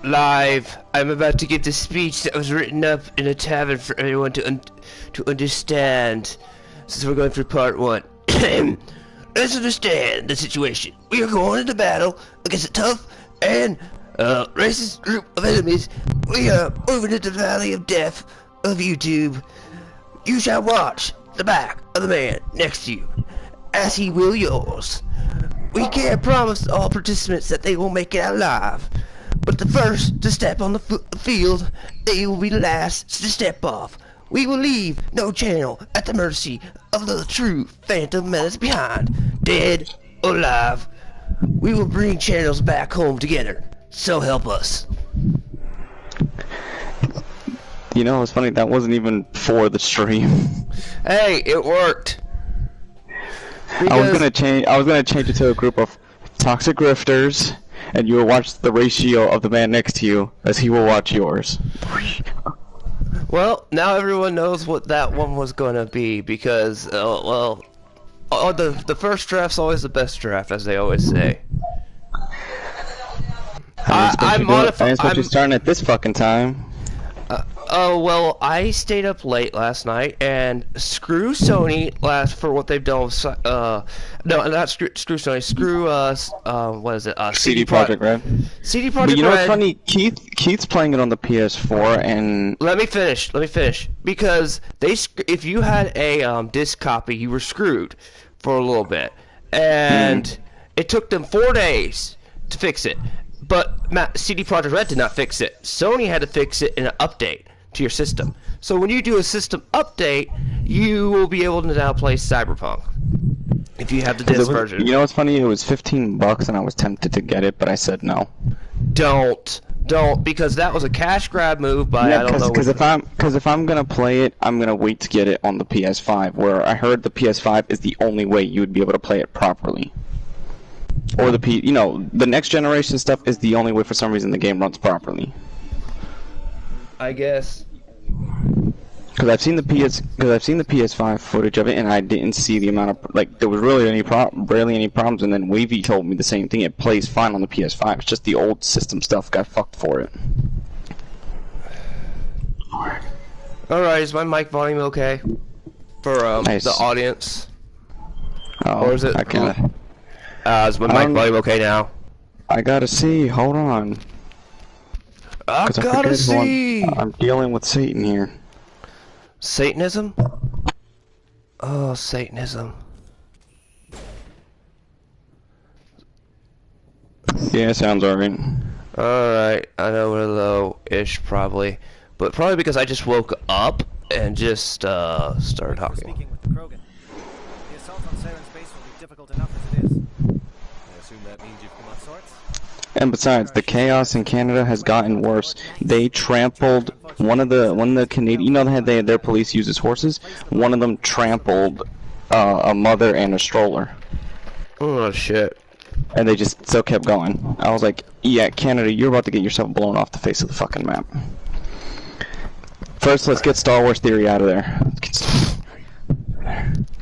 live. I'm about to give the speech that was written up in a tavern for everyone to understand. Since we're going through part one. Let's understand the situation. We are going into battle against a tough and racist group of enemies. We are moving into the valley of death of YouTube. You shall watch the back of the man next to you, as he will yours. We can't promise all participants that they will make it out alive, but the first to step on the field, they will be the last to step off. We will leave no channel at the mercy of the true Phantom Menace behind, dead or alive. We will bring channels back home together, so help us. You know, it's funny, that wasn't even for the stream. Hey, it worked. I was gonna change it to a group of toxic grifters, and you will watch the ratio of the man next to you as he will watch yours. Well, now everyone knows what that one was gonna be because, the first draft's always the best draft, as they always say. I'm modified. That's what you're starting at this fucking time. Well, I stayed up late last night, and screw Sony for what they've done with, no, not screw Sony, screw, what is it, CD Projekt Red. CD Projekt Red. But you know what's funny? Keith's playing it on the PS4, and... Let me finish, because if you had a, disc copy, you were screwed for a little bit, and it took them 4 days to fix it. But CD Projekt Red did not fix it. Sony had to fix it in an update to your system. So when you do a system update, you will be able to now play Cyberpunk if you have the disc version. You know what's funny? It was $15 and I was tempted to get it, but I said no. Don't, because that was a cash grab move by I don't know. Because if I'm gonna play it, I'm gonna wait to get it on the PS5. Where I heard the PS5 is the only way you would be able to play it properly. Or the next generation stuff is the only way for some reason the game runs properly. I guess. Because I've seen the PS5 footage of it, and I didn't see the amount of there was really barely any problems. And then Wavy told me the same thing. It plays fine on the PS5. It's just the old system stuff got fucked for it. Alright, is my mic volume okay for nice. The audience? Oh, or is it? I can't. Is my mic volume okay now? I gotta see. Hold on. I gotta see. I'm dealing with Satan here. Satanism? Oh, Satanism. Yeah, sounds alright. Alright, I know we're low-ish probably. But probably because I just woke up and just started talking. Speaking with Krogan. The assault on Saren's base will be difficult enough as it is. I assume that means you've come of sorts? And besides, the chaos in Canada has gotten worse. They trampled one of the Canadian. You know how their police uses horses. One of them trampled a mother and a stroller. Oh shit! And they just still kept going. I was like, yeah, Canada, you're about to get yourself blown off the face of the fucking map. First, let's get Star Wars Theory out of there.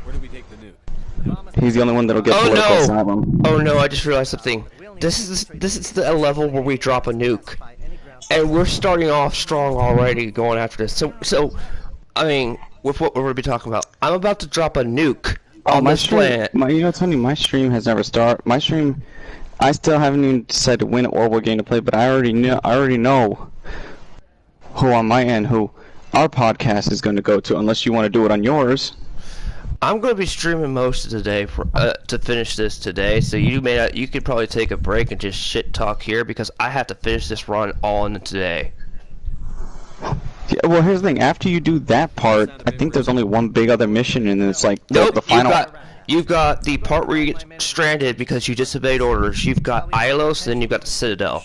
Where do we take the nuke? He's the only one that'll get political asylum. Oh no! I just realized something. This is the level where we drop a nuke, and we're starting off strong already going after this. So I mean, with what we're gonna be talking about, I'm about to drop a nuke on this planet. You know what's funny? My stream has never started. My stream, I still haven't even decided when or what game to play, but I already know who on my end who our podcast is going to go to, unless you want to do it on yours. I'm going to be streaming most of the day to finish this today, so you could probably take a break and just shit talk here because I have to finish this run all in today. Yeah, well, here's the thing. After you do that part, I think there's only one big other mission, and it's like the final. You've got the part where you get stranded because you disobeyed orders. You've got Ilos, and then you've got the Citadel.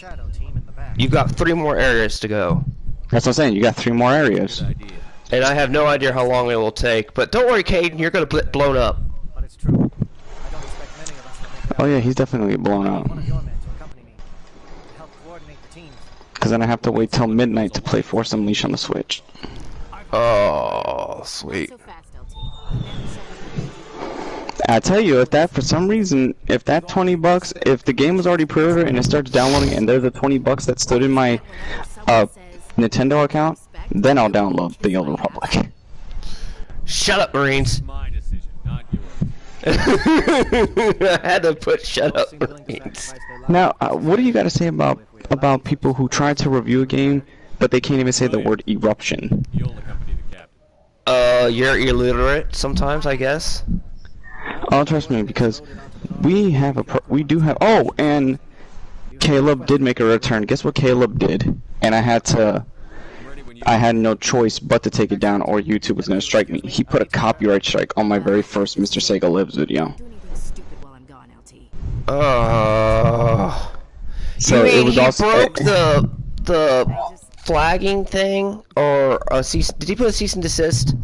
You've got 3 more areas to go. That's what I'm saying. You got 3 more areas. And I have no idea how long it will take. But don't worry, Caden, you're gonna get blown up. But it's true. I don't expect many of us to make that. Oh yeah, he's definitely gonna get blown up. One of your men to accompany me. To help coordinate the teams. Because then I have to wait till midnight to play Force Unleashed on the Switch. Oh, sweet. I tell you, if that for some reason, if that $20, if the game was already pre-ordered and it starts downloading, and there's a $20 that stood in my Nintendo account, then I'll download The Old Republic. Shut up, Marines. My decision, not yours. I had to put shut up, Marines. Now, what do you got to say about people who try to review a game, but they can't even say the word eruption? You'll accompany the captain. You're illiterate sometimes, I guess. Oh, trust me, because we do have. Oh, and Caleb did make a return. Guess what Caleb did? And I had no choice but to take it down, or YouTube was gonna strike me. He put a copyright strike on my very first Mr. Sega Lives video. So you mean it was he also broke the flagging thing, or a cease? Did he put a cease and desist?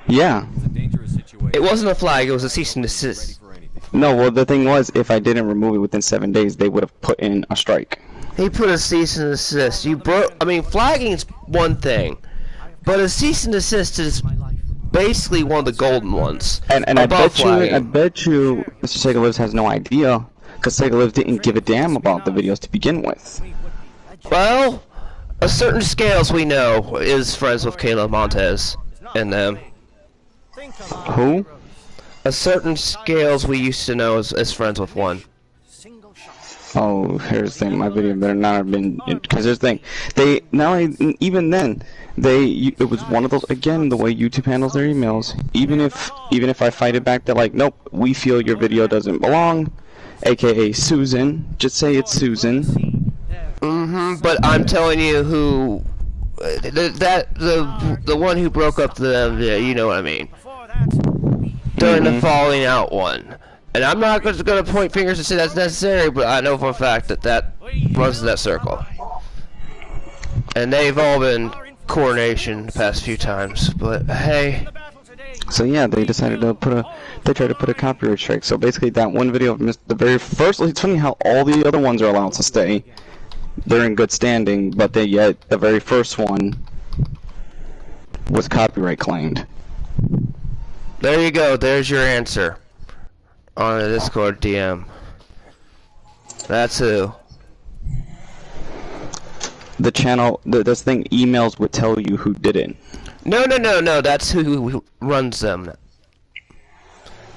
Yeah. It's a dangerous situation. It wasn't a flag. It was a cease and desist. For anything. No, well the thing was, if I didn't remove it within 7 days, they would have put in a strike. He put a cease and desist. You broke. I mean, flagging is one thing, but a cease and desist is basically one of the golden ones. And I above bet you, Mr. Sega Lives has no idea, because Sega Lives didn't give a damn about the videos to begin with. Well, a certain scales we know is friends with Caleb Montez and them. Who? A certain scales we used to know is friends with one. Oh, here's the thing. My video better not have been, because here's the thing. They now even then it was one of those, again, the way YouTube handles their emails. Even if I fight it back, they're like, nope, we feel your video doesn't belong, aka Susan. Just say it's Susan. But I'm telling you who the one who broke up the you know what I mean, during the falling out one. And I'm not going to point fingers and say that's necessary, but I know for a fact that runs in that circle. And they've all been coronation the past few times, but hey. So yeah, they decided to they tried to put a copyright strike. So basically that one video of the very first, it's funny how all the other ones are allowed to stay. They're in good standing, but yet the very first one was copyright claimed. There you go, there's your answer. On the Discord DM. That's who. The channel, this thing, emails would tell you who did it. No, that's who runs them.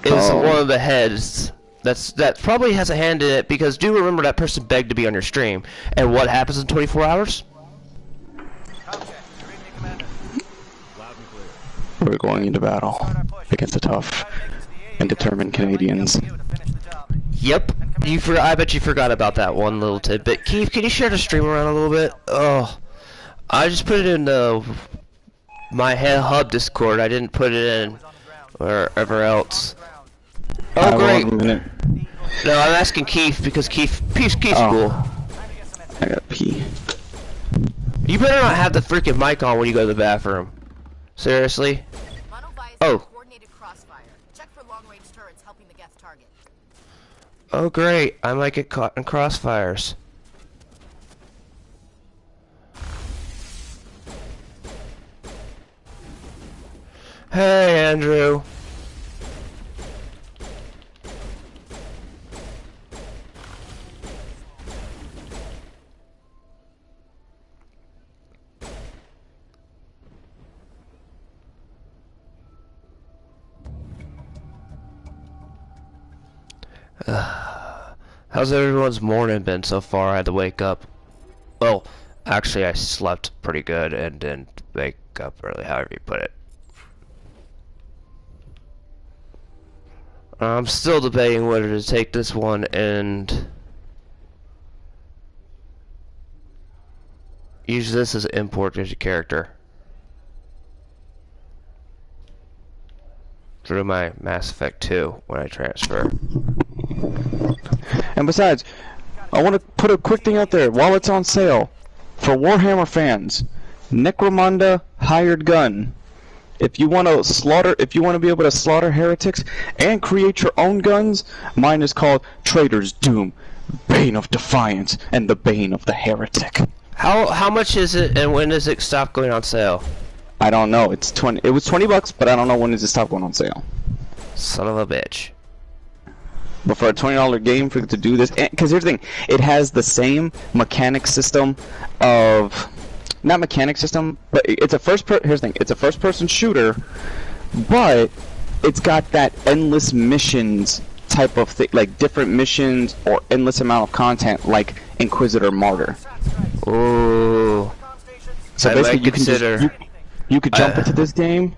Is one of the heads. That probably has a hand in it, because do remember that person begged to be on your stream. And what happens in 24 hours? We're going into battle against the tough and determined Canadians. Yep. I bet you forgot about that one little tidbit. Keith, can you share the stream around a little bit? Oh, I just put it in my hub Discord. I didn't put it in wherever else. Oh, great. No, I'm asking Keith because Keith's cool. I gotta pee. You better not have the freaking mic on when you go to the bathroom. Seriously? Oh. Oh great, I might get caught in crossfires. Hey Andrew. How's everyone's morning been so far? I had to wake up. Well, actually I slept pretty good and didn't wake up early, however you put it. I'm still debating whether to take this one and use this as an import as a character through my Mass Effect 2 when I transfer. And besides, I want to put a quick thing out there while it's on sale for Warhammer fans. Necromunda Hired Gun. If you want to be able to slaughter heretics and create your own guns, mine is called Trader's Doom, Bane of Defiance, and the Bane of the Heretic. How much is it, and when does it stop going on sale? I don't know. It was $20, but I don't know when does it stop going on sale. Son of a bitch. But for a $20 game for it to do this, because here's the thing, it has the same mechanic system of, not mechanic system, but it's a here's the thing, it's a first-person shooter, but it's got that endless missions type of thing, like different missions or endless amount of content, like Inquisitor Martyr. Ooh. So I basically, might consider. You could jump into this game,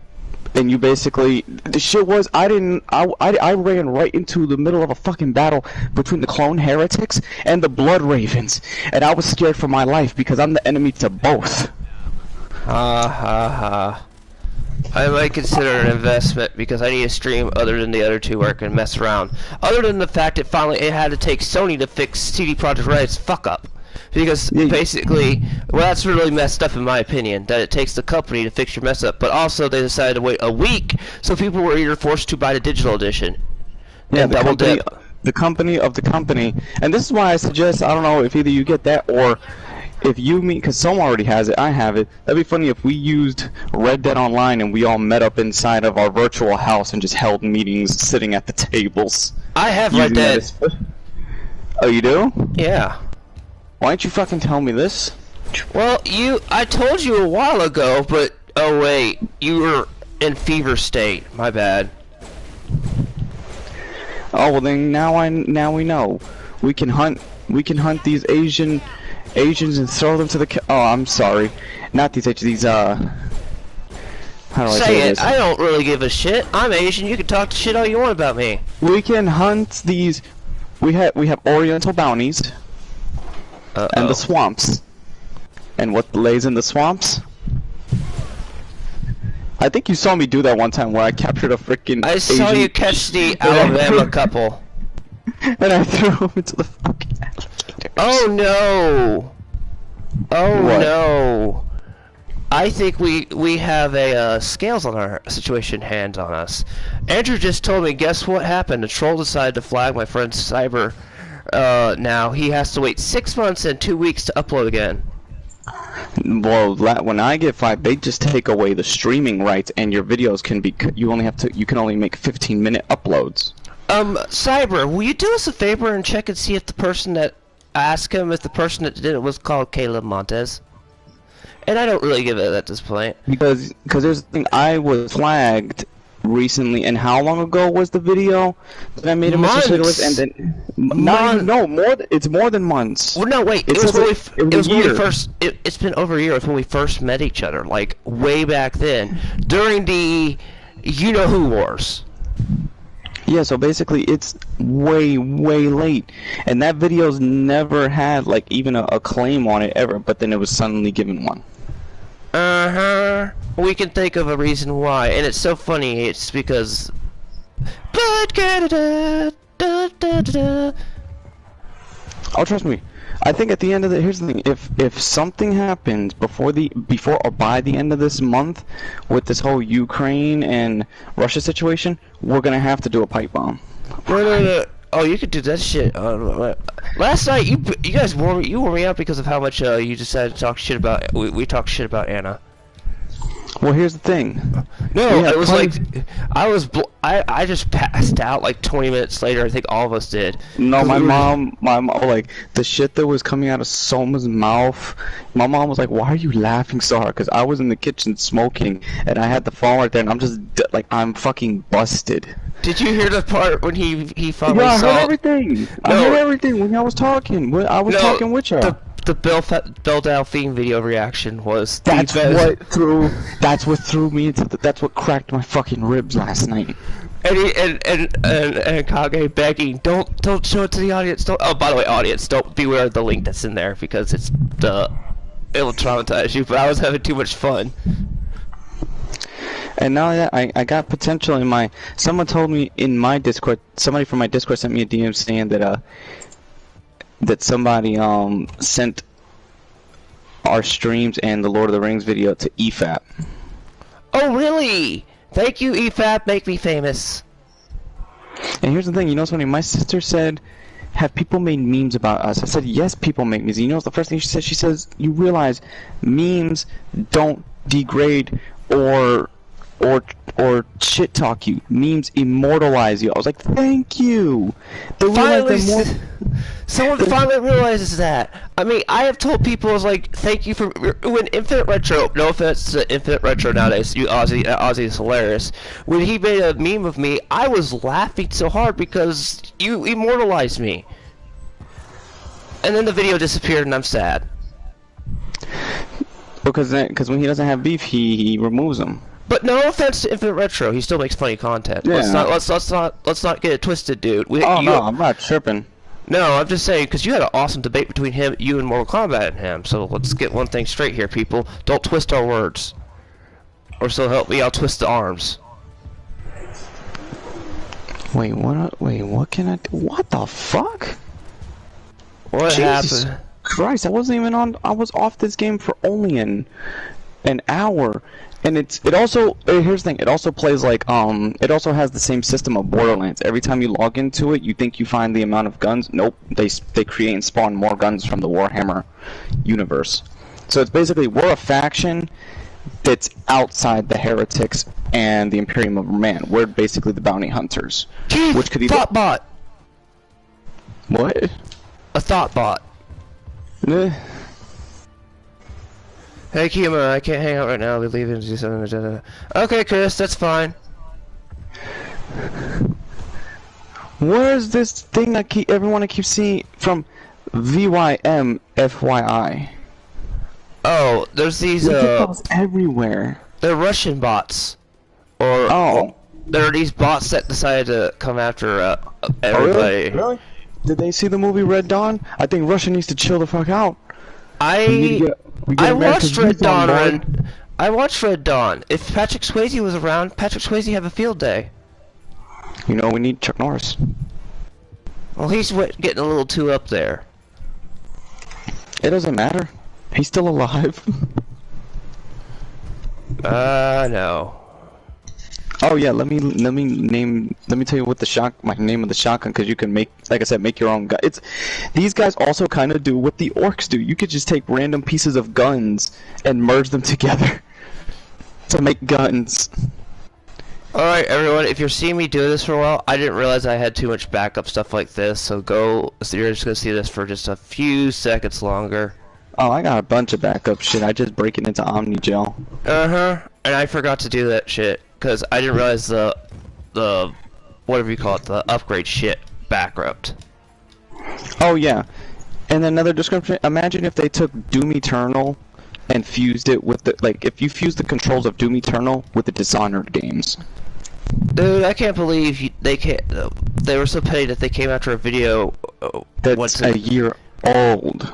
and you basically, the shit was, I ran right into the middle of a fucking battle between the clone heretics and the blood ravens, and I was scared for my life because I'm the enemy to both. Ha ha ha. I might consider an investment because I need a stream other than the other two where I can mess around. Other than the fact that finally it had to take Sony to fix CD Projekt Red's fuck up. Because basically, well, that's really messed up in my opinion, that it takes the company to fix your mess up. But also they decided to wait a week, so people were either forced to buy the digital edition. Yeah, the company of the company. And this is why I suggest, I don't know, if either you get that or if you meet, because someone already has it, I have it. That'd be funny if we used Red Dead Online and we all met up inside of our virtual house and just held meetings sitting at the tables. I have Red Dead. Oh, you do? Yeah. Why didn't you fucking tell me this? Well, I told you a while ago, but oh wait, you were in fever state. My bad. Oh well, then now we know. We can hunt these Asians and throw them to the. Oh, I'm sorry, not these Asians. These How do I say it? this? I don't really give a shit. I'm Asian. You can talk shit all you want about me. We can hunt these. We have Oriental bounties. And the swamps. And what lays in the swamps? I think you saw me do that one time where I captured a freaking I saw you catch the Alabama couple. And I threw him into the fucking alligator. Oh no! Oh What? no! I think we have a scales on our situation hand on us. Andrew just told me, guess what happened? The troll decided to flag my friend Cyber. Now he has to wait 6 months and 2 weeks to upload again. Well, when I get 5, they just take away the streaming rights, and your videos can be. You can only make 15-minute uploads. Cyber, will you do us a favor and check and see if the person that asked him if the person that did it was called Caleb Montez? And I don't really give it at this point. Because there's the thing, I was flagged recently, and how long ago was the video that I made a Mr. Cigarettes? And then it's more than months. Well, no, wait. It's been over a year. It's when we first met each other, like way back then, during the you-know-who wars. Yeah, so basically it's way late, and that video's never had like even a claim on it ever, but then it was suddenly given one. We can think of a reason why, and it's so funny. It's because. Oh, trust me. I think at the end of here's the thing. If something happens before or by the end of this month, with this whole Ukraine and Russia situation, we're gonna have to do a pipe bomb. No. Oh, you could do that shit. Last night, you guys wore me out because of how much you decided to talk shit about. We talked shit about Anna. Well, here's the thing. No, it was like I just passed out like 20 minutes later. I think all of us did. No, my mom, like the shit that was coming out of Soma's mouth. My mom was like, "Why are you laughing so hard?" Because I was in the kitchen smoking, and I had the phone right there, and I'm just like, I'm fucking busted. Did you hear the part when he finally saw? Yeah, I heard everything. I heard everything when I was talking. I was talking with you. The Bill Delphine video reation was. That's what threw me into. That's what cracked my fucking ribs last night. And Kage begging, don't show it to the audience. Don't. Oh, by the way, audience, don't beware of the link that's in there because it'll traumatize you. But I was having too much fun. And now that I got potential in my. Someone told me in my Discord. Somebody from my Discord sent me a DM saying that somebody sent our streams and the Lord of the Rings video to EFAP. Oh really? Thank you, EFAP. Make me famous. And here's the thing. You know something? My sister said, "Have people made memes about us?" I said, "Yes, people make memes." You know the first thing she said? She says, "You realize memes don't degrade or or shit talk you. Memes immortalize you. I was like, thank you. They Finally, realized they're more. someone finally realizes that. I mean, I have told people, I was like, thank you for when Infinite Retro. No offense to Infinite Retro nowadays, you Ozzy is hilarious. When he made a meme of me, I was laughing so hard because you immortalized me. And then the video disappeared, and I'm sad. Because when he doesn't have beef, he removes them. But no offense to Infinite Retro, he still makes funny content. Yeah. Let's not get it twisted, dude. No, I'm not tripping. No, I'm just saying because you had an awesome debate between you and Mortal Kombat and him. So let's get one thing straight here, people. Don't twist our words, or so help me, I'll twist the arms. Wait, what? Wait, what can I do? What the fuck? What Jesus happened? Christ, I wasn't even on. I was off this game for only an hour, and it also here's the thing. It also plays like It also has the same system of Borderlands. Every time you log into it, you think you find the amount of guns. Nope, they create and spawn more guns from the Warhammer universe. So it's basically we're a faction that's outside the heretics and the Imperium of Man. We're basically the bounty hunters. Which could be Thoughtbot. What? A Thoughtbot. Eh. Hey Kima, I can't hang out right now. I'll be leaving to do something. Okay, Chris, that's fine. Where's this thing everyone I keep seeing from VYMFYI? Oh, there's these Look at those everywhere. they're Russian bots. Or there are these bots that decided to come after everybody. Really? Did they see the movie Red Dawn? I think Russia needs to chill the fuck out. I watched Red Dawn. I watched Red Dawn. If Patrick Swayze was around, Patrick Swayze have a field day. You know, we need Chuck Norris. Well, he's getting a little too up there. It doesn't matter. He's still alive. No. Oh yeah, let me tell you what my name of the shotgun, because you can make, like I said, make your own gun. These guys also kind of do what the orcs do. You could just take random pieces of guns and merge them together to make guns. Alright, everyone, if you're seeing me do this for a while, I didn't realize I had too much backup stuff like this, so you're just gonna see this for just a few seconds longer. Oh, I got a bunch of backup shit. I just break it into Omnigel. Uh-huh, and I forgot to do that shit. Because I didn't realize the whatever you call it, the upgrade shit backrupt. Oh yeah, and another description. Imagine if they took Doom Eternal and fused it with if you fuse the controls of Doom Eternal with the Dishonored games. Dude, I can't believe they were so petty that they came after a video. That's a year old.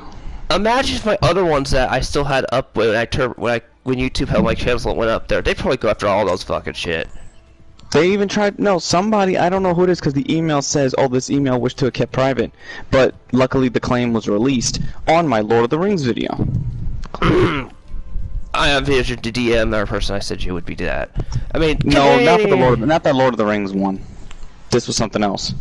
Imagine if my other ones that I still had up when YouTube held my channels went up there. They'd probably go after all those fucking shit. They even tried. No, somebody. I don't know who it is because the email says, "Oh, this email wished to have kept private." But luckily, the claim was released on my Lord of the Rings video. I envisioned to DM that person I said you would be that. I mean, no, not for the not that Lord of the Rings one. This was something else.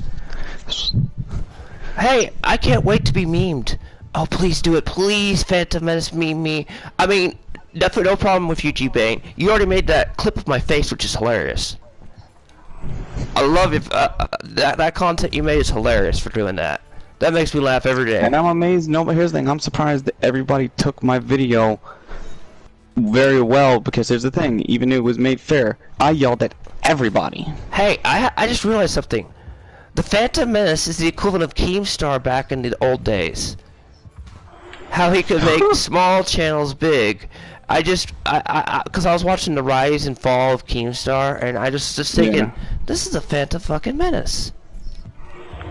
Hey, I can't wait to be memed. Oh, please do it. Please, Phantom Menace meme me. I mean, definitely no problem with you, G-Bane. You already made that clip of my face, which is hilarious. I love it. That content you made is hilarious for doing that. That makes me laugh every day. And I'm amazed. No, but here's the thing. I'm surprised that everybody took my video very well, because here's the thing. Even if it was made fair, I yelled at everybody. Hey, I just realized something. The Phantom Menace is the equivalent of Keemstar back in the old days. How he could make small channels big. Because I was watching the rise and fall of Keemstar, and I just thinking, this is the Phantom fucking Menace.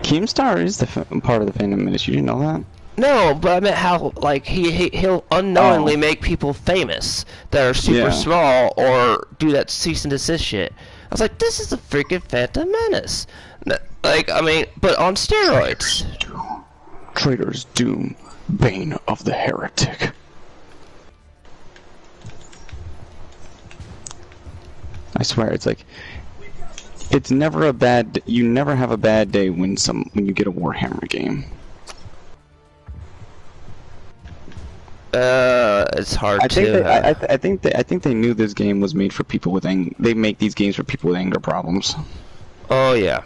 Keemstar is the part of the Phantom Menace. You didn't know that? No, but I meant how, like, he'll unknowingly make people famous that are super small or do that cease and desist shit. I was like, this is the freaking Phantom Menace. Like, I mean, but on steroids. Traitor's Doom. Bane of the Heretic. I swear, it's like, it's never a bad. You never have a bad day when you get a Warhammer game. it's hard I think to. I think they knew this game was made for people with They make these games for people with anger problems. Oh yeah.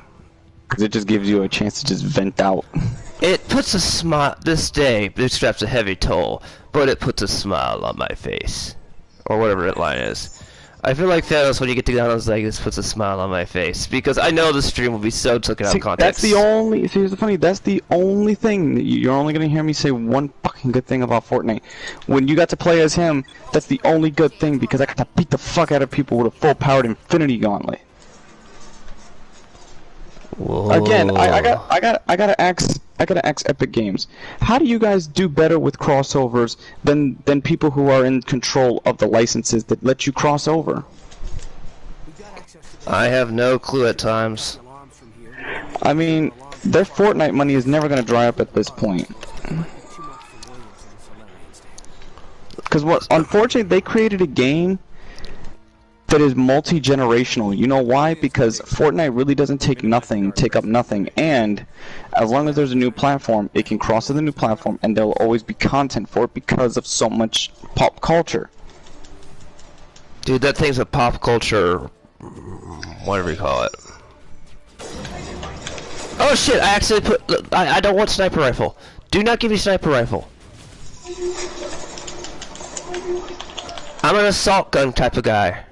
Because it just gives you a chance to just vent out. It puts a smile. This day, it straps a heavy toll, but it puts a smile on my face, or whatever that line is. I feel like Thanos when you get to Thanos like this puts a smile on my face because I know the stream will be so taken out of context. That's the only. See, here's the funny. That's the only thing that you're only gonna hear me say one fucking good thing about Fortnite. When you got to play as him, that's the only good thing because I got to beat the fuck out of people with a full-powered Infinity Gauntlet. Whoa. Again, I gotta ask Epic Games. How do you guys do better with crossovers than people who are in control of the licenses that let you cross over? I have no clue at times. I mean, their Fortnite money is never gonna dry up at this point. Because unfortunately, they created a game that is multi-generational. You know why? Because Fortnite really doesn't take up nothing, and as long as there's a new platform, it can cross to the new platform, and there'll always be content for it because of so much pop culture. Dude, that thing's a pop culture, whatever you call it. Oh shit, I actually put, I don't want sniper rifle. Do not give me sniper rifle. I'm an assault gun type of guy.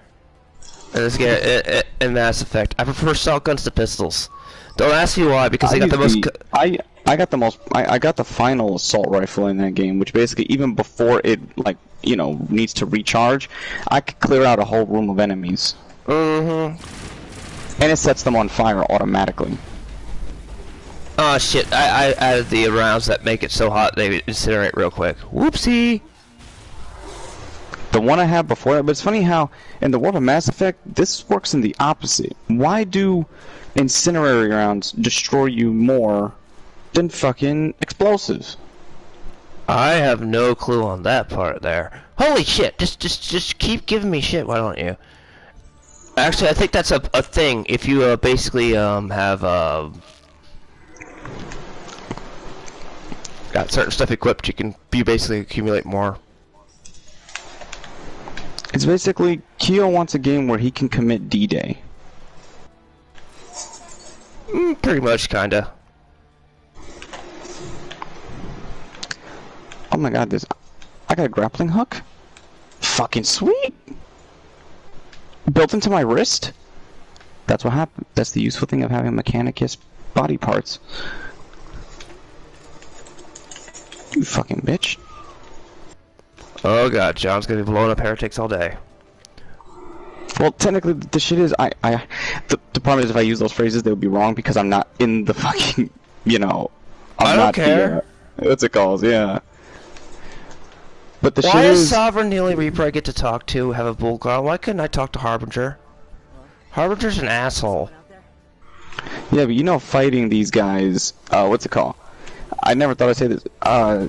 In this game, in Mass Effect, I prefer assault guns to pistols. Don't ask me why, because they got the most. I got the most. I got the final assault rifle in that game, which basically, even before it, like, you know, needs to recharge, I could clear out a whole room of enemies. And it sets them on fire automatically. Oh shit! I added the rounds that make it so hot they incinerate real quick. Whoopsie! The one I had before, but it's funny how in the world of Mass Effect, this works in the opposite. Why do incendiary rounds destroy you more than fucking explosives? I have no clue on that part there. Holy shit! Just keep giving me shit. Why don't you? Actually, I think that's a thing. If you basically have got certain stuff equipped, you basically accumulate more. It's basically, Keo wants a game where he can commit D-Day. Pretty much, kinda. Oh my god, I got a grappling hook? Fucking sweet! Built into my wrist? That's what happened. That's the useful thing of having Mechanicus body parts. You fucking bitch. Oh god, John's gonna be blowing up heretics all day. Well, technically, the shit is, the problem is if I use those phrases, they would be wrong because I'm not in the fucking, you know, I don't care. What's it called? Yeah. But the shit Why is... is Sovereign the only Reaper I get to talk to, have a bull guard? Why couldn't I talk to Harbinger? Harbinger's an asshole. Yeah, but you know, fighting these guys, what's it called? I never thought I'd say this, I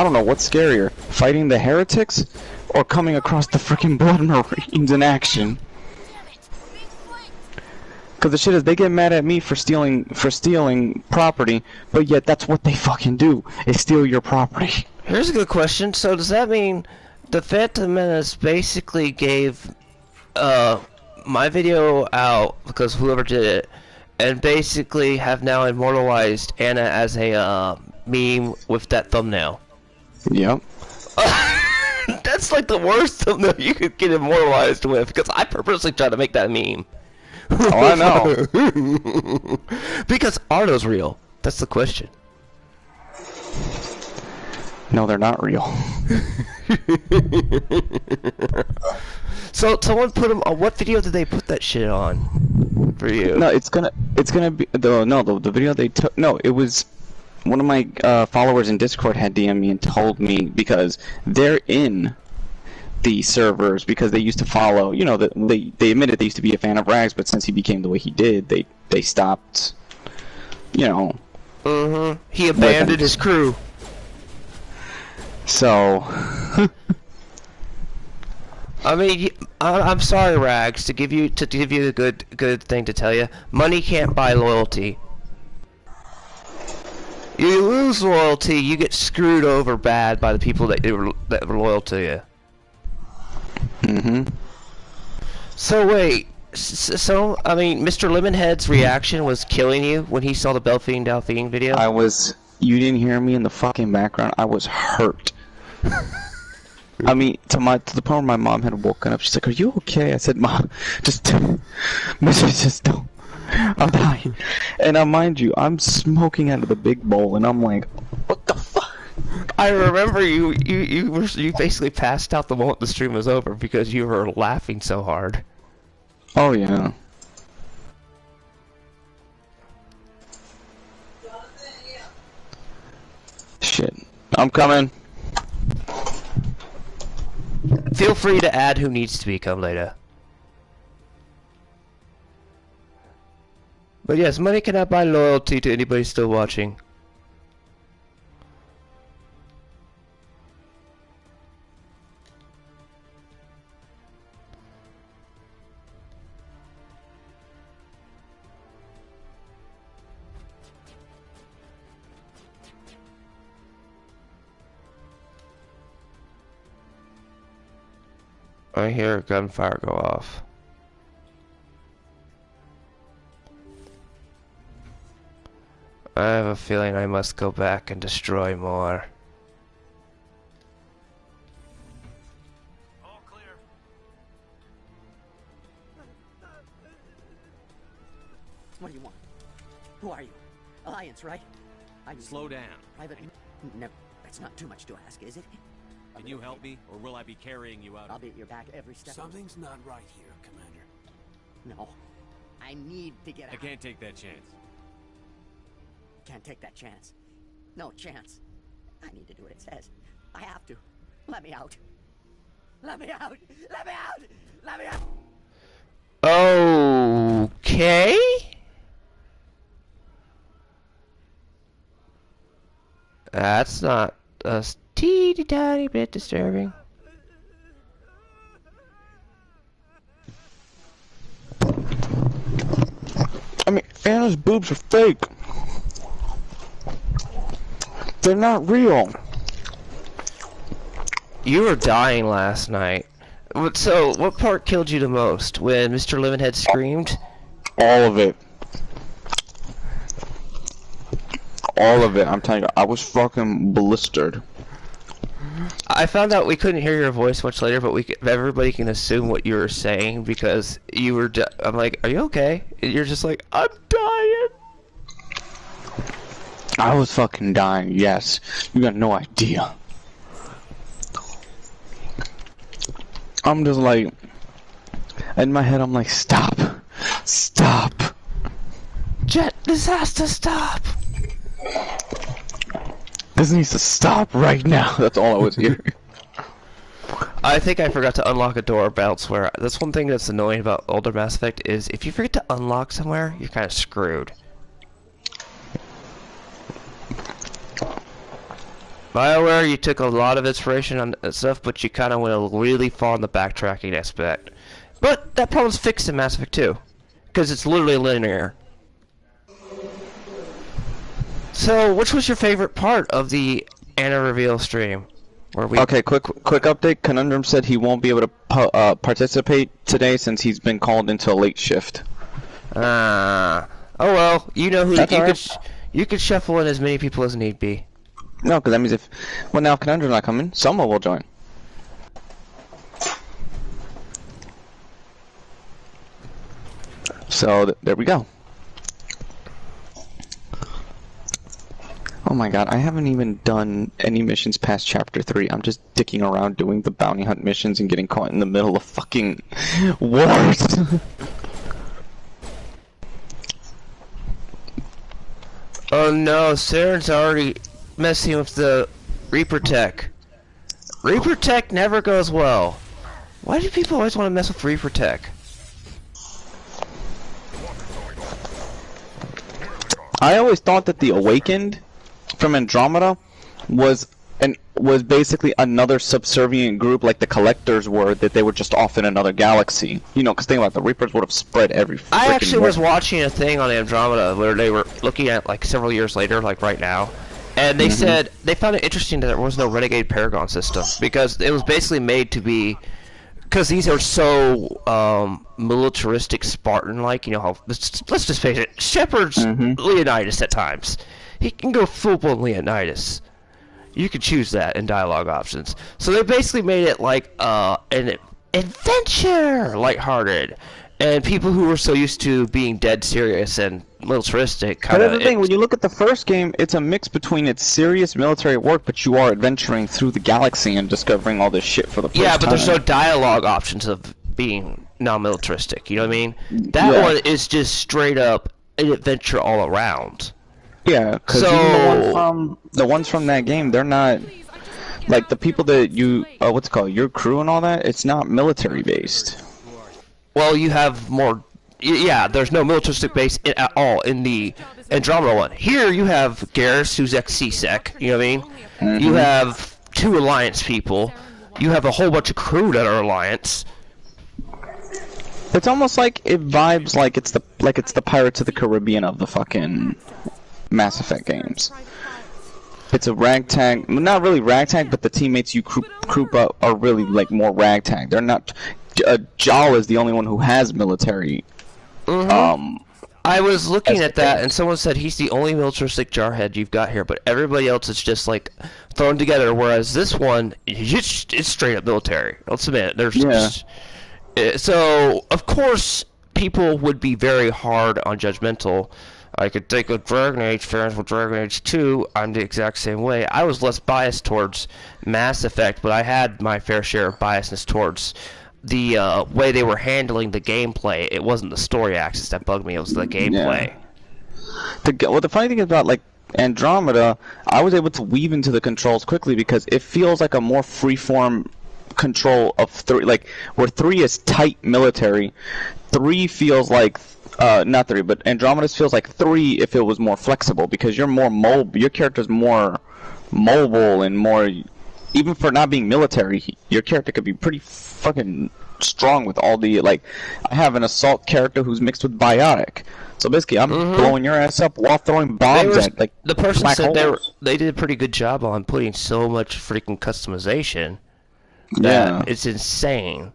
don't know what's scarier, fighting the heretics or coming across the freaking Blood Marines in action. Because the shit is, they get mad at me for stealing property, but yet that's what they fucking do, is steal your property. Here's a good question. So does that mean the Phantom Menace basically gave my video out, because whoever did it, and basically have now immortalized Anna as a meme with that thumbnail? Yep. That's like the worst thumbnail you could get immortalized with, because I purposely tried to make that meme. Oh, I know. Because are those real? That's the question. No, they're not real. So someone put them on. What video did they put that shit on for you? No, it's gonna be the video they took. No, it was one of my followers in Discord had DM'd me and told me, because they're in the servers because they used to follow. You know, they admitted they used to be a fan of Rags, but since he became the way he did, they stopped. You know. He abandoned his crew. So. I mean, I'm sorry, Rags, to give you a good thing to tell you. Money can't buy loyalty. You lose loyalty, you get screwed over bad by the people that were loyal to you. Mm-hmm. So wait, so I mean, Mr. Lemonhead's reaction was killing you when he saw the Belfiend Delphine video? You didn't hear me in the fucking background. I was hurt. I mean, to the point where my mom had woken up. She's like, "Are you okay?" I said, "Mom, just don't. I'm dying." And mind you, I'm smoking out of the big bowl, and I'm like, "What the fuck?" I remember you basically passed out the moment the stream was over because you were laughing so hard. Oh yeah. Shit. I'm coming. Feel free to add who needs to become later. But yes, money cannot buy loyalty to anybody still watching. I hear gunfire go off. I have a feeling I must go back and destroy more. All clear. What do you want? Who are you? Alliance, right? Slow down. Private... No, that's not too much to ask, is it? Can you help me, or will I be carrying you out? I'll be at your back every step. Something's not right here, Commander. No. I need to get out. I can't take that chance. Can't take that chance. No chance. I need to do what it says. I have to. Let me out. Let me out! Let me out! Let me out! Okay. That's not a teeny tiny bit disturbing. I mean, Anna's boobs are fake. They're not real. You were dying last night. So, what part killed you the most? When Mr. Lemonhead screamed? All of it. All of it. I'm telling you, I was fucking blistered. I found out we couldn't hear your voice much later, but everybody can assume what you were saying because you were. I'm like, "Are you okay?" And you're just like, "I'm dying." I was fucking dying. Yes, you got no idea. I'm just like, in my head, I'm like, "Stop, stop." Jet, this has to stop. This needs to stop right now. That's all I was hearing. I think I forgot to unlock a door elsewhere. That's one thing that's annoying about older Mass Effect is if you forget to unlock somewhere, you're kind of screwed. BioWare, you took a lot of inspiration on that stuff, but you kind of went really far on the backtracking aspect. But that problem's fixed in Mass Effect 2, because it's literally linear. So, which was your favorite part of the Anna reveal stream? Where we... Okay, quick update. Conundrum said he won't be able to participate today since he's been called into a late shift. Oh well, you know who you could shuffle in as many people as need be. No, because that means if now if Conundrum's not coming, someone will join. So there we go. Oh my god, I haven't even done any missions past chapter 3. I'm just dicking around doing the bounty hunt missions and getting caught in the middle of fucking wars. Oh no, Saren's already messing with the Reaper Tech. Reaper Tech never goes well. Why do people always want to mess with Reaper Tech? I always thought that the Awakened from Andromeda was basically another subservient group like the Collectors were, that they were just off in another galaxy. You know, because think about it, the Reapers would have spread every freaking I actually way. was watching a thing on Andromeda where they were looking at like several years later, like right now, And they said they found it interesting that there was no Renegade Paragon system because it was basically made to be, because these are so militaristic, Spartan-like. You know how let's just face it, Shepard's Leonidas at times. He can go full-blown Leonidas. You could choose that in dialogue options. So they basically made it like an adventure, lighthearted. And people who were so used to being dead serious and militaristic kind But of... that's the thing, when you look at the first game, it's a mix between its serious military work, but you are adventuring through the galaxy and discovering all this shit for the first time. Yeah, but there's no dialogue options of being non-militaristic, you know what I mean? That one is just straight up an adventure all around. Yeah, because the ones from that game, they're not... Like, the people that you... what's it called? Your crew and all that, it's not military-based. Well, you have more... Yeah, there's no militaristic base at all in the Andromeda one. Here you have Garrus, who's ex-CSEC, you know what I mean? You have 2 Alliance people. You have a whole bunch of crew that are Alliance. It's almost like it vibes like it's the Pirates of the Caribbean of the fucking Mass Effect games. It's a ragtag, not really ragtag, but the teammates you group up are really like more ragtag. They're not... Jaal is the only one who has military. I was looking at that, and someone said he's the only militaristic jarhead you've got here, but everybody else is just like thrown together. Whereas this one, it's straight up military. Let's admit, there's so of course people would be very hard on judgmental. I could think of Dragon Age fans with Dragon Age 2. I'm the exact same way. I was less biased towards Mass Effect, but I had my fair share of biasness towards the way they were handling the gameplay. It wasn't the story axis that bugged me, it was the gameplay. Well, the funny thing is about, like, Andromeda, I was able to weave into the controls quickly because it feels like a more freeform control of 3, like, where 3 is tight military, 3 feels like, not 3, but Andromeda feels like 3 if it was more flexible, because you're more mobile, your character's more mobile and more... Even for not being military, your character could be pretty fucking strong with all the, like, I have an assault character who's mixed with biotic. So basically, I'm blowing your ass up while throwing bombs at, like, the person said holes. they did a pretty good job on putting so much freaking customization that it's insane,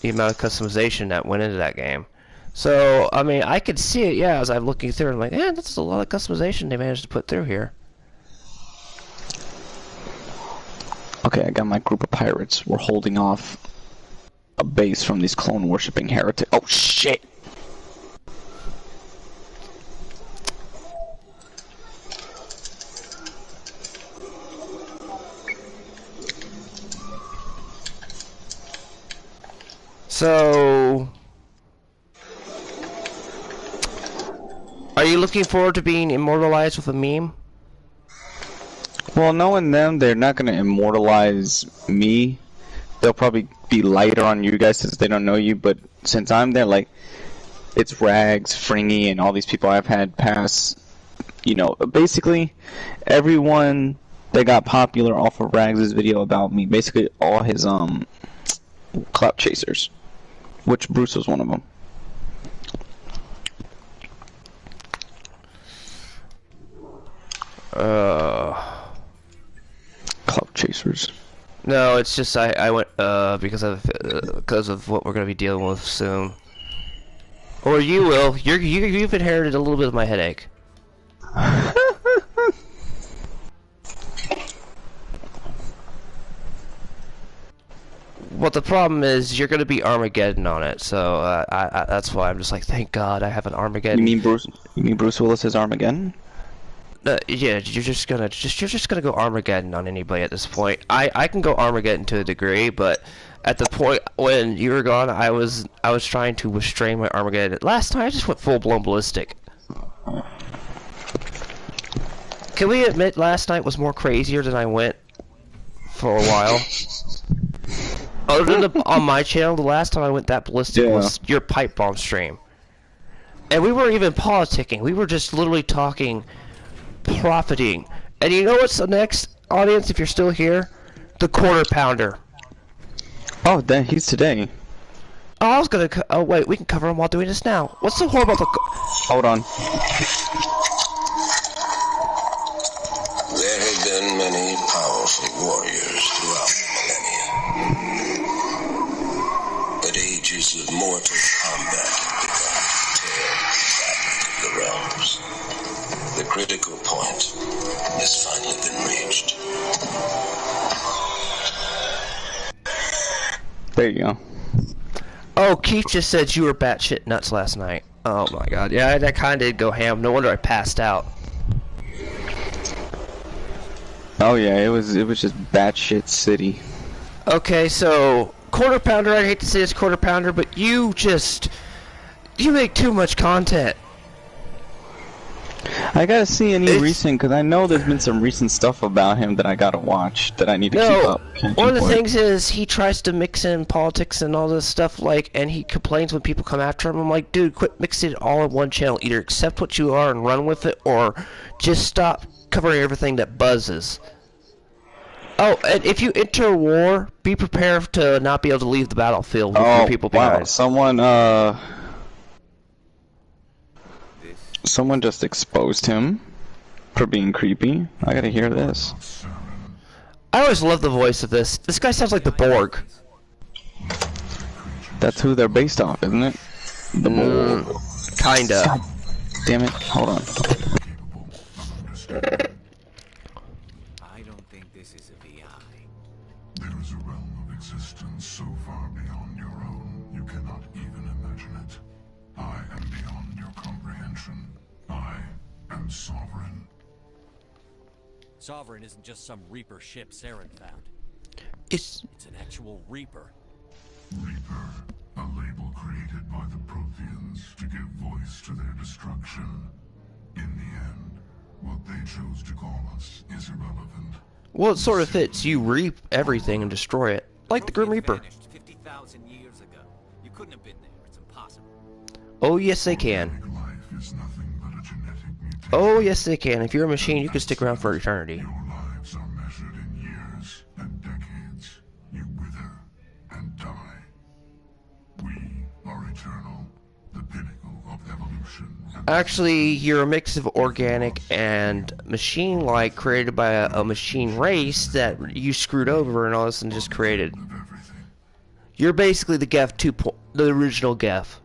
the amount of customization that went into that game. So, I mean, I could see it, yeah, as I'm looking through, I'm like, that's a lot of customization they managed to put through here. Okay, I got my group of pirates. We're holding off a base from these clone-worshipping heretics. Oh, shit! So... Are you looking forward to being immortalized with a meme? Well, knowing them, they're not going to immortalize me. They'll probably be lighter on you guys since they don't know you, but since I'm there, like, it's Rags, Fringy, and all these people I've had pass, you know, basically, everyone that got popular off of Rags' video about me, basically all his, clout chasers, which Bruce was one of them. Clout chasers. No, it's just I went because of what we're gonna be dealing with soon. Or you will. You've inherited a little bit of my headache. Well, the problem is you're gonna be Armageddon on it, so that's why I'm just like, thank God I have an Armageddon. You mean Bruce Willis is Armageddon? Yeah, you're just gonna go Armageddon on anybody at this point. I can go Armageddon to a degree, but at the point when you were gone, I was trying to restrain my Armageddon. Last time I just went full blown ballistic. Can we admit last night was more crazier than I went for a while? Other than on my channel, the last time I went that ballistic was your pipe bomb stream, and we weren't even politicking. We were just literally talking. Profiting. And you know what's the next, audience, if you're still here? The Quarter Pounder. Oh, then he's today. Oh, I was gonna oh wait, we can cover him while doing this now. What's so horrible about the Hold on. been many powerful warriors throughout the millennia. But ages of mortal combat have begun to tear the fabric of the realms. The critical point has finally been reached. There you go. Oh, Keith just said you were batshit nuts last night. Oh my god, yeah, that kinda did go ham. No wonder I passed out. Oh yeah, it was just batshit city. Okay, so Quarter Pounder, I hate to say it's Quarter Pounder, but you make too much content. I gotta see any recent, because I know there's been some recent stuff about him that I gotta watch, that I need to keep up. One of the things is he tries to mix in politics and all this stuff, and he complains when people come after him. I'm like, dude, quit mixing it all in one channel. Either accept what you are and run with it, or just stop covering everything that buzzes. Oh, and if you enter a war, be prepared to not be able to leave the battlefield with your people behind. Wow, someone just exposed him for being creepy. I gotta hear this. I always love the voice of this. This guy sounds like the Borg. That's who they're based off, isn't it? The Borg. Kinda. God damn it. Hold on. I don't think this is a VI. There is a realm of existence so far beyond your own, you cannot even imagine it. I am beyond your comprehension. I am Sovereign. Sovereign isn't just some Reaper ship Saren found. It's an actual Reaper. Reaper, a label created by the Protheans to give voice to their destruction. In the end, what they chose to call us is irrelevant. well, it sort of fits. You reap everything and destroy it, like the Grim Reaper. Vanished 50,000 years ago. You couldn't have been there. It's impossible. Oh yes, they can. Life is nothing but a genetic mutation. Oh yes, they can. If you're a machine, you can stick around for eternity. Your lives are measured in years and decades. You wither and die. We are eternal, the pinnacle of evolution. Actually, you're a mix of organic and machine-like, created by a machine race that you screwed over and all this and just created. You're basically the Geth 2. The original Geth.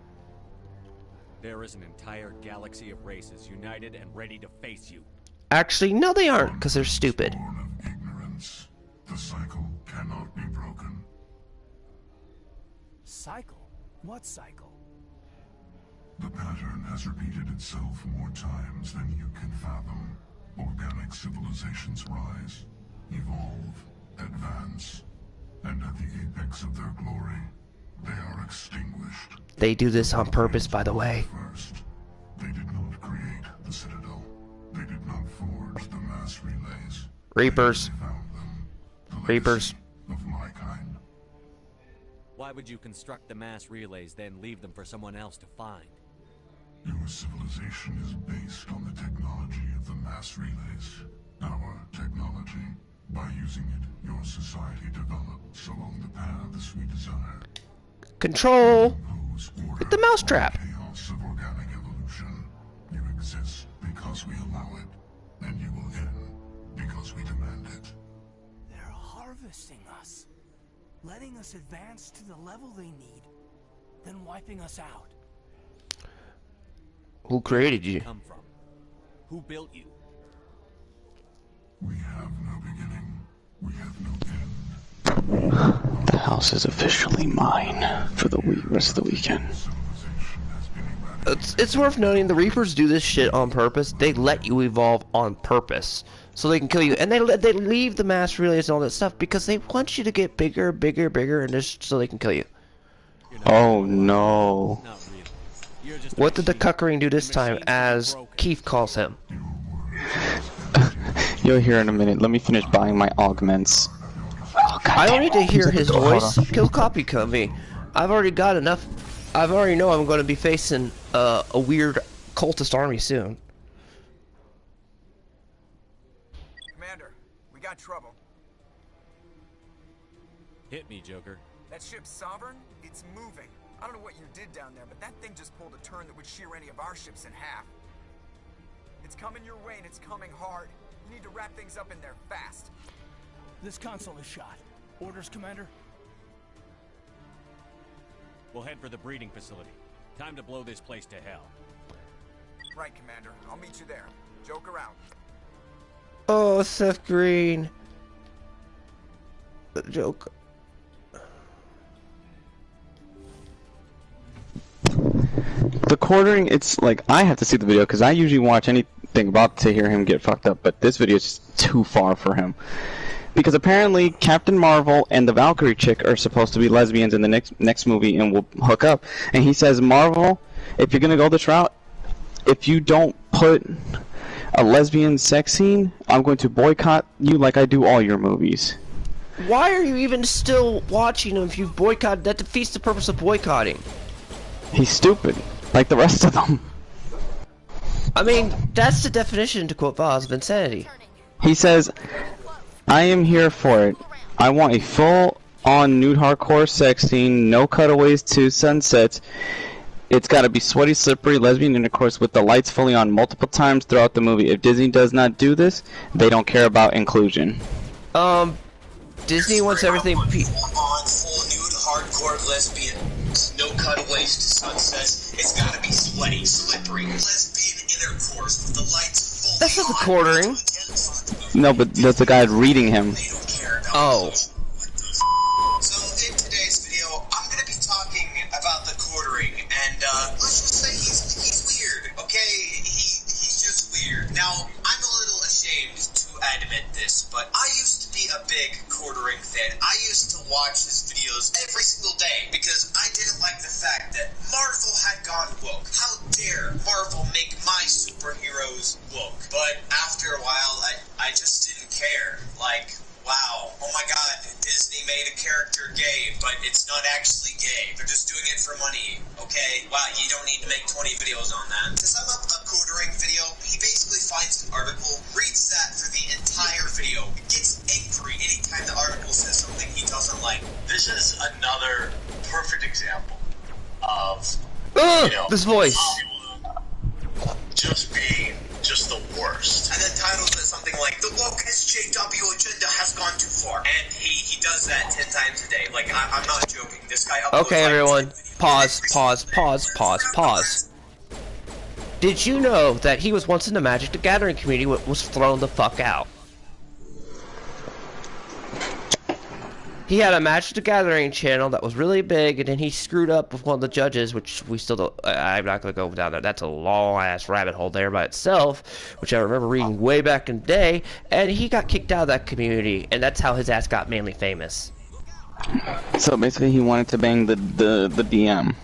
There is an entire galaxy of races united and ready to face you. Actually, no, they aren't, because they're stupid. Born of ignorance, the cycle cannot be broken. Cycle? What cycle? The pattern has repeated itself more times than you can fathom. Organic civilizations rise, evolve, advance, and at the apex of their glory, they are extinguished. They do this on purpose, by the way. First, they did not create the Citadel. They did not forge the mass relays. Reapers. They found them, the Reapers. legacy of my kind. Why would you construct the mass relays, then leave them for someone else to find? Your civilization is based on the technology of the mass relays. Our technology. By using it, your society develops along the paths we desire. Control. Impose order With the mousetrap. on chaos of organic evolution. You exist because we allow it, and you will end because we demand it. They're harvesting us. Letting us advance to the level they need, then wiping us out. Who created you? Come from? Who built you? We have no beginning. We have no end. The house is officially mine for the rest of the weekend. Civilization has been eradicated. It's worth noting the Reapers do this shit on purpose. They let you evolve on purpose, so they can kill you. And they leave the mass relays and all that stuff because they want you to get bigger, bigger, bigger, and just so they can kill you. Oh no. Not really. You're just a What did the machine. cuckering do this time, Machines are as broken. Keith calls him? You'll hear in a minute. Let me finish buying my augments. Oh, God I don't damn need to it. hear his Hold on. voice. He'll copy cut me. I've already got enough. I've already know I'm going to be facing a weird cultist army soon. Commander, we got trouble. Hit me, Joker. That ship's Sovereign, it's moving. I don't know what you did down there, but that thing just pulled a turn that would shear any of our ships in half. It's coming your way, and it's coming hard. You need to wrap things up in there fast. This console is shot. Orders, Commander? We'll head for the breeding facility. Time to blow this place to hell. Right, Commander. I'll meet you there. Joke around. Oh, Seth Green. The joke. The quartering, it's like, I have to see the video because I usually watch anything about to hear him get fucked up, but this video is just too far for him. Because apparently Captain Marvel and the Valkyrie chick are supposed to be lesbians in the next movie and will hook up. And he says, Marvel, if you're gonna go this route, if you don't put a lesbian sex scene, I'm going to boycott you like I do all your movies. Why are you even still watching them if you've boycotted? That defeats the purpose of boycotting. He's stupid, like the rest of them. I mean, that's the definition, to quote Voz, of insanity. He says, I am here for it. I want a full-on nude hardcore sex scene, no cutaways to sunsets. It's gotta be sweaty, slippery, lesbian intercourse with the lights fully on multiple times throughout the movie. If Disney does not do this, they don't care about inclusion. Disney wants everything full nude hardcore lesbian, no cutaways to sunsets. It's gotta be sweaty, slippery, lesbian intercourse with the lights fully That's not the quartering. No, but that's the guy reading him. Oh. So in today's video, I'm gonna be talking about the quartering, and let's just say he's weird. Okay, he's just weird. Now I'm a little ashamed to admit this, but I used to be a big quartering fan. I used to watch his videos every single day because I didn't like the fact that Marvel had gone woke. How dare Marvel make my superheroes woke? But after a while, I just didn't care. Like, wow, oh my god, Disney made a character gay, but it's not actually gay. They're just doing it for money, okay? Wow, you don't need to make 20 videos on that. To sum up a quartering video, he basically finds an article, reads that for the entire video, gets angry anytime the article says something he doesn't like. This is another perfect example of, This voice. just being just the worst. And the title says something like, the woke SJW agenda has gone too far. And he does that 10 times a day. Like, I'm not joking. This guy uploads Okay, like everyone. 10 Pause. Did you know that he was once in the Magic the Gathering community was thrown the fuck out? He had a Magic the Gathering channel that was really big, and then he screwed up with one of the judges, which we still don't, I'm not going to go down there. That's a long-ass rabbit hole there by itself, which I remember reading way back in the day, and he got kicked out of that community, and that's how his ass got mainly famous. So basically he wanted to bang the DM.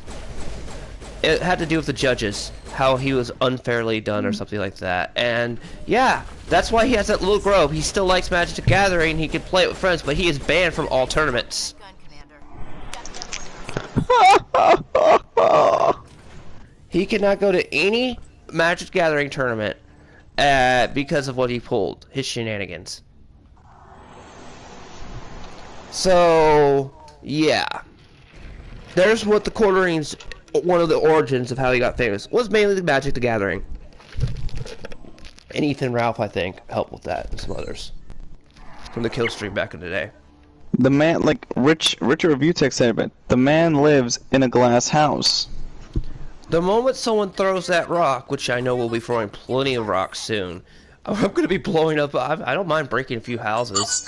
It had to do with the judges, how he was unfairly done or something like that. And yeah, that's why he has that little grove. He still likes Magic the Gathering, he can play it with friends, but he is banned from all tournaments. He cannot go to any Magic the Gathering tournament because of what he pulled, his shenanigans. So yeah, there's what the quarterings. One of the origins of how he got famous was mainly the Magic the Gathering. And Ethan Ralph, I think, helped with that, and some others. From the kill stream back in the day. The man, like Richard Review Tech said about, the man lives in a glass house. The moment someone throws that rock, which I know we'll be throwing plenty of rocks soon, I'm going to be blowing up. I don't mind breaking a few houses.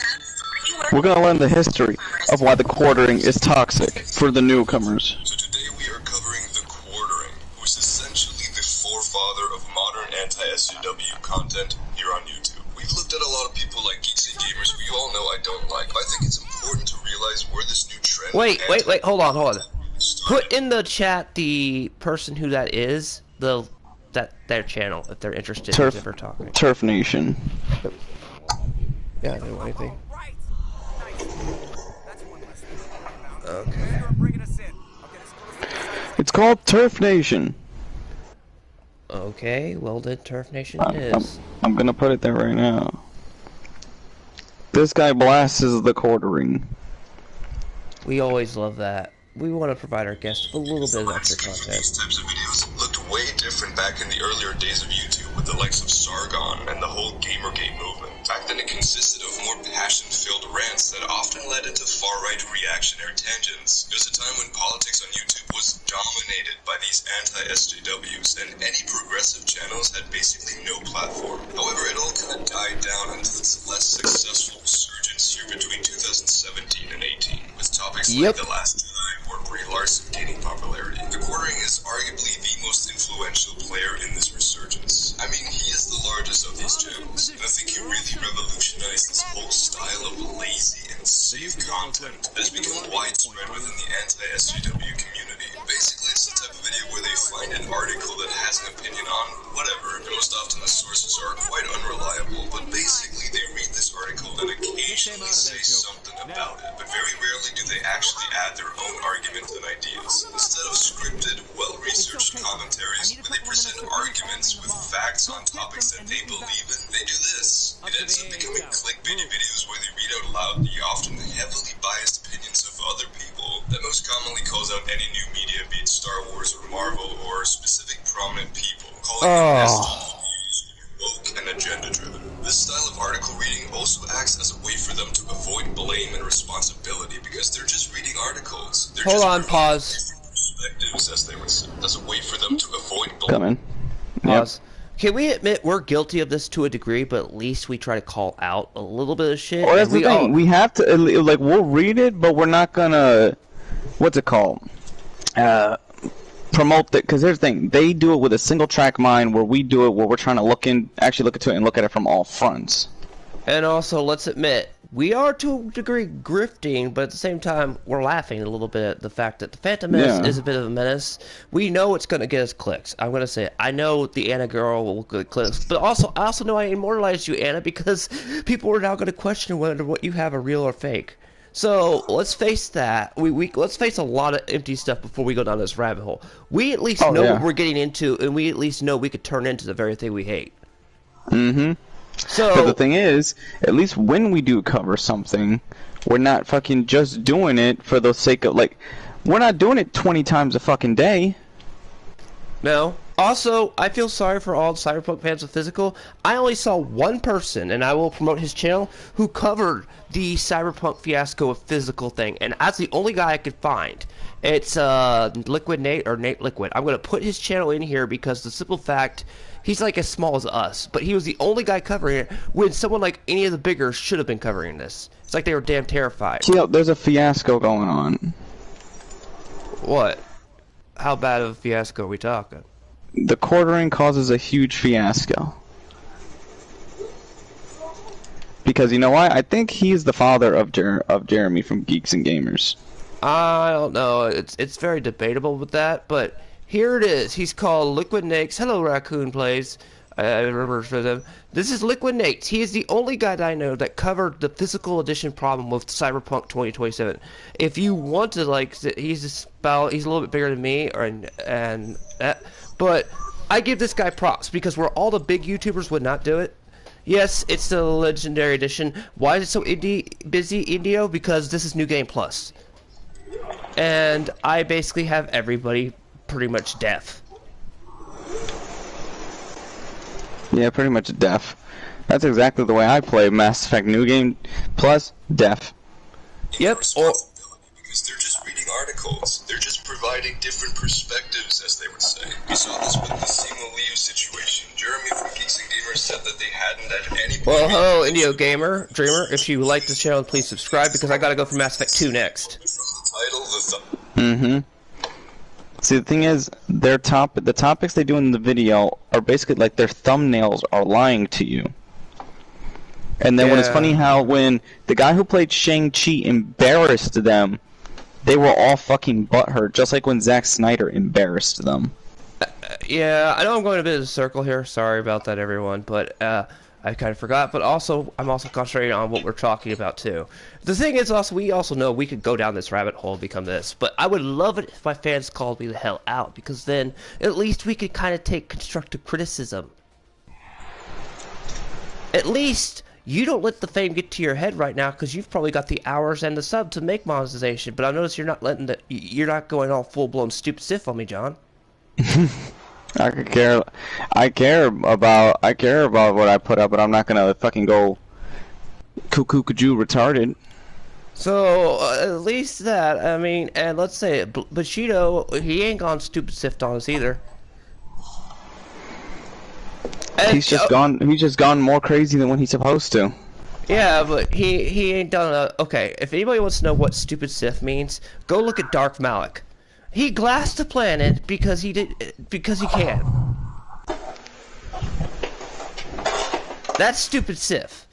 We're going to learn the history of why the quartering is toxic for the newcomers. So today we are covering the quartering, who is essentially the forefather of modern anti-SJW content here on YouTube. We've looked at a lot of people like Geeks and Gamers who you all know I don't like, but I think it's important to realize where this new trend... Wait, hold on. Put in the chat the person who that is, their channel, if they're interested in ever talking. Turf Nation. Yeah, I don't know anything. Okay. It's called Turf Nation. Okay, well then Turf Nation is. I'm gonna put it there right now. This guy blasts the quartering. We always love that. We want to provide our guests with a little bit of extra content. These types of videos looked way different back in the earlier days of YouTube. with the likes of Sargon and the whole Gamergate movement. Back then it consisted of more passion-filled rants that often led into far-right reactionary tangents. There was a time when politics on YouTube was dominated by these anti-SJWs, and any progressive channels had basically no platform. However, it all kind of died down into its less successful resurgence here between 2017 and 18, with topics like The Last Jedi or Brie Larson gaining popularity. The Quartering is arguably the most influential player in this resurgence. I mean, he is the largest of these channels, and I think he really revolutionized this whole style of lazy and safe content that has become widespread within the anti-SJW community. Basically, it's the type of video where they find an article that has an opinion on whatever, and most often the sources are quite unreliable, but basically they read this article and occasionally say something about it, but very rarely do they actually add their own arguments and ideas. Instead of scripted, well-researched commentaries where they present arguments with facts on topics that they believe in, they do this. It ends up becoming clickbaity videos where they read out loud the often heavily biased opinions of other people that most commonly calls out any new media, be it Star Wars or Marvel or specific prominent people, calling them woke and agenda-driven. This style of article reading also acts as a way for them to avoid blame and responsibility because they're just reading articles. They're Hold just on, pause. Perspectives, as they would say. That's a way for them to avoid blame. Come in. Pause. Can we admit we're guilty of this to a degree, but at least we try to call out a little bit of shit? Well, that's the thing. We have to, like, we'll read it, but we're not gonna, what's it called? Promote it, because here's the thing. They do it with a single track mind, where we do it where we're trying to actually look into it and look at it from all fronts. And also, let's admit, we are to a degree grifting, but at the same time, we're laughing a little bit at the fact that the Phantom Menace is a bit of a menace. We know it's going to get us clicks. I'm going to say it. I know the Anna girl will get clicks, but also, I also know I immortalized you, Anna, because people are now going to question whether what you have are real or fake. So let's face that. Let's face a lot of empty stuff before we go down this rabbit hole. We at least know what we're getting into, and we at least know we could turn into the very thing we hate. Mm-hmm. So, but the thing is, at least when we do cover something, we're not fucking just doing it for the sake of, like, we're not doing it 20 times a fucking day. No. Also, I feel sorry for all the Cyberpunk fans of Physical. I only saw one person, and I will promote his channel, who covered the Cyberpunk fiasco of Physical thing, and that's the only guy I could find. It's Liquid Nate, or Nate Liquid. I'm going to put his channel in here because the simple fact, he's like as small as us, but he was the only guy covering it when someone like any of the bigger should have been covering this. It's like they were damn terrified. Yeah, there's a fiasco going on. What? How bad of a fiasco are we talking? The Quartering causes a huge fiasco. Because you know why? I think he's the father of Jeremy from Geeks and Gamers. I don't know. It's very debatable with that, but here it is. He's called Liquid Nates. Hello, Raccoon Plays. I remember for them. This is Liquid Nates. He is the only guy that I know that covered the physical edition problem with Cyberpunk 2027. If you want to, like, he's a little bit bigger than me, but I give this guy props because where all the big YouTubers would not do it. Yes, it's the Legendary Edition. Why is it so busy, Indio? Because this is New Game Plus. And I basically have everybody pretty much deaf. Yeah, pretty much deaf. That's exactly the way I play Mass Effect New Game Plus, deaf. Yep. Because they're just reading articles. They're just providing different perspectives, as they would say. We saw this with the Simu Liu situation. Jeremy from Geeks and Gamers said that they hadn't at any point... Well, hello, Indio Gamer, Dreamer. If you like this channel, please subscribe, because I gotta go for Mass Effect 2 next. Mm-hmm. See, the thing is, the topics they do in the video are basically like their thumbnails are lying to you. And then when it's funny how when the guy who played Shang-Chi embarrassed them, they were all fucking butthurt, just like when Zack Snyder embarrassed them. Yeah, I know I'm going a bit of a circle here. Sorry about that, everyone. But I kind of forgot. But also, I'm also concentrating on what we're talking about, too. The thing is, also, we also know we could go down this rabbit hole and become this. But I would love it if my fans called me the hell out. Because then, at least we could kind of take constructive criticism. At least... you don't let the fame get to your head right now because you've probably got the hours and the sub to make monetization. But I notice you're not going all full-blown stupid stiff on me, John. I care about what I put up, but I'm not gonna fucking go cuckoo retarded. So at least that, I mean, and let's say Bushido, he ain't gone stupid sift on us either. And, He's just gone more crazy than when he's supposed to. Yeah, but he ain't done okay, if anybody wants to know what stupid Sith means, go look at Dark Malik. He glassed the planet because he can. That's stupid Sith.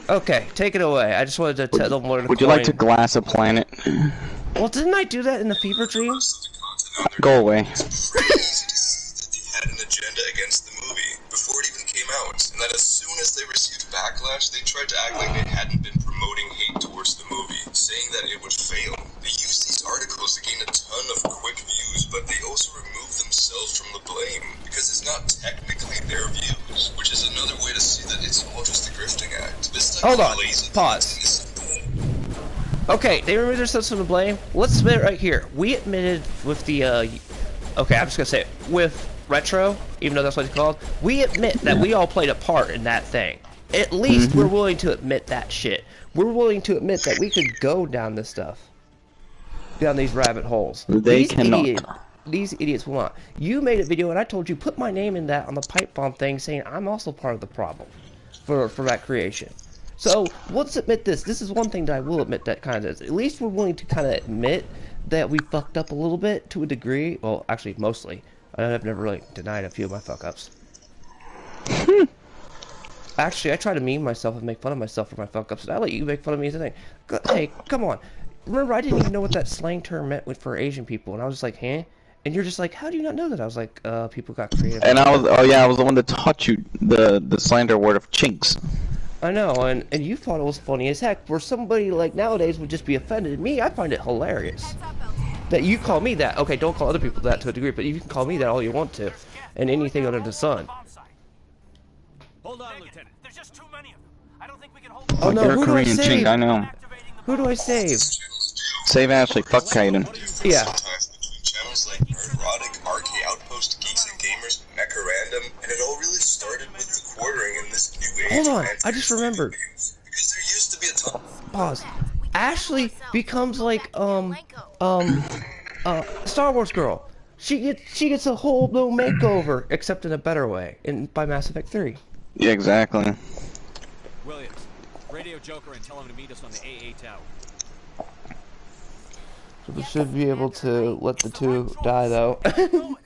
Okay, take it away. I just wanted to tell them more. Would you like to glass a planet? Well, didn't I do that in the Fever Dream? Go away. Had an agenda against the movie before it even came out, and that as soon as they received backlash, they tried to act like they hadn't been promoting hate towards the movie, saying that it would fail. They used these articles to gain a ton of quick views, but they also removed themselves from the blame, because it's not technically their views, which is another way to see that it's all just a grifting act. This Hold on, pause. Okay, they removed themselves from the blame. Let's admit it right here. We admitted with the, okay, I'm just gonna say it. With Retro, even though that's what it's called, we admit that we all played a part in that thing. At least we're willing to admit that shit. We're willing to admit that we could go down this stuff. Down these rabbit holes. They cannot. These idiots will not. You made a video and I told you put my name in that on the pipe bomb thing saying I'm also part of the problem for that creation. So let's admit this. This is one thing that I will admit that kind of is. At least we're willing to kind of admit that we fucked up a little bit to a degree. Well, actually, mostly. I've never really denied a few of my fuck-ups. Actually, I try to meme myself and make fun of myself for my fuck-ups, and I let you make fun of me as a thing. Hey, come on. Remember, I didn't even know what that slang term meant for Asian people, and I was just like, huh? And you're just like, how do you not know that? I was like, people got creative. And I was, I was the one that taught you the slander word of chinks. I know, and you thought it was funny as heck, where somebody like nowadays would just be offended. Me, I find it hilarious. That you call me that. Okay, don't call other people that to a degree, but you can call me that all you want to. And anything under the sun. Hold on, Lieutenant. There's just too many of them. I don't think we can hold Oh no, you're who a do I Korean save? chink, I know. Who do I save? Save Ashley, fuck Kaiden. Yeah. Channels like Erotic, RK Outpost, Geeks and Gamers, Mecha Random, and it all really started with the quartering in this new age. Hold on, I just remembered. Because there used to be a ton. Pause. Ashley becomes like Star Wars girl. She gets a whole new makeover, except in a better way, by Mass Effect 3. Yeah, exactly. Williams, radio Joker and tell him to meet us on the AA tower. So we should be able to let the two die, though. When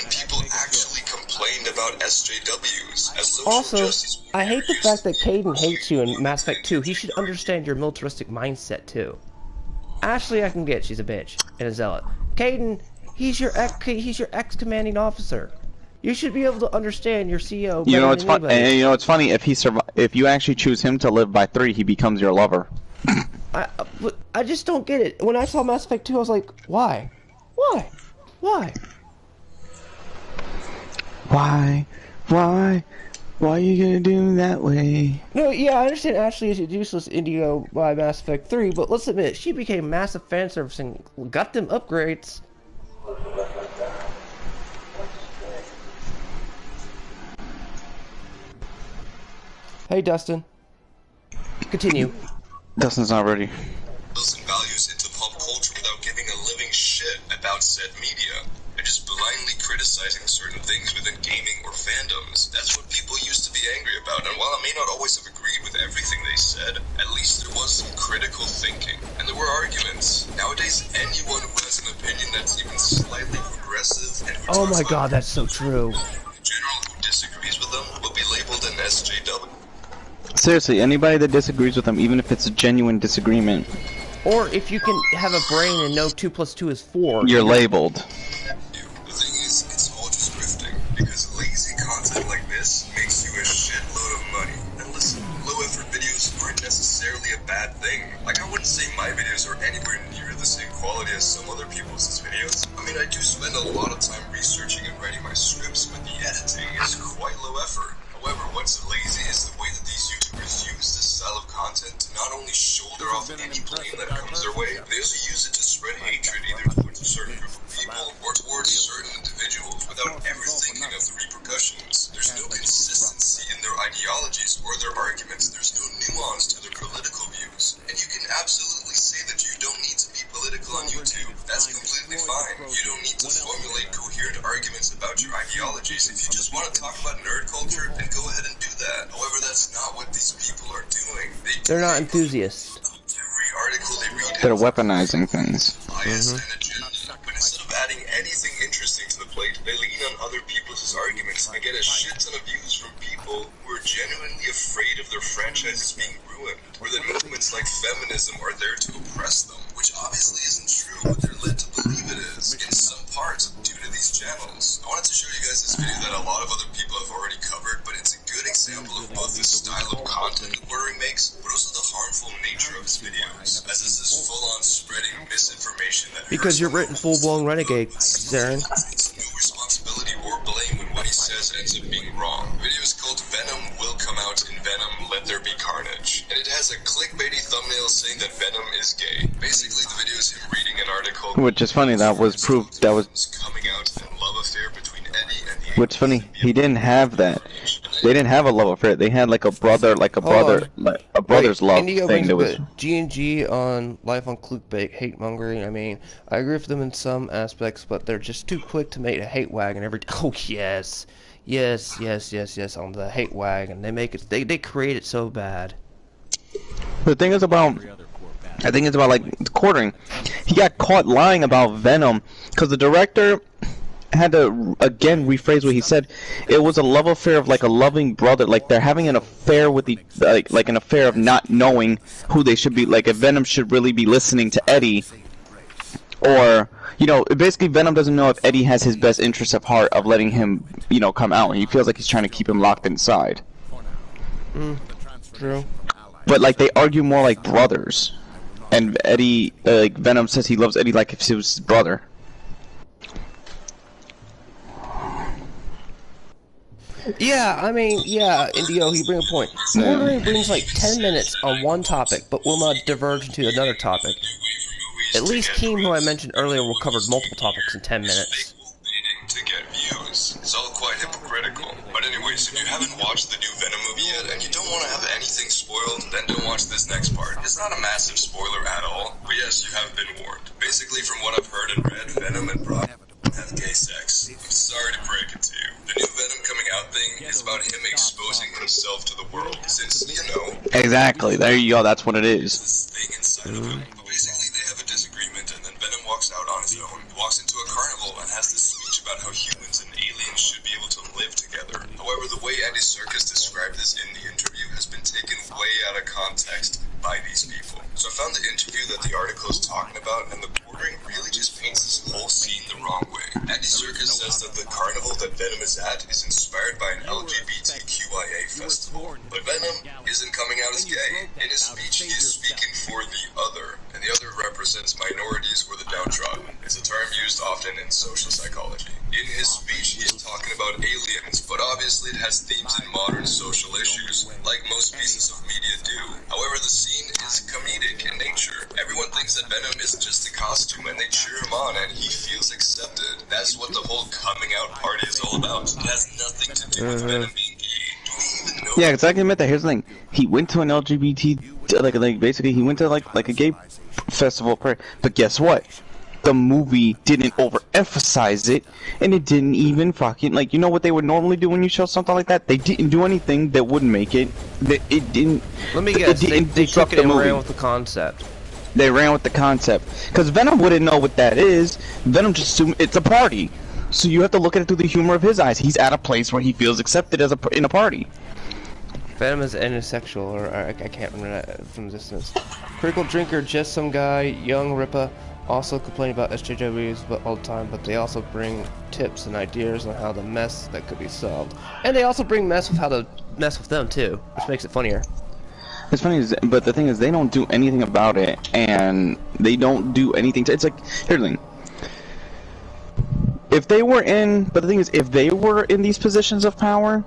people actually complained about SJWs as social Also, justice warriors. I hate the fact that Kaiden hates you in Mass Effect 2. He should understand your militaristic mindset, too. Ashley, I can get. She's a bitch and a zealot. Kaiden, he's your ex-commanding officer. You should be able to understand your CEO. You know it's fun. And you know it's funny if you actually choose him to live by 3, he becomes your lover. I just don't get it. When I saw Mass Effect 2, I was like, why? Why? Why? Why are you gonna do that way? No, yeah, I understand Ashley is a useless Indigo by Mass Effect 3, but let's admit it, she became massive fan service and got them upgrades. Hey, Dustin. Continue. Dustin's not ready. And values into pop culture without giving a living shit about said media, and just blindly criticizing certain things within gaming or fandoms. That's what people used to be angry about, and while I may not always have agreed with everything they said, at least there was some critical thinking, and there were arguments. Nowadays, anyone who has an opinion that's even slightly progressive and Oh my god, that's so true. in general who disagrees with them will be labeled an SJW. Seriously, anybody that disagrees with him, even if it's a genuine disagreement, Or if you can have a brain and know 2 + 2 is 4. you're labeled. The thing is, it's all just grifting, because lazy content like this makes you a shitload of money. And listen, low effort videos aren't necessarily a bad thing. Like, I wouldn't say my videos are anywhere near the same quality as some other people's videos. I mean, I do spend a lot of time researching and writing my scripts, but the editing is quite low effort. However, what's lazy is the way that these YouTubers use this style of content to not only arguments. There's no nuance to their political views. And you can absolutely say that you don't need to be political on YouTube. That's completely fine. You don't need to formulate coherent arguments about your ideologies. If you just want to talk about nerd culture, then go ahead and do that. However, that's not what these people are doing. They're not enthusiasts. Every article they read They're weaponizing things. bias and agenda. But instead of adding anything interesting to the plate, they lean on other people's arguments and get a shit ton of views from people who are genuinely afraid of their franchises being ruined, or that movements like feminism are there to oppress them, which obviously isn't true, but they're led to believe it is, in some part, due to these channels. I wanted to show you guys this video that a lot of other people have already covered, but it's a good example of both the style of content that Quartering makes, but also the harmful nature of his videos, as this is full-on spreading misinformation that Because you're written full-blown renegade, Zarin. no responsibility or blame when what he says ends up being wrong. The video is called Venom Will Come Out in Venom, Let There Be Carnage. And it has a clickbaity thumbnail saying that Venom is gay. Basically, the video is him reading an article. Which is funny, that was proof, that was... coming out in love affair between Eddie and the... Which funny, he didn't have that. They didn't have a love affair, they had like a brother, like a brother's love Indigo thing that was... G&G on Life on Clickbait, hate mongering. I mean, I agree with them in some aspects, but they're just too quick to make a hate wagon every... Oh, yes. Yes, on the hate wagon. They make it... They create it so bad. The thing is about... I think it's about, like, Quartering. He got caught lying about Venom, because the director had to, again, rephrase what he said. It was a love affair of, like, a loving brother. Like, they're having an affair with the... Like an affair of not knowing who they should be. Like, if Venom should really be listening to Eddie, or... You know, basically Venom doesn't know if Eddie has his best interest of heart of letting him, you know, come out. He feels like he's trying to keep him locked inside. True. But, like, they argue more like brothers. And Eddie, like, Venom says he loves Eddie like if he was his brother. Yeah, I mean, yeah, Indio, he brings a point. Quartering brings like 10 minutes on one topic, but will not diverge into another topic. At least Keem, who I mentioned earlier, will cover multiple topics in 10 minutes. To get views. It's all quite hypocritical. But anyways, if you haven't watched the new Venom movie yet, and you don't want to have anything spoiled, then don't watch this next part. It's not a massive spoiler at all, but yes, you have been warned. Basically, from what I've heard and read, Venom and Brock have gay sex. I'm sorry to break it to you. The new Venom coming out thing is about him exposing himself to the world, since, you know... Exactly, there you go, that's what it is. ...this thing inside of him. But basically, they have a disagreement, and then Venom walks out on his own, walks into a carnival, and has this speech about how humans and aliens should be able to live together. However, the way Andy Serkis described this in the interview has been taken way out of context by these people. So I found the interview that the article is talking about, and the Quartering really just paints this whole scene the wrong way. Andy Serkis says that the carnival that Venom is at is inspired by an LGBTQIA festival. But Venom isn't coming out as gay. In his speech, he is speaking for the other, and the other represents minorities or the downtrodden. It's a term used often in social psychology. In his speech, he is talking about aliens, but obviously it has themes in modern social issues, like most pieces of media do. However, the scene is comedic in nature. Everyone thinks that Venom is just a costume, and they cheer him on, and he feels accepted. That's what the whole coming out party is all about. It has nothing to do with Venom being gay. Do we even know? Yeah, because I can admit that. Here's the thing: he went to an LGBT, like basically he went to like a gay festival, but guess what? The movie didn't overemphasize it, and it didn't even fucking, like, you know what they would normally do when you show something like that? They didn't do anything that wouldn't make it. It didn't. Let me guess. They took it and ran with the concept. They ran with the concept because Venom wouldn't know what that is. Venom just assumed it's a party, so you have to look at it through the humor of his eyes. He's at a place where he feels accepted as in a party. Venom is anisexual, or I can't remember that from distance. Critical drinker, just some guy, young Ripa, also complain about SJWs all the time, but they also bring tips and ideas on how the mess that could be solved. And they also bring mess with how to mess with them too, which makes it funnier. It's funny, but the thing is, they don't do anything about it, and they don't do anything to, it's like, here's the thing. If they were in, but the thing is, if they were in these positions of power,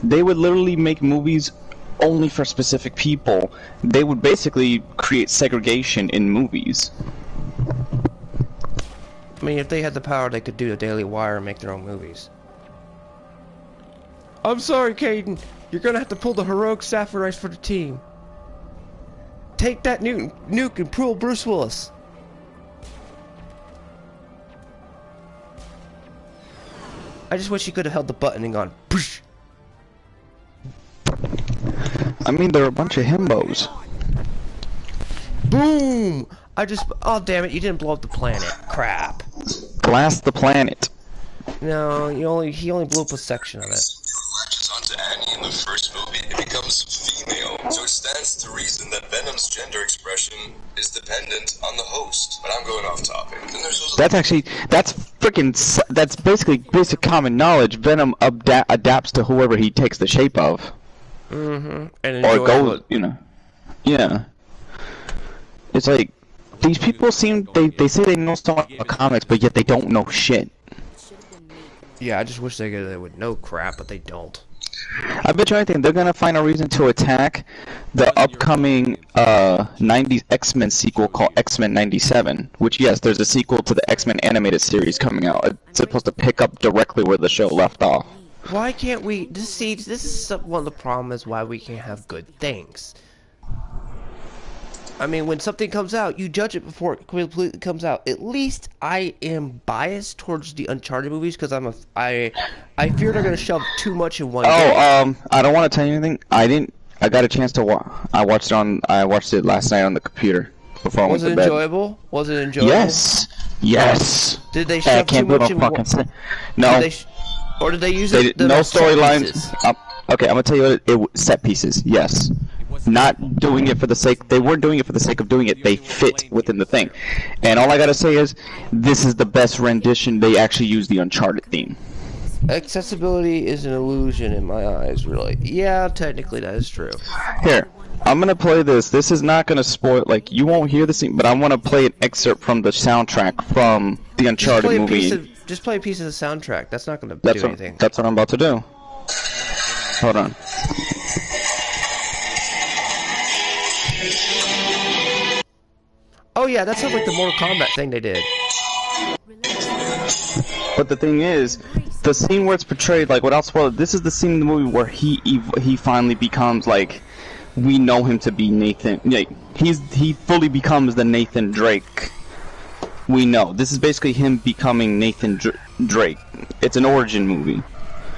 they would literally make movies only for specific people. They would basically create segregation in movies. I mean, if they had the power, they could do the Daily Wire and make their own movies. I'm sorry, Caden. You're gonna have to pull the heroic sacrifice for the team. Take that nuke and pull Bruce Willis. I just wish you could have held the button and gone. Poosh. I mean, they're a bunch of himbos. Boom! Oh damn it! You didn't blow up the planet. Crap. Blast the planet. No, he only blew up a section of it. Latches onto Annie in the first movie, it becomes female. So it stands to reason that Venom's gender expression is dependent on the host. But I'm going off topic. Then there's those that's basically basic common knowledge. Venom adapts to whoever he takes the shape of. Mm-hmm. Or goes, you know. Yeah. It's like, these people seem, they say they know so much about comics, but yet they don't know shit. Yeah, I just wish they would know crap, but they don't. I bet you anything, they're gonna find a reason to attack the upcoming 90s X-Men sequel called X-Men 97, which, yes, there's a sequel to the X-Men animated series coming out. It's supposed to pick up directly where the show left off. Why can't we, this is one of the problems why we can't have good things. I mean, when something comes out, you judge it before it completely comes out. At least I am biased towards the Uncharted movies because I fear they're gonna shove too much in one game. I don't want to tell you anything. I got a chance to I watched it last night on the computer before I went to bed. Was it enjoyable? Yes. Did they shove too much in one? No. Or did they use no storylines? Okay, I'm gonna tell you what set pieces. Yes. Not doing it for the sake. They weren't doing it for the sake of doing it. They fit within the thing. And all I gotta say is, this is the best rendition. They actually use the Uncharted theme. Accessibility is an illusion in my eyes, really. Yeah, technically that is true. Here, I'm gonna play this. This is not gonna spoil. Like, you won't hear this thing, but I want to play an excerpt from the soundtrack from the Uncharted movie. Just play a piece of the soundtrack. That's not gonna do anything. That's what I'm about to do. Hold on. Oh yeah, that sounds like the Mortal Kombat thing they did. But the thing is, the scene where it's portrayed, like, without spoiling, this is the scene in the movie where he finally becomes, like, we know him to be Nathan. Like, he fully becomes the Nathan Drake we know. This is basically him becoming Nathan Drake. It's an origin movie.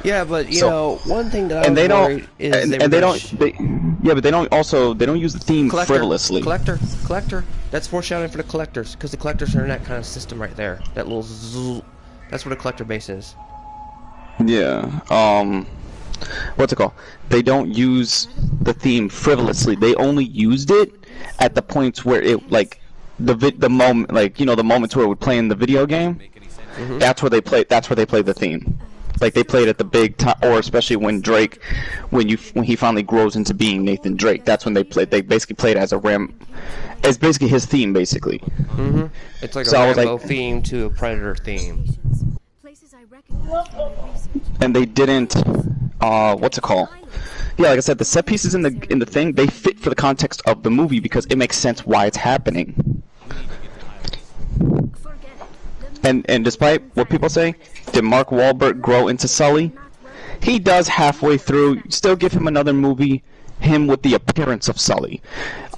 Yeah, but you know, one thing that I was worried is they don't use the theme frivolously. Collector. That's foreshadowing for the collectors, because the collectors are in that kind of system right there. That little zzz, that's what a collector base is. Yeah. What's it called? They don't use the theme frivolously. They only used it at the points where it, like, the moment, like, you know, the moments where it would play in the video game. Mm-hmm. That's where they play. That's where they play the theme. Like, they played at the big time, or especially when Drake, when he finally grows into being Nathan Drake. That's when they played. They basically played as a It's basically his theme, basically. Mm-hmm. It's like a Rambo theme to a Predator theme. And they didn't. What's it called? Yeah, like I said, the set pieces in the thing, they fit for the context of the movie because it makes sense why it's happening. And despite what people say, did Mark Wahlberg grow into Sully? He does halfway through. Still give him another movie, him with the appearance of Sully.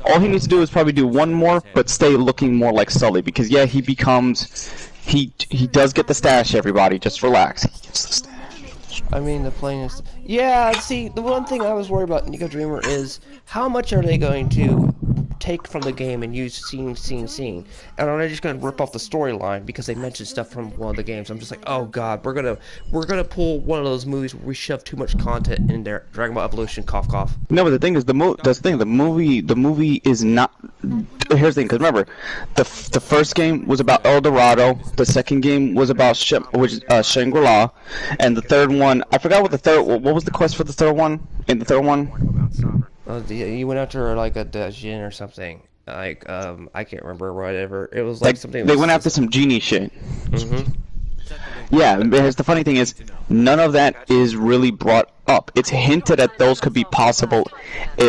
All he needs to do is probably do one more, but stay looking more like Sully. Because yeah, he does get the stash. Everybody, just relax. He gets the stash. I mean, the plainest. Yeah, see, the one thing I was worried about Nico Dreamer is how much are they going to take from the game and use scene, and are they just going to rip off the storyline because they mentioned stuff from one of the games? I'm just like, oh god, we're gonna pull one of those movies where we shove too much content in there. Dragon Ball Evolution, cough cough. No, but the thing is, the movie is not. Here's the thing, because remember, the first game was about El Dorado, the second game was about Shangri-La, and the third one, I forgot what was the quest for the third one? In the third one? You went after like a Djinn or something. Like I can't remember whatever. It was like something. They went after some genie shit. Mm-hmm. Yeah, because the funny thing is, none of that is really brought up. It's hinted at those could be possible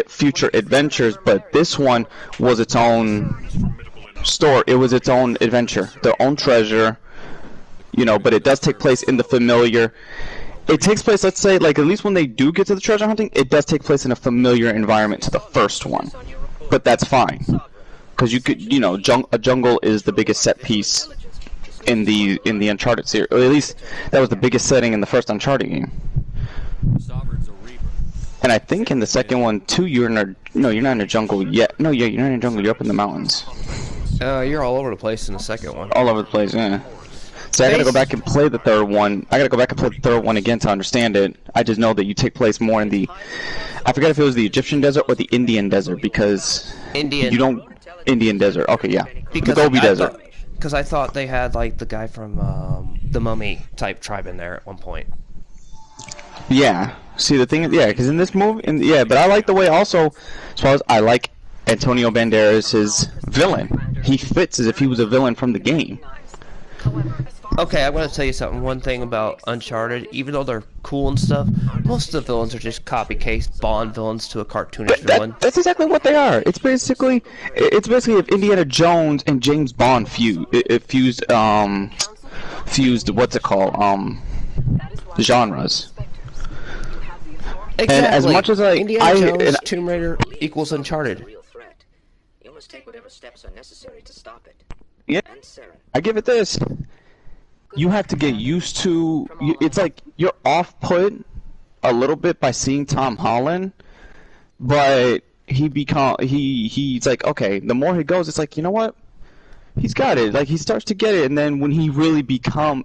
future adventures, but this one was its own story. It was its own adventure, their own treasure. You know, but it does take place in the familiar. it takes place, let's say, like, at least when they do get to the treasure hunting, it does take place in a familiar environment to the first one. But that's fine. Because you could, you know, a jungle is the biggest set piece in the Uncharted series. Or at least, that was the biggest setting in the first Uncharted game. And I think in the second one, too, you're not in a jungle yet. No, yeah, you're not in a jungle, you're up in the mountains. You're all over the place in the second one. All over the place, yeah. So I gotta go back and play the third one. I gotta go back and play the third one again to understand it. I just know that you take place more in the... I forget if it was the Egyptian desert or the Indian desert, because... Indian desert, okay, yeah. Because the Gobi desert. Because I thought they had, like, the guy from the Mummy type tribe in there at one point. Yeah. See, the thing is, yeah, because in this movie... but I like the way also, as far as I like Antonio Banderas' villain. He fits as if he was a villain from the game. Okay, I'm gonna tell you something. One thing about Uncharted, even though they're cool and stuff, most of the villains are just copy-paste Bond villains to a cartoonish villain. That's exactly what they are. It's basically if Indiana Jones and James Bond fused what's it called, genres. Exactly. And as much as Indiana Jones, Tomb Raider equals Uncharted. You must take whatever steps are necessary to stop it. Yeah, I give it this. You have to get used to. It's like you're off-put a little bit by seeing Tom Holland, but he's like, okay. The more he goes, it's like, you know what? He's got it. Like, he starts to get it, and then when he really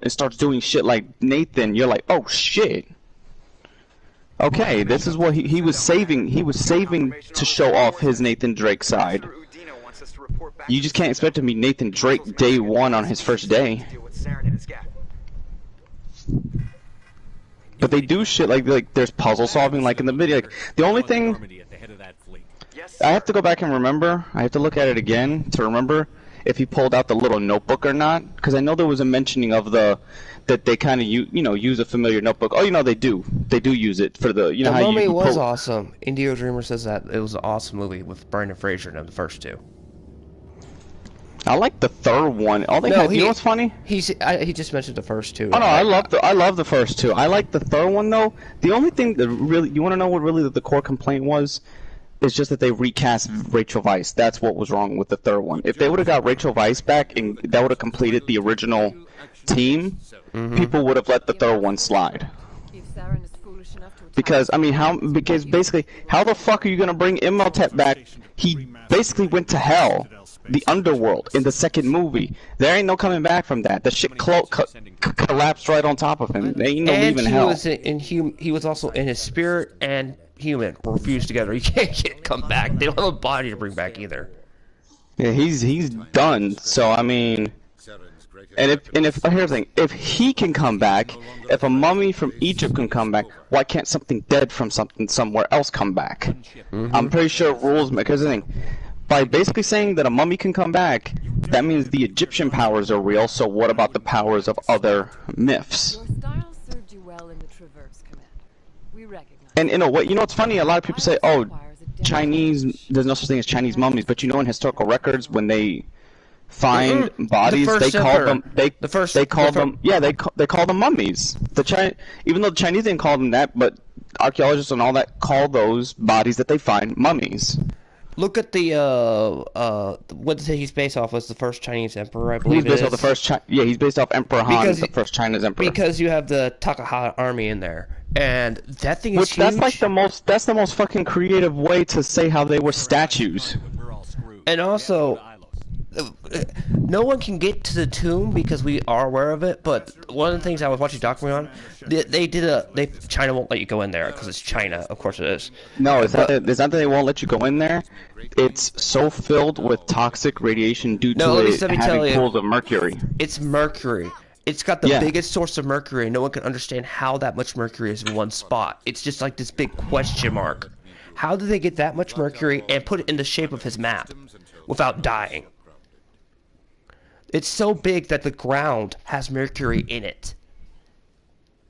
starts doing shit like Nathan, you're like, oh shit. Okay, this is what he was saving. He was saving to show off his Nathan Drake side. You just can't expect to meet Nathan Drake day one on his first day. But they do shit like there's puzzle solving like in the video. Like, the only thing I have to go back and remember, I have to look at it again to remember if he pulled out the little notebook or not, because I know there was a mentioning of that they kind of use a familiar notebook. Oh, they do use it for the The Mummy was awesome. Indio Dreamer says that it was an awesome movie with Brendan Fraser in the first two. I like the third one. You know what's funny? He just mentioned the first two. Oh no, I love the first two. I like the third one though. The only thing that really, you want to know what really the core complaint was? It's just that they recast Rachel Weisz. That's what was wrong with the third one. If they would have got Rachel Weisz back and that would have completed the original team, people would have let the third one slide. Because because basically, how the fuck are you gonna bring Imhotep back? He basically went to hell, the underworld, in the second movie. There ain't no coming back from that. The shit collapsed right on top of him. There ain't no leaving hell. He was also in his spirit and human were fused together. He can't come back. They don't have a body to bring back either. Yeah, he's done. So I mean, here's the thing: if he can come back, if a mummy from Egypt can come back, why can't something dead from somewhere else come back? I'm pretty sure rules. Because the thing, by basically saying that a mummy can come back, that means the Egyptian powers are real. So what about the powers of other myths? Your style served you well in the Traverse Command. We recognize. And in a way, what's funny? A lot of people say, "Oh, Chinese. There's no such thing as Chinese mummies." But in historical records, when they find bodies, they call them. They call them mummies. Even though the Chinese didn't call them that, but archaeologists and all that call those bodies that they find mummies. Look at the what he's based off was the first Chinese emperor, I believe. He's based off the first. He's based off Emperor Han, the first Chinese emperor. Because you have the Takahata army in there, and that thing is huge. That's like the most. That's the most fucking creative way to say how they were statues. And also, no one can get to the tomb because we are aware of it. But one of the things I was watching a documentary on, China won't let you go in there because it's China. Of course it is. No, it's not that they won't let you go in there. It's so filled with toxic radiation due to it having pools of mercury. It's mercury. It's got the biggest source of mercury. No one can understand how that much mercury is in one spot. It's just like this big question mark. How did they get that much mercury and put it in the shape of his map without dying? It's so big that the ground has mercury in it.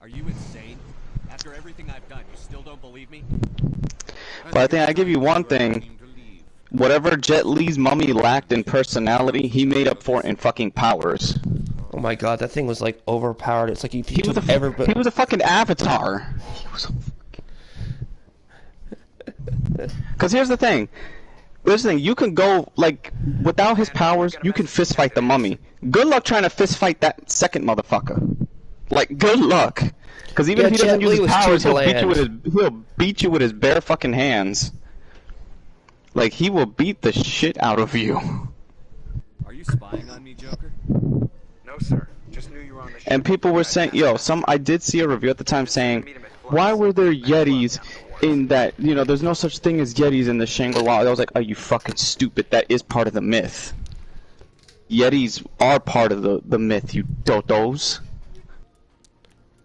Are you insane? After everything I've done, you still don't believe me? But I think I give you one thing. Whatever Jet Li's mummy lacked in personality, he made up for it in fucking powers. Oh Oh my god, that thing was like overpowered. It's like he was took a everybody. he was a fucking avatar. Because here's the thing. You can go, like, without his powers, you can fist fight the mummy. Good luck trying to fist fight that second motherfucker. Like, good luck. Because even if he doesn't use his powers, he'll beat you with his bare fucking hands. Like, he will beat the shit out of you. Are you spying on me, Joker? No, sir. Just knew you were on the ship. And people were saying, I did see a review at the time saying, why were there Yetis in that, there's no such thing as Yetis in the Shangri-La. I was like, are you fucking stupid? That is part of the myth. Yetis are part of the myth, you dodos.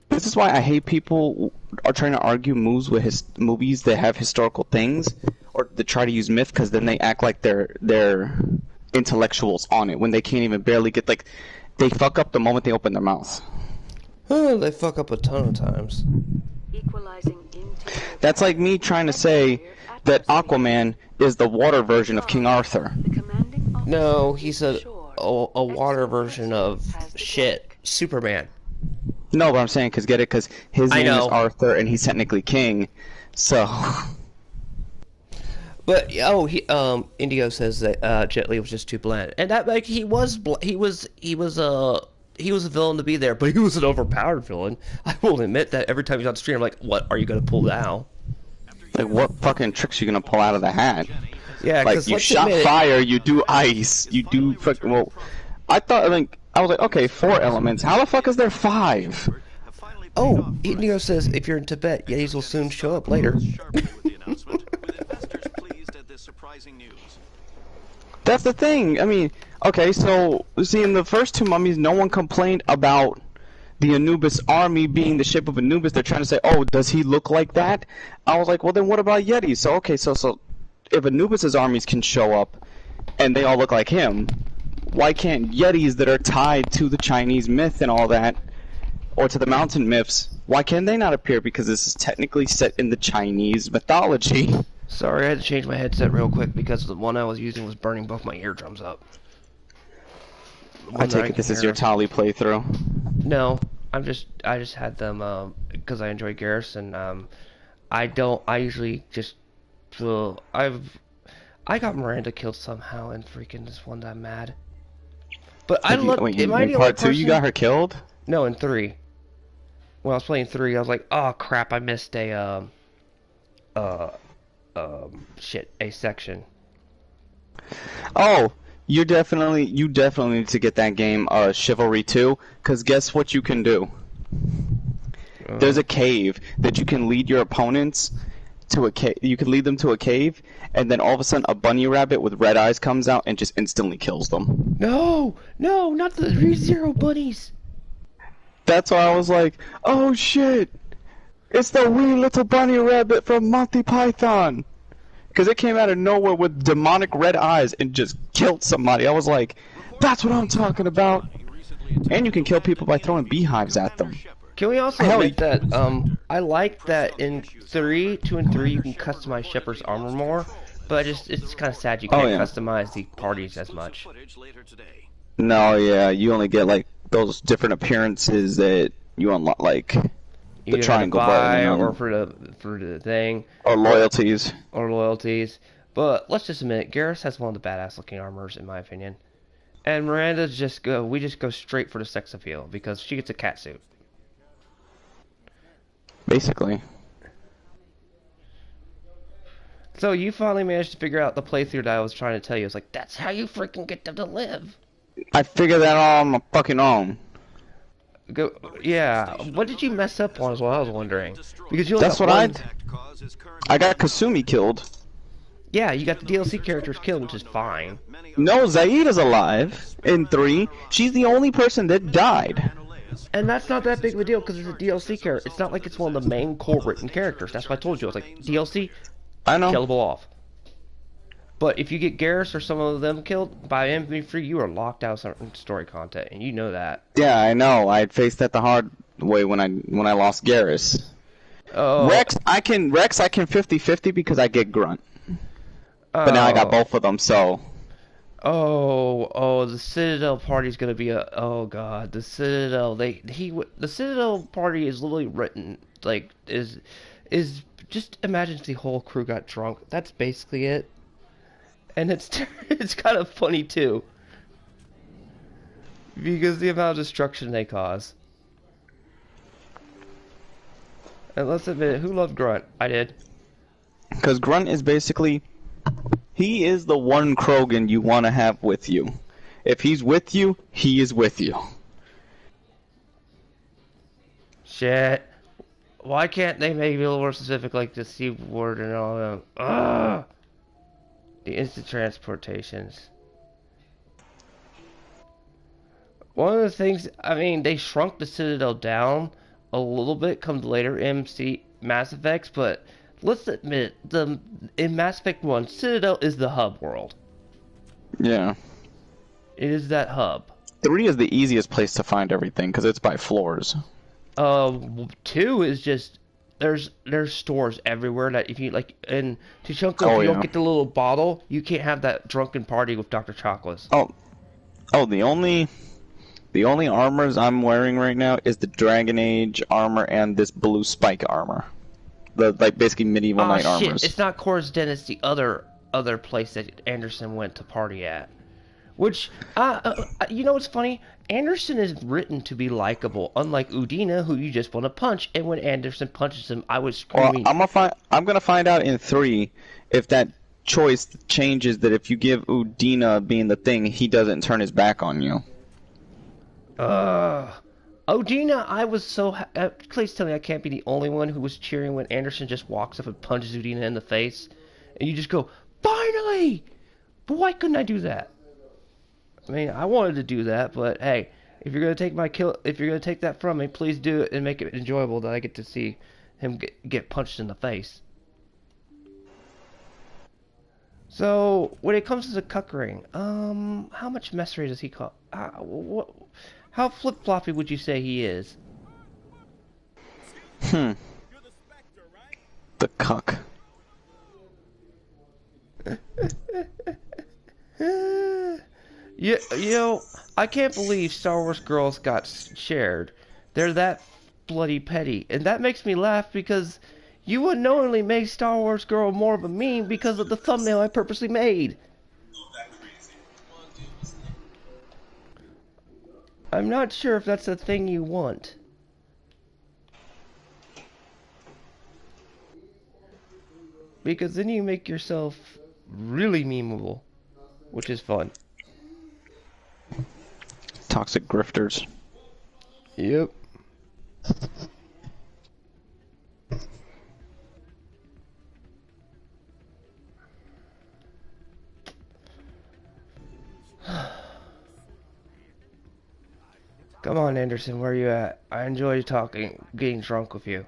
This is why I hate people are trying to argue movies that have historical things, or to try to use myth, because then they act like they're intellectuals on it, when they can't even barely get, like, they fuck up the moment they open their mouth. Oh, they fuck up a ton of times. That's like me trying to say that Aquaman is the water version of King Arthur. No, he's a water version of Superman. No, but I'm saying because his name is Arthur and he's technically king, so. But Indigo says that Jet Li was just too bland, and that like he was a villain to be there, but he was an overpowered villain. I will admit that every time he's on screen, I'm like, what are you gonna pull now? Like, what fucking tricks are you gonna pull out of the hat? Yeah, like, you shot fire, you do ice, you do fucking, well, I was like, okay, 4 elements, how the fuck is there 5? Oh, Indigo says if you're in Tibet, Yetis will soon show up later. That's the thing, I mean, okay, so, see, in the first 2 mummies, no one complained about the Anubis army being the shape of Anubis. They're trying to say, oh, does he look like that? I was like, well, then what about Yetis? So, okay, so if Anubis's armies can show up, and they all look like him, why can't Yetis that are tied to the Chinese myth and all that, or to the mountain myths, why can they not appear? Because this is technically set in the Chinese mythology. Sorry, I had to change my headset real quick because the one I was using was burning both my eardrums up. I take it this is your Tali playthrough. No, I just had them because I enjoy Garrus, and I usually just feel I got Miranda killed somehow in freaking this one that I'm mad. But I look. In part 2, you got her killed? No, in 3. When I was playing 3, I was like, oh crap, I missed a section. Oh, you definitely need to get that game, Chivalry 2, because guess what you can do? There's a cave that you can lead your opponents to a cave. You can lead them to a cave, and then all of a sudden a bunny rabbit with red eyes comes out and just instantly kills them. No, not the ReZero bunnies. That's why I was like, oh shit, it's the wee little bunny rabbit from Monty Python. Because it came out of nowhere with demonic red eyes and just killed somebody. I was like, that's what I'm talking about. And you can kill people by throwing beehives at them. Can we also admit that, I like that in 2 and 3 you can customize Shepard's armor more, but it's kind of sad you can't customize the parties as much. No, yeah, you only get, like, those different appearances that you unlock, like the triangle button, or for the thing, or loyalties. But let's just admit, Garrus has one of the badass looking armors in my opinion, and Miranda's we just go straight for the sex appeal because she gets a catsuit. Basically. So you finally managed to figure out the playthrough that I was trying to tell you. It's like, that's how you freaking get them to live. I figured that all on my fucking own. Yeah. What did you mess up on is what I was wondering. Because you That's what I got Kasumi killed. Yeah, you got the DLC characters killed, which is fine. No, Zaida's alive in 3. She's the only person that died. And that's not that big of a deal because it's a DLC character. It's not like it's one of the main core written characters. That's what I told you. I was like, DLC, I know. Killable off. But if you get Garrus or some of them killed by MV3, you are locked out of certain story content, and you know that. Yeah, I know. I faced that the hard way when I lost Garrus. Oh. Rex, I can 50-50 because I get Grunt. But now I got both of them, so. Oh, the Citadel party's gonna be a. Oh God, the Citadel. The Citadel party is literally written like is just imagine if the whole crew got drunk. That's basically it, and it's it's kind of funny too, because the amount of destruction they cause. And let's admit it, who loved Grunt? I did. Because Grunt is basically, he is the one Krogan you want to have with you. If he's with you, he is with you. Shit. Why can't they make it a little more specific, like the C word and all that? Ugh! The instant transportations. One of the things, I mean, they shrunk the Citadel down a little bit come later Mass Effects, but let's admit, in Mass Effect 1, Citadel is the hub world. Yeah. It is that hub. 3 is the easiest place to find everything, because it's by floors. 2 is just, there's stores everywhere that if you, like, in Tuchanka, if you don't get the little bottle, you can't have that drunken party with Dr. Chocolates. Oh, the only armors I'm wearing right now is the Dragon Age armor and this blue spike armor. The, like, basically medieval knight armors. It's not Corus Den, it's the other place that Anderson went to party at. Which, you know what's funny? Anderson is written to be likable, unlike Udina, who you just want to punch, and when Anderson punches him, I was screaming. Well, I'm gonna find out in 3 if that choice changes, that if you give Udina being the thing, he doesn't turn his back on you. Udina, I was so please tell me I can't be the only one who was cheering when Anderson just walks up and punches Udina in the face, and you just go, finally! But why couldn't I do that? I mean, I wanted to do that, but hey, if you're gonna take if you're gonna take that from me, please do it and make it enjoyable that I get to see him get punched in the face. So when it comes to the cuckering, how much messery does he cost? How flip-floppy would you say he is? The cuck. You know, I can't believe Star Wars Girls got shared. They're that bloody petty. And that makes me laugh because you unknowingly made Star Wars Girl more of a meme because of the thumbnail I purposely made. I'm not sure if that's the thing you want. Because then you make yourself really memeable, which is fun. Toxic grifters. Yep. Come on, Anderson, where are you at? I enjoy getting drunk with you.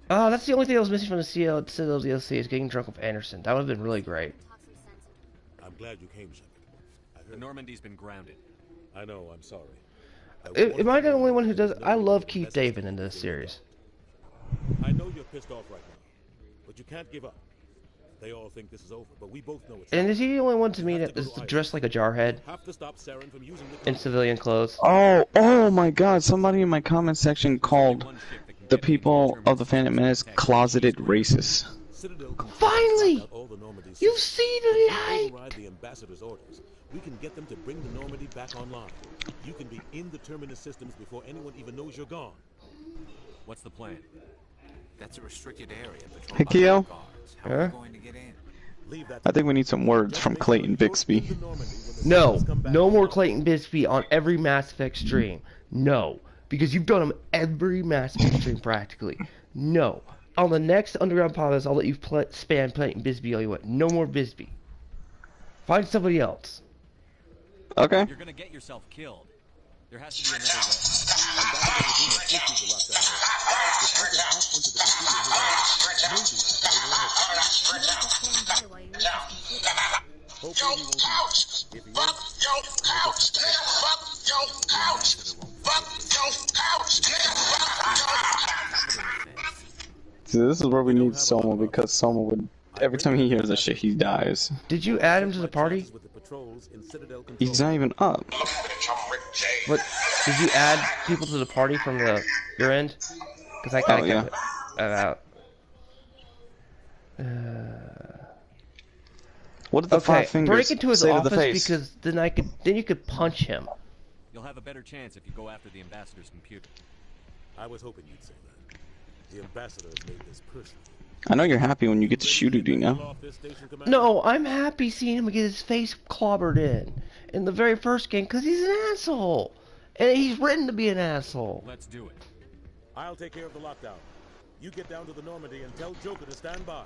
Oh, that's the only thing I was missing from the Citadel DLC is getting drunk with Anderson. That would have been really great. I'm glad you came, Shepard. The Normandy's been grounded. I know, I'm sorry. Am I the only one who does? I love Keith David in this series. I know you're pissed off right now, but you can't give up. They all think this is over, but we both know it's And is he the only one to me that is dressed like a jarhead in civilian clothes? Oh my God! Somebody in my comment section called the people of the Phantom Menace closeted racists. Finally, you see the light. The ambassador's orders. We can get them to bring the Normandy back online. You can be in the Terminus systems before anyone even knows you're gone. What's the plan? That's a restricted area. Hikio? How are we going to get in? I think we need some words from Clayton Bixby. No more Clayton Bixby on every Mass Effect stream. No, because you've done them every Mass Effect stream practically. No. On the next Underground Podcast, I'll let you spam Clayton Bixby all you want. No more Bixby. Find somebody else. Okay. You're gonna get yourself killed. There has to be another So this is where we need Soma, because Soma would, every time he hears that shit, he dies. Did you add him to the party? patrols in Citadel control. He's not even up. What? Did you add people to the party from your end? Because I kind of kept that out. What did the five fingers break into his say office to the face? because then you could punch him. You'll have a better chance if you go after the ambassador's computer. I was hoping you'd say that. The ambassador made this personal. I know you're happy when you get to shoot it, you know? No, I'm happy seeing him get his face clobbered in the very first game because he's an asshole. And he's written to be an asshole. Let's do it. I'll take care of the lockdown. You get down to the Normandy and tell Joker to stand by.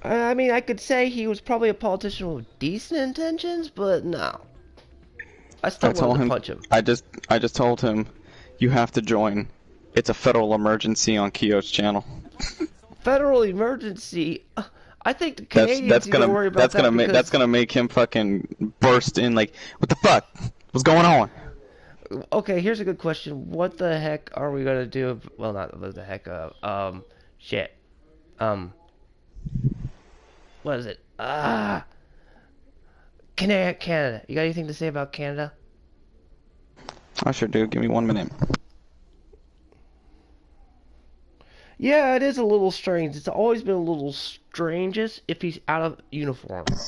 I mean, I could say he was probably a politician with decent intentions, but no. I still wanted to punch him. I just told him, you have to join. It's a federal emergency on Keo's channel. Federal emergency? I think the Canadians need to worry about that. That's gonna make him fucking burst in like, what the fuck? What's going on? Okay, here's a good question. What the heck are we gonna do? Well, not what the heck. Shit. What is it? Canada. You got anything to say about Canada? I sure do. Give me 1 minute. Yeah, it is a little strange. It's always been a little strangest if he's out of uniform. Times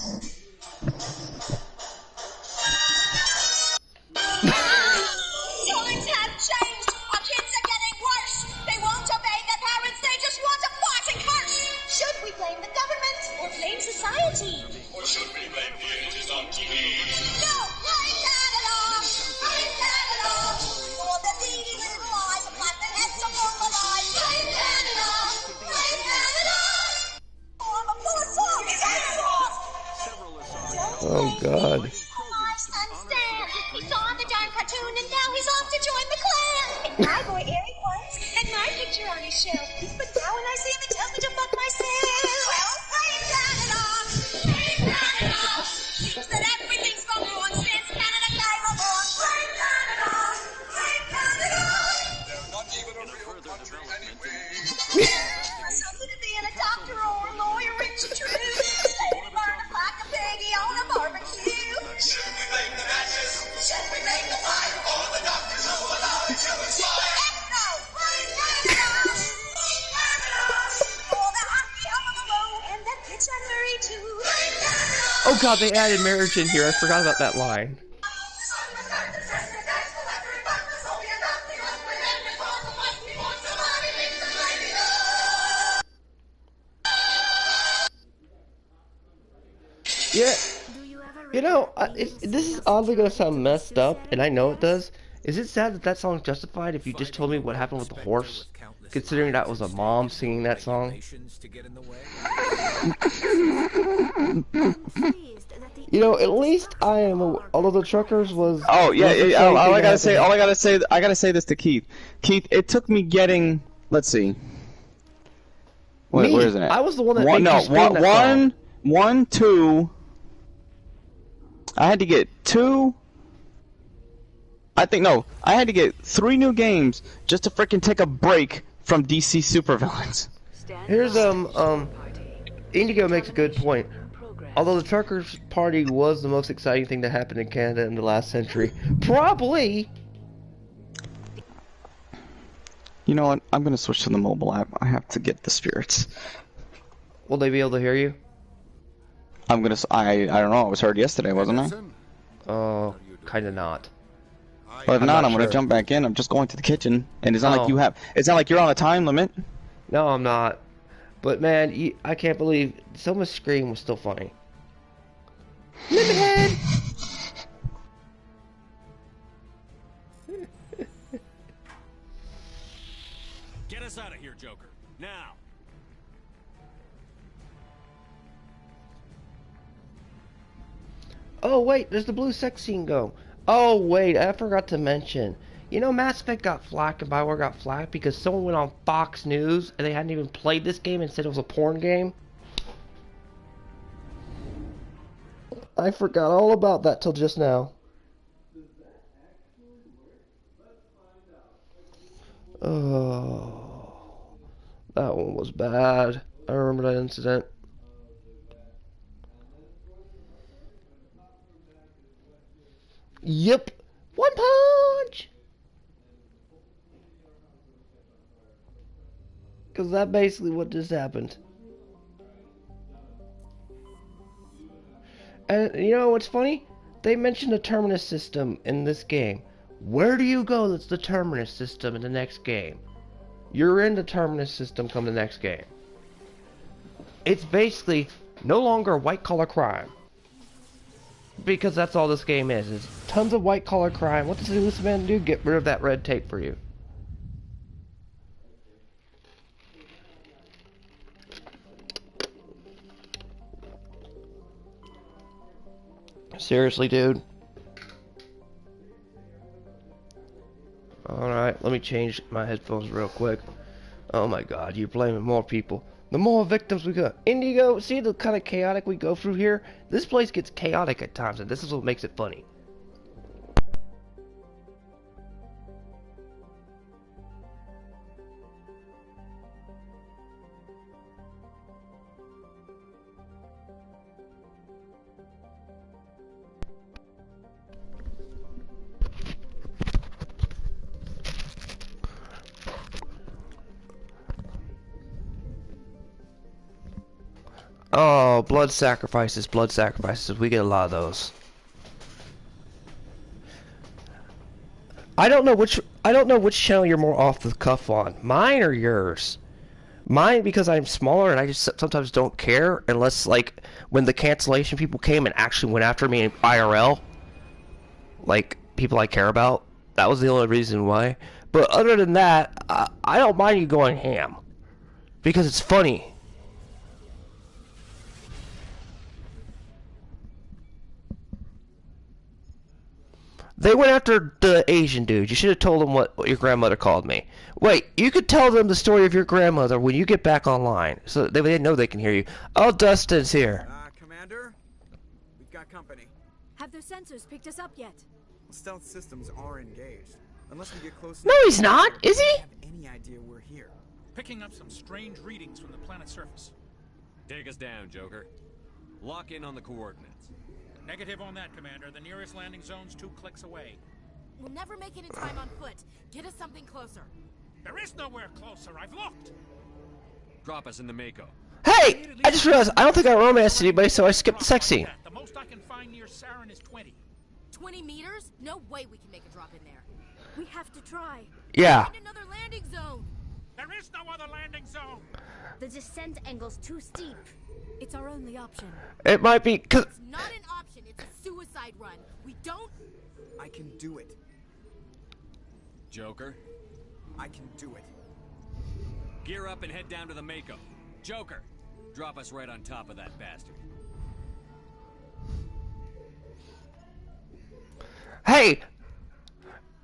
have changed. Our kids are getting worse. They won't obey their parents. They just want to fight and curse. Should we blame the government or blame society? Or should we blame the images on TV? No, blame Canada. Blame Canada. For the beady little eyes and black the heads of all the lies. Blame Canada. Blame Canada. Oh, I'm full of songs. Oh God. My son Stan. He saw the darn cartoon and now he's off to join the clan. And my boy Eric once had my picture on his shelf. But now when I see him, it tells me to fuck myself. Well, blame Canada. Blame Canada. Seems that everything's gone wrong since Canada came along. Blame Canada. Blame Canada. They're not even a real country anyway. Something to being a doctor or a lawyer, rich and true. Let it burn a pack of piggy on a barbecue. Should we blame the matches? Should we blame the fire? Or the doctors who allowed it to expire? No, blame Canada. Blame Canada. For the hockey hum of the road and that bitch Anne Marie too. Blame Canada. Oh God, they added marriage in here. I forgot about that line. Yeah, you know, this is oddly gonna sound messed up, and I know it does. Is it sad that that song's justified if you just told me what happened with the horse? Considering that was a mom singing that song. You know, at least I am. Although the truckers was. Oh yeah. All I gotta say this to Keith. Keith, it took me getting. Let's see. Wait, where is it? I was the one that made you scream that song. One, two. I had to get 2. I had to get 3 new games just to freaking take a break from DC supervillains. Here's Indigo makes a good point. Although the Truckers Party was the most exciting thing to happen in Canada in the last century, probably. You know what? I'm gonna switch to the mobile app. I have to get the spirits. Will they be able to hear you? I don't know. I was heard yesterday, wasn't I? Oh, kinda not. Well, if not, I'm gonna jump back in. I'm just going to the kitchen, and it's not like you have. It's not like you're on a time limit. No, I'm not. But man, I can't believe someone's scream was still funny. Limited. Get us out of here, Joker. Now. Oh wait, there's the blue sex scene go. Oh wait, I forgot to mention. You know, Mass Effect got flack and Bioware got flack because someone went on Fox News and they hadn't even played this game and said it was a porn game. I forgot all about that till just now. Oh, that one was bad. I remember that incident. Yep. One punch! Because that's basically what just happened. And you know what's funny? They mentioned a terminus system in this game. Where do you go that's the terminus system in the next game? You're in the terminus system come the next game. It's basically no longer white collar crime. Because that's all this game is. It's tons of white collar crime. What does this man do? Get rid of that red tape for you. Seriously, dude? Alright, let me change my headphones real quick. Oh my god, you're blaming more people. The more victims we got. Indigo, see the kind of chaotic we go through here? This place gets chaotic at times, and this is what makes it funny. Oh, blood sacrifices, blood sacrifices. We get a lot of those. I don't know which channel you're more off the cuff on. Mine or yours? Mine because I'm smaller and I just sometimes don't care unless like when the cancellation people came and actually went after me in IRL. Like people I care about. That was the only reason why. But other than that, I don't mind you going ham. Because it's funny. They went after the Asian dude. You should have told them what your grandmother called me. Wait, you could tell them the story of your grandmother when you get back online. So they know they can hear you. Oh, Dustin's here. Commander? We've got company. Have their sensors picked us up yet? Stealth systems are engaged. Unless we get close. No, he's not. Is he? I have any idea we're here. Picking up some strange readings from the planet's surface. Take us down, Joker. Lock in on the coordinates. Negative on that, Commander. The nearest landing zone's 2 clicks away. We'll never make it in time on foot. Get us something closer. There is nowhere closer. I've looked. Drop us in the Mako. Hey! I just realized I don't think I romanced anybody, so I skipped the sex scene. The most I can find near Saren is 20. 20 meters? No way we can make a drop in there. We have to try. Yeah. Find another landing zone. There is no other landing zone. The descent angle's too steep. It's our only option. It might be cause It's not an option. It's a suicide run. We don't. I can do it. Joker, I can do it. gear up and head down to the Mako. Joker, drop us right on top of that bastard. hey!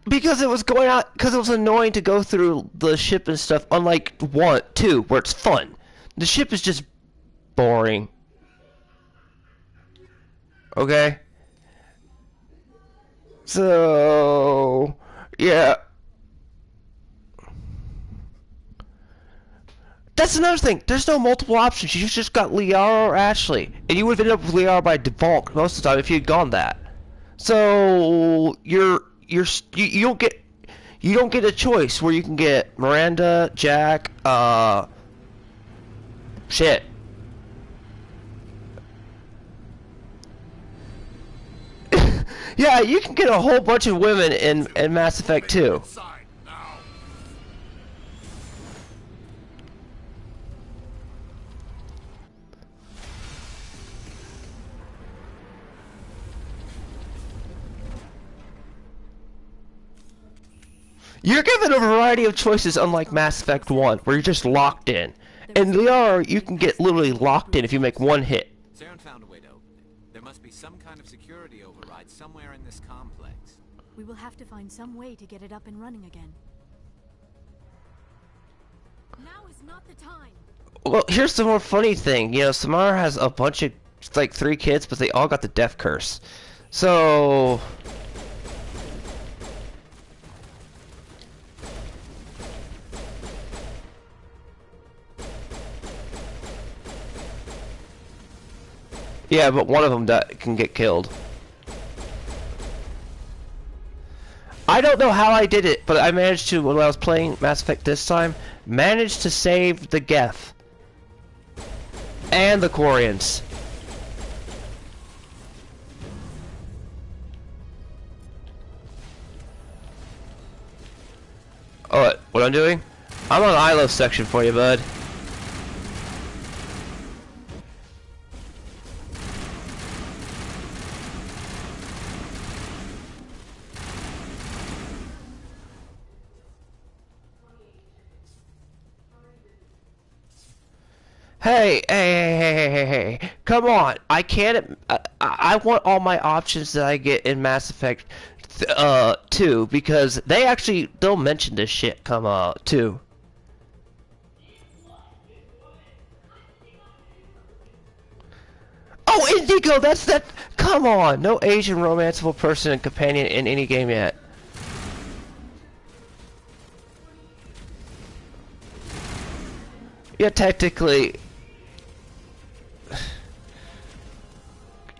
Because it was going out, because it was annoying to go through the ship and stuff, unlike 1, 2, where it's fun. The ship is just boring. Okay? So, yeah. That's another thing. There's no multiple options. You just got Liara or Ashley. And you would have ended up with Liara by default most of the time if you'd gone that. So, you don't get a choice where you can get Miranda, Jack, shit. Yeah, you can get a whole bunch of women in Mass Effect 2. You're given a variety of choices unlike Mass Effect 1, where you're just locked in. In Liara, you can get literally locked in if you make one hit. Saren found a way to open it. There must be some kind of security override somewhere in this complex. We will have to find some way to get it up and running again. Now is not the time. Well, here's the more funny thing. You know, Samara has a bunch of, like, 3 kids, but they all got the death curse. So... yeah, but one of them can get killed. I don't know how I did it, but I managed to, when I was playing Mass Effect this time, managed to save the Geth. And the Quarians. Oh, what I'm doing? I'm on ILO section for you, bud. Hey, come on. I can't, I want all my options that I get in Mass Effect 2, because they'll mention this shit come 2. Oh, Indigo, that's that, come on. No Asian romanceable person and companion in any game yet. Yeah, technically,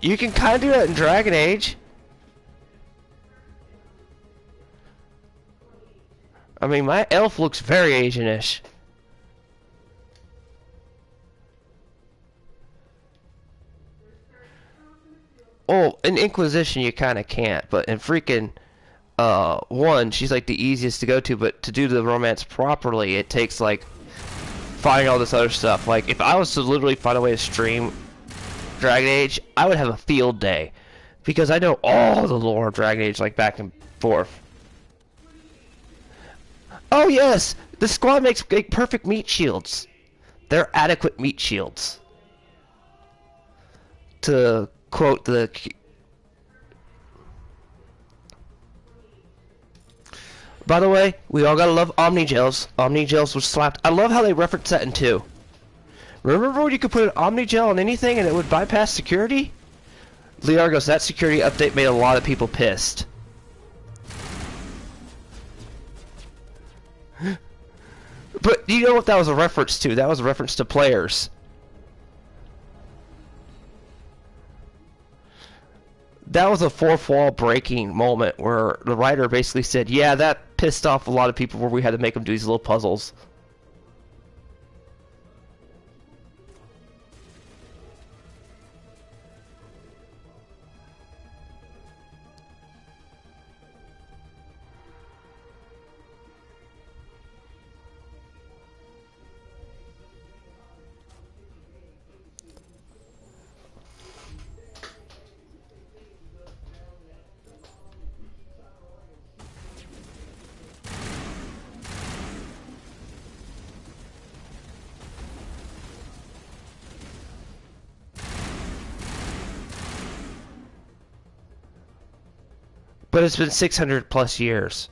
you can kind of do that in Dragon Age. I mean, my elf looks very Asian-ish. Oh, in Inquisition you kind of can't, but in freaking 1, she's like the easiest to go to, but to do the romance properly, it takes like finding all this other stuff. Like, if I was to literally find a way to stream Dragon Age, I would have a field day, because I know all the lore of Dragon Age, like, back and forth. Oh yes, the squad makes perfect meat shields. They're adequate meat shields. To quote the... By the way, we all gotta love Omnigels. Omnigels was slapped. I love how they reference that in 2. Remember when you could put an Omnigel on anything and it would bypass security? Liar goes, that security update made a lot of people pissed. But you know what that was a reference to? That was a reference to players. That was a fourth wall breaking moment where the writer basically said, yeah, that pissed off a lot of people where we had to make them do these little puzzles. But it's been 600 plus years.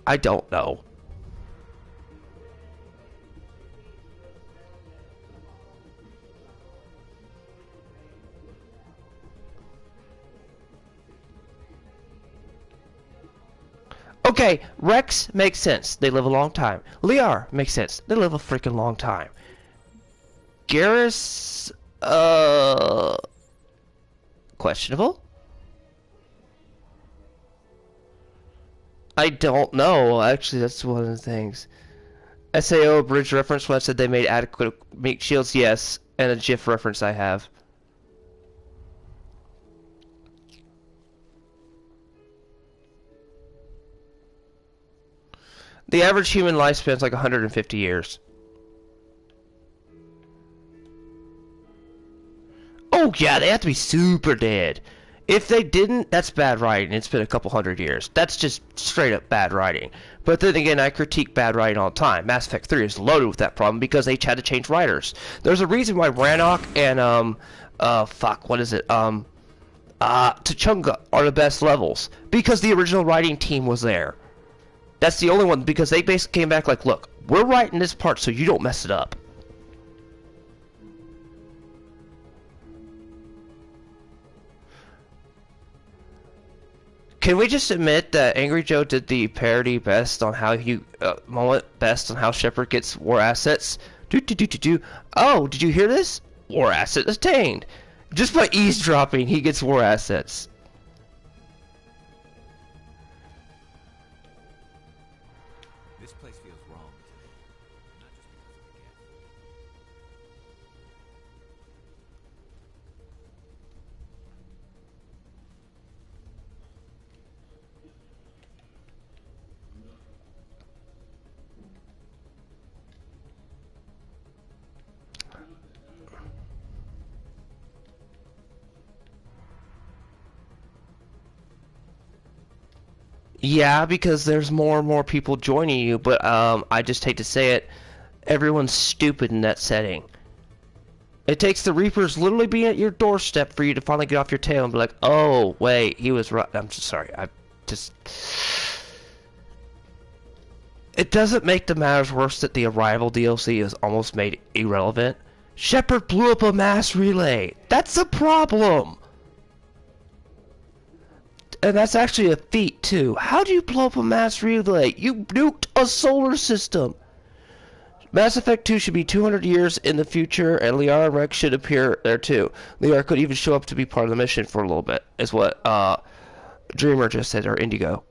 I don't know. Okay, Rex makes sense. They live a long time. Liar makes sense. They live a freaking long time. Garrus, questionable? I don't know. Actually, that's one of the things. SAO bridge reference when I said they made adequate meat shields, yes. And a GIF reference I have. The average human lifespan is like 150 years. Oh yeah, they have to be super dead. If they didn't, that's bad writing. It's been a couple hundred years. That's just straight up bad writing. But then again, I critique bad writing all the time. Mass Effect 3 is loaded with that problem because they had to change writers. There's a reason why Rannoch and Tachunga are the best levels. Because the original writing team was there. That's the only one, because they basically came back like, look, we're writing this part so you don't mess it up. Can we just admit that Angry Joe did the parody best on how Shepard gets war assets? Oh, did you hear this? War asset attained. Just by eavesdropping, he gets war assets. This place feels wrong to me. Not just because of the gift. Yeah, because there's more and more people joining you, but I just hate to say it, everyone's stupid in that setting. It takes the Reapers literally being at your doorstep for you to finally get off your tail and be like, oh, wait, he was right. I'm just sorry. It doesn't make the matters worse that the Arrival DLC is almost made irrelevant. Shepard blew up a mass relay. That's a problem. And that's actually a feat, too. How do you blow up a mass relay? You nuked a solar system! Mass Effect 2 should be 200 years in the future, and Liara and Rex should appear there, too. Liara could even show up to be part of the mission for a little bit, is what, Dreamer just said, or Indigo.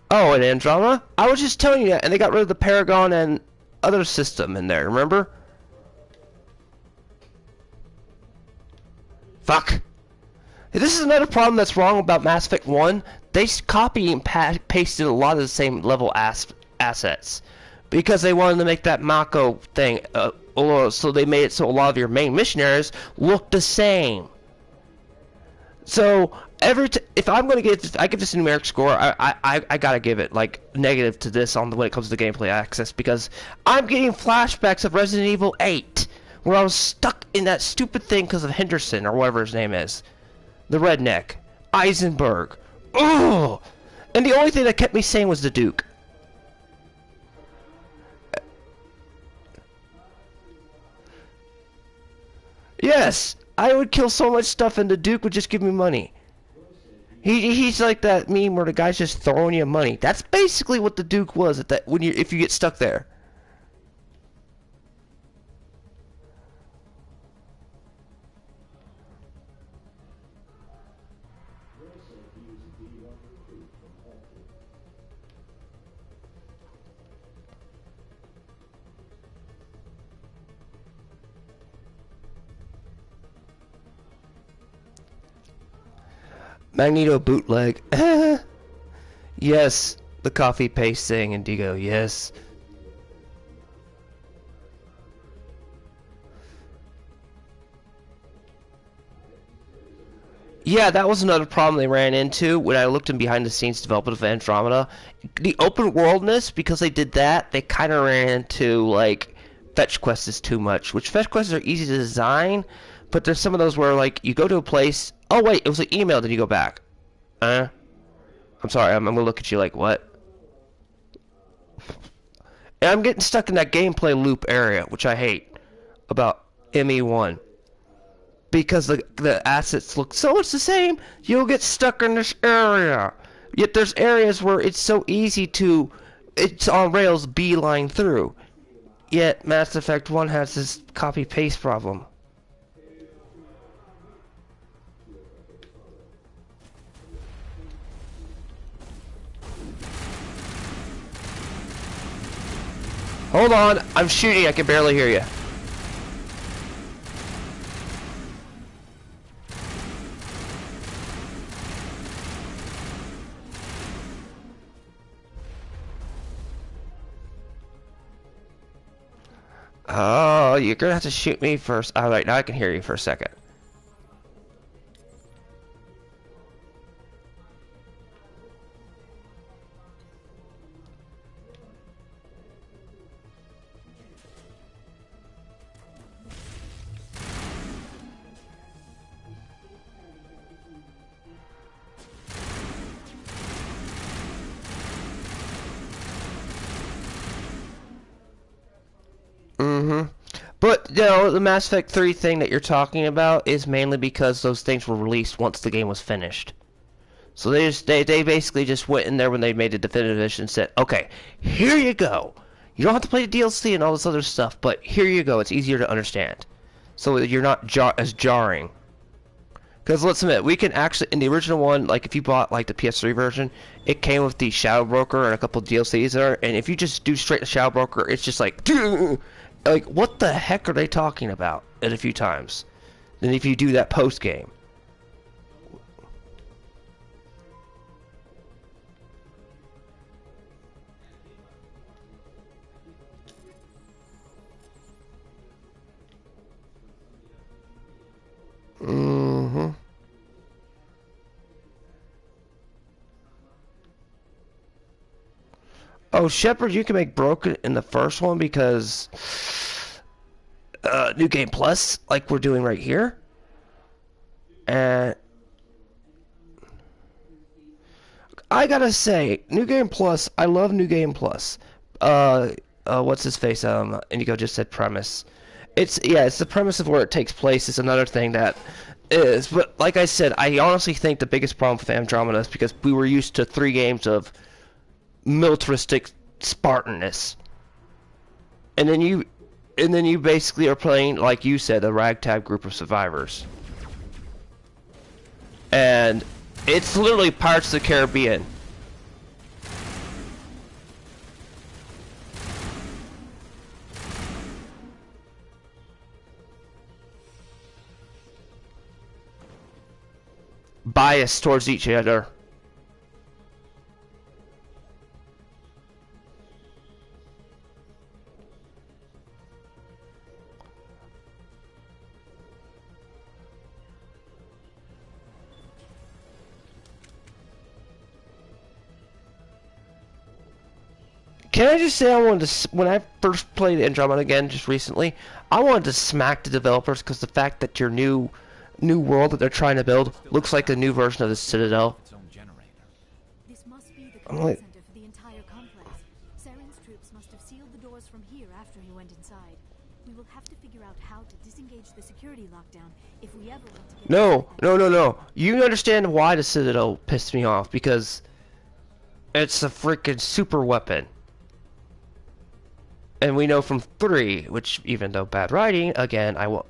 Oh, and Andromeda? I was just telling you that, and they got rid of the Paragon and other system in there, remember? Fuck. This is another problem that's wrong about Mass Effect 1. They copy and pasted a lot of the same level assets. Because they wanted to make that Mako thing, so they made it so a lot of your main missionaries look the same. So if I'm gonna give this, I give this a numeric score, I gotta give it like negative to this on when it comes to gameplay access, because I'm getting flashbacks of Resident Evil 8 where I was stuck in that stupid thing because of Henderson or whatever his name is, the redneck, Eisenberg. Ugh! And the only thing that kept me sane was the Duke. Yes, I would kill so much stuff and the Duke would just give me money. He's like that meme where the guy's just throwing you money. That's basically what the Duke was at that if you get stuck there. Magneto bootleg. Yes, the coffee paste thing, Indigo, yes. Yeah, that was another problem they ran into when I looked in behind the scenes development of Andromeda. The open worldness, because they did that, they kind of ran into, like, fetch quests is too much. Which fetch quests are easy to design, but there's some of those where, like, you go to a place, oh wait, it was an email, then you go back. I'm sorry, I'm gonna look at you like, what? And I'm getting stuck in that gameplay loop area, which I hate about ME1. Because the assets look so much the same, you'll get stuck in this area. Yet there's areas where it's so easy to, it's on rails beeline through. Yet Mass Effect 1 has this copy-paste problem. Hold on, I'm shooting, I can barely hear you. Oh, you're gonna have to shoot me first. Alright, now I can hear you for a second. But no, the Mass Effect 3 thing that you're talking about is mainly because those things were released once the game was finished. So they basically just went in there when they made the definitive edition and said, okay, here you go. You don't have to play the DLC and all this other stuff, but here you go. It's easier to understand. So you're not as jarring. Because let's admit, we can actually, in the original one, like if you bought like the PS3 version, it came with the Shadow Broker and a couple DLCs there, and if you just do straight to Shadow Broker, it's just like what the heck are they talking about? And a few times. Then if you do that post game. Mm-hmm. Oh, Shepard, you can make broken in the first one because New Game Plus, like we're doing right here. And I gotta say, New Game Plus, I love New Game Plus. What's his face? Indigo just said premise. It's the premise of where it takes place is another thing that is, but like I said, I honestly think the biggest problem with Andromeda is because we were used to 3 games of militaristic Spartanness, and then you basically are playing, like you said, a ragtag group of survivors, and it's literally Pirates of the Caribbean. Bias towards each other. Can I just say I wanted to, when I first played Andromeda again just recently, I wanted to smack the developers because the fact that your new world that they're trying to build looks like a new version of the Citadel. This must be the I'm like, center for the entire complex. Saren's troops must have sealed the doors from here after he went inside. We will have to figure out how to disengage the security lockdown if we ever want to get No. You understand why the Citadel pissed me off, because it's a freaking super weapon. And we know from 3, which even though bad writing, again, I will...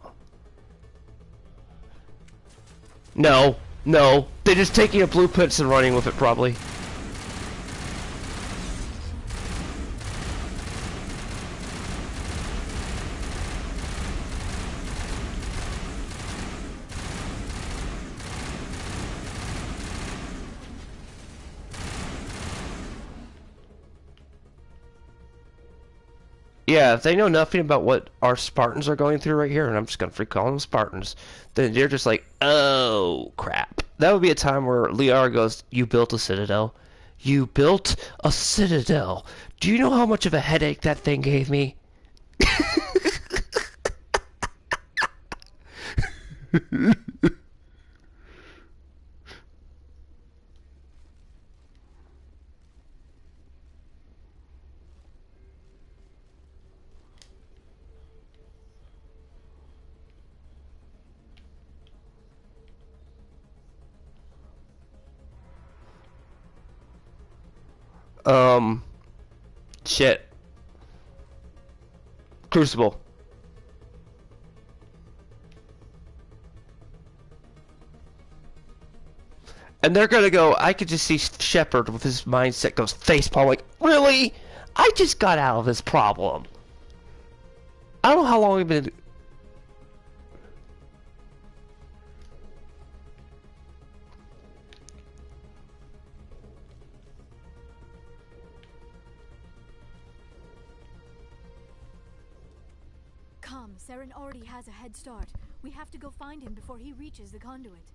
No, they're just taking a blueprints and running with it, probably. Yeah, if they know nothing about what our Spartans are going through right here, and I'm just gonna freak call them Spartans, then they're just like, oh crap. That would be a time where Liara goes, you built a Citadel. You built a Citadel. Do you know how much of a headache that thing gave me? Shit. Crucible. And they're gonna go, I could just see Shepard with his mindset goes facepalm like, really? I just got out of this problem. I don't know how long we've been... Saren already has a head start. We have to go find him before he reaches the conduit.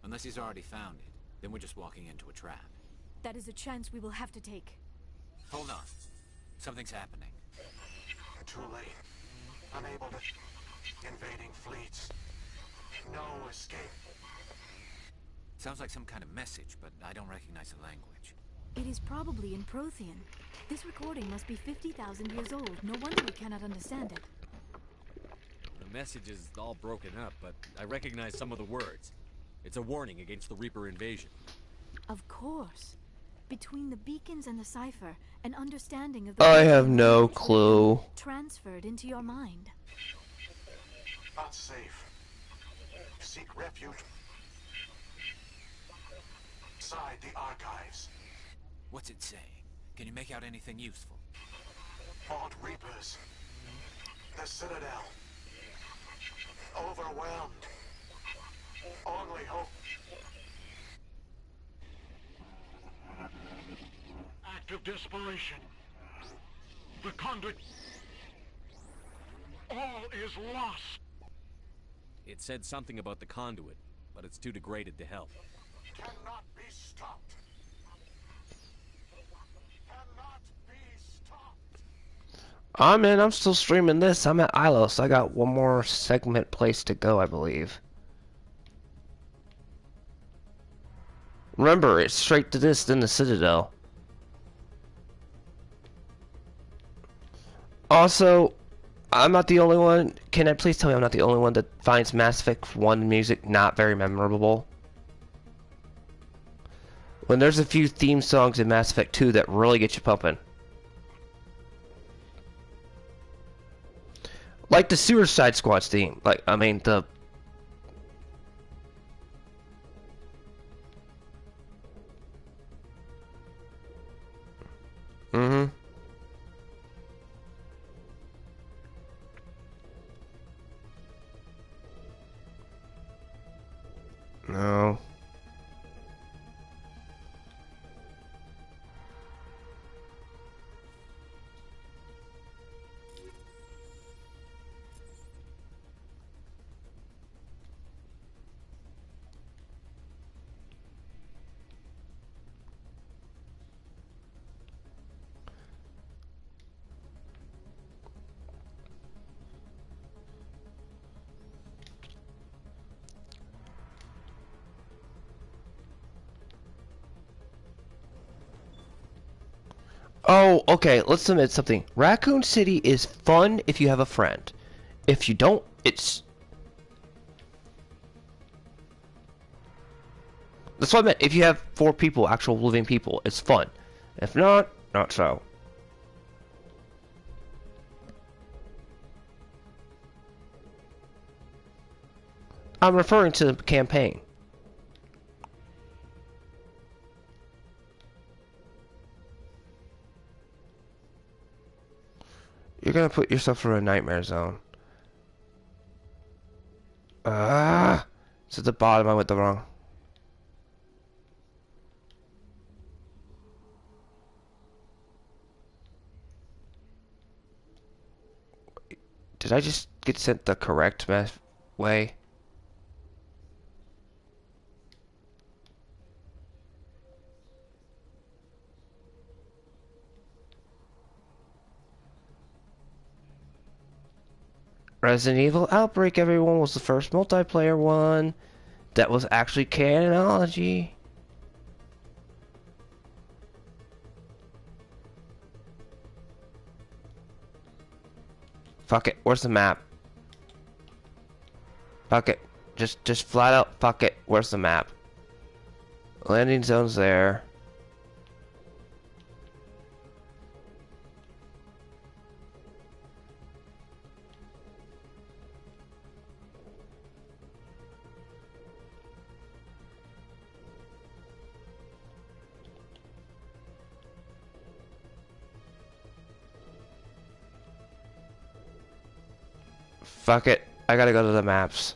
Unless he's already found it, then we're just walking into a trap. That is a chance we will have to take. Hold on. Something's happening. Too late. Unable to... Invading fleets. No escape. Sounds like some kind of message, but I don't recognize the language. It is probably in Prothean. This recording must be 50,000 years old. No wonder we cannot understand it. The message is all broken up, but I recognize some of the words. It's a warning against the Reaper invasion. Of course. Between the beacons and the cipher, an understanding of the I have no clue. transferred into your mind. Unsafe. Seek refuge inside the archives. What's it say? Can you make out anything useful? Vault Reapers. The Citadel. Overwhelmed. Only hope. Act of desperation. The conduit. All is lost. It said something about the conduit, but it's too degraded to help. Cannot be stopped. Cannot be stopped. I'm still streaming this. I'm at Ilos. I got one more segment place to go, I believe. Remember, it's straight to this, then the Citadel. Also, I'm not the only one. Can I please tell me I'm not the only one that finds Mass Effect 1 music not very memorable? When there's a few theme songs in Mass Effect 2 that really get you pumping. Like the Suicide Squad's theme. Like, I mean, the... Mm-hmm. No. Oh, okay, let's admit something. Raccoon City is fun if you have a friend. If you don't, it's... That's what I meant. If you have 4 people, actual living people, it's fun. If not, not so. I'm referring to the campaign. You're gonna put yourself through a nightmare zone. It's at the bottom. I went the wrong. Did I just get sent the correct way? Resident Evil Outbreak, everyone, was the first multiplayer one that was actually canonology. Fuck it, where's the map? Fuck it, just flat out fuck it, where's the map? Landing zone's there. Fuck it. I gotta go to the maps.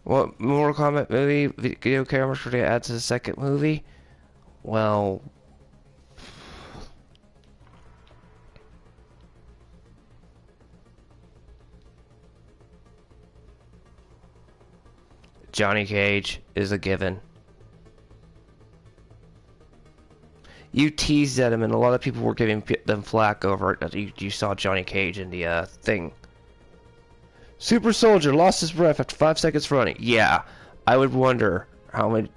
What Mortal Kombat movie video cameras should I add to the second movie? Well... Johnny Cage is a given. You teased at him, and a lot of people were giving them flack over it. You saw Johnny Cage in the thing. Super Soldier lost his breath after 5 seconds running. Yeah, I would wonder how many...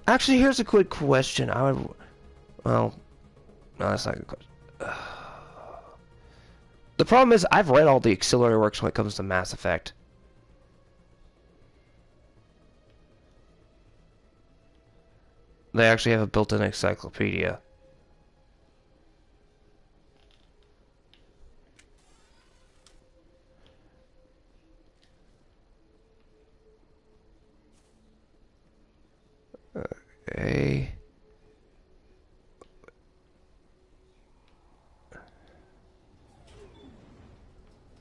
Actually, here's a quick question. I would... Well... No, that's not a good question. The problem is, I've read all the auxiliary works when it comes to Mass Effect. They actually have a built-in encyclopedia. Okay.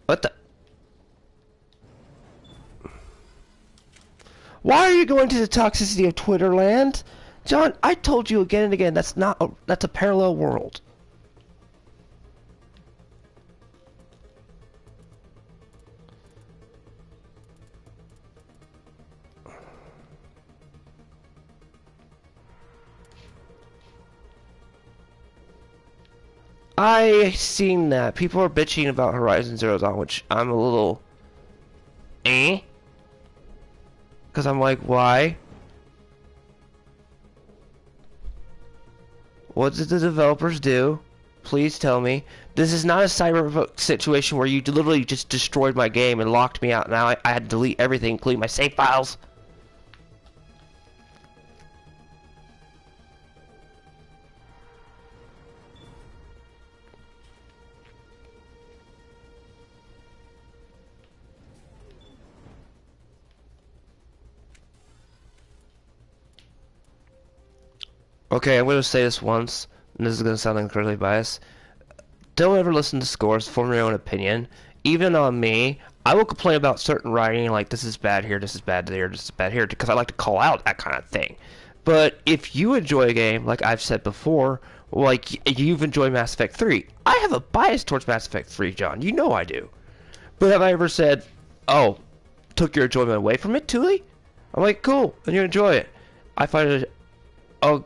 What the? Why are you going to the toxicity of Twitter land? John, I told you again and again, that's a parallel world. I seen that. People are bitching about Horizon Zero Dawn, which I'm a little... Because I'm like, why? What did the developers do? Please tell me. This is not a Cyberpunk situation where you literally just destroyed my game and locked me out. Now I had to delete everything, including my save files. Okay, I'm going to say this once, and this is going to sound incredibly biased. Don't ever listen to scores, form your own opinion. Even on me, I will complain about certain writing, like this is bad here, this is bad there, this is bad here, because I like to call out that kind of thing. But if you enjoy a game, like I've said before, like you've enjoyed Mass Effect 3, I have a bias towards Mass Effect 3, John. You know I do. But have I ever said, oh, took your enjoyment away from it, Thule? I'm like, cool, and you enjoy it. I find it, oh,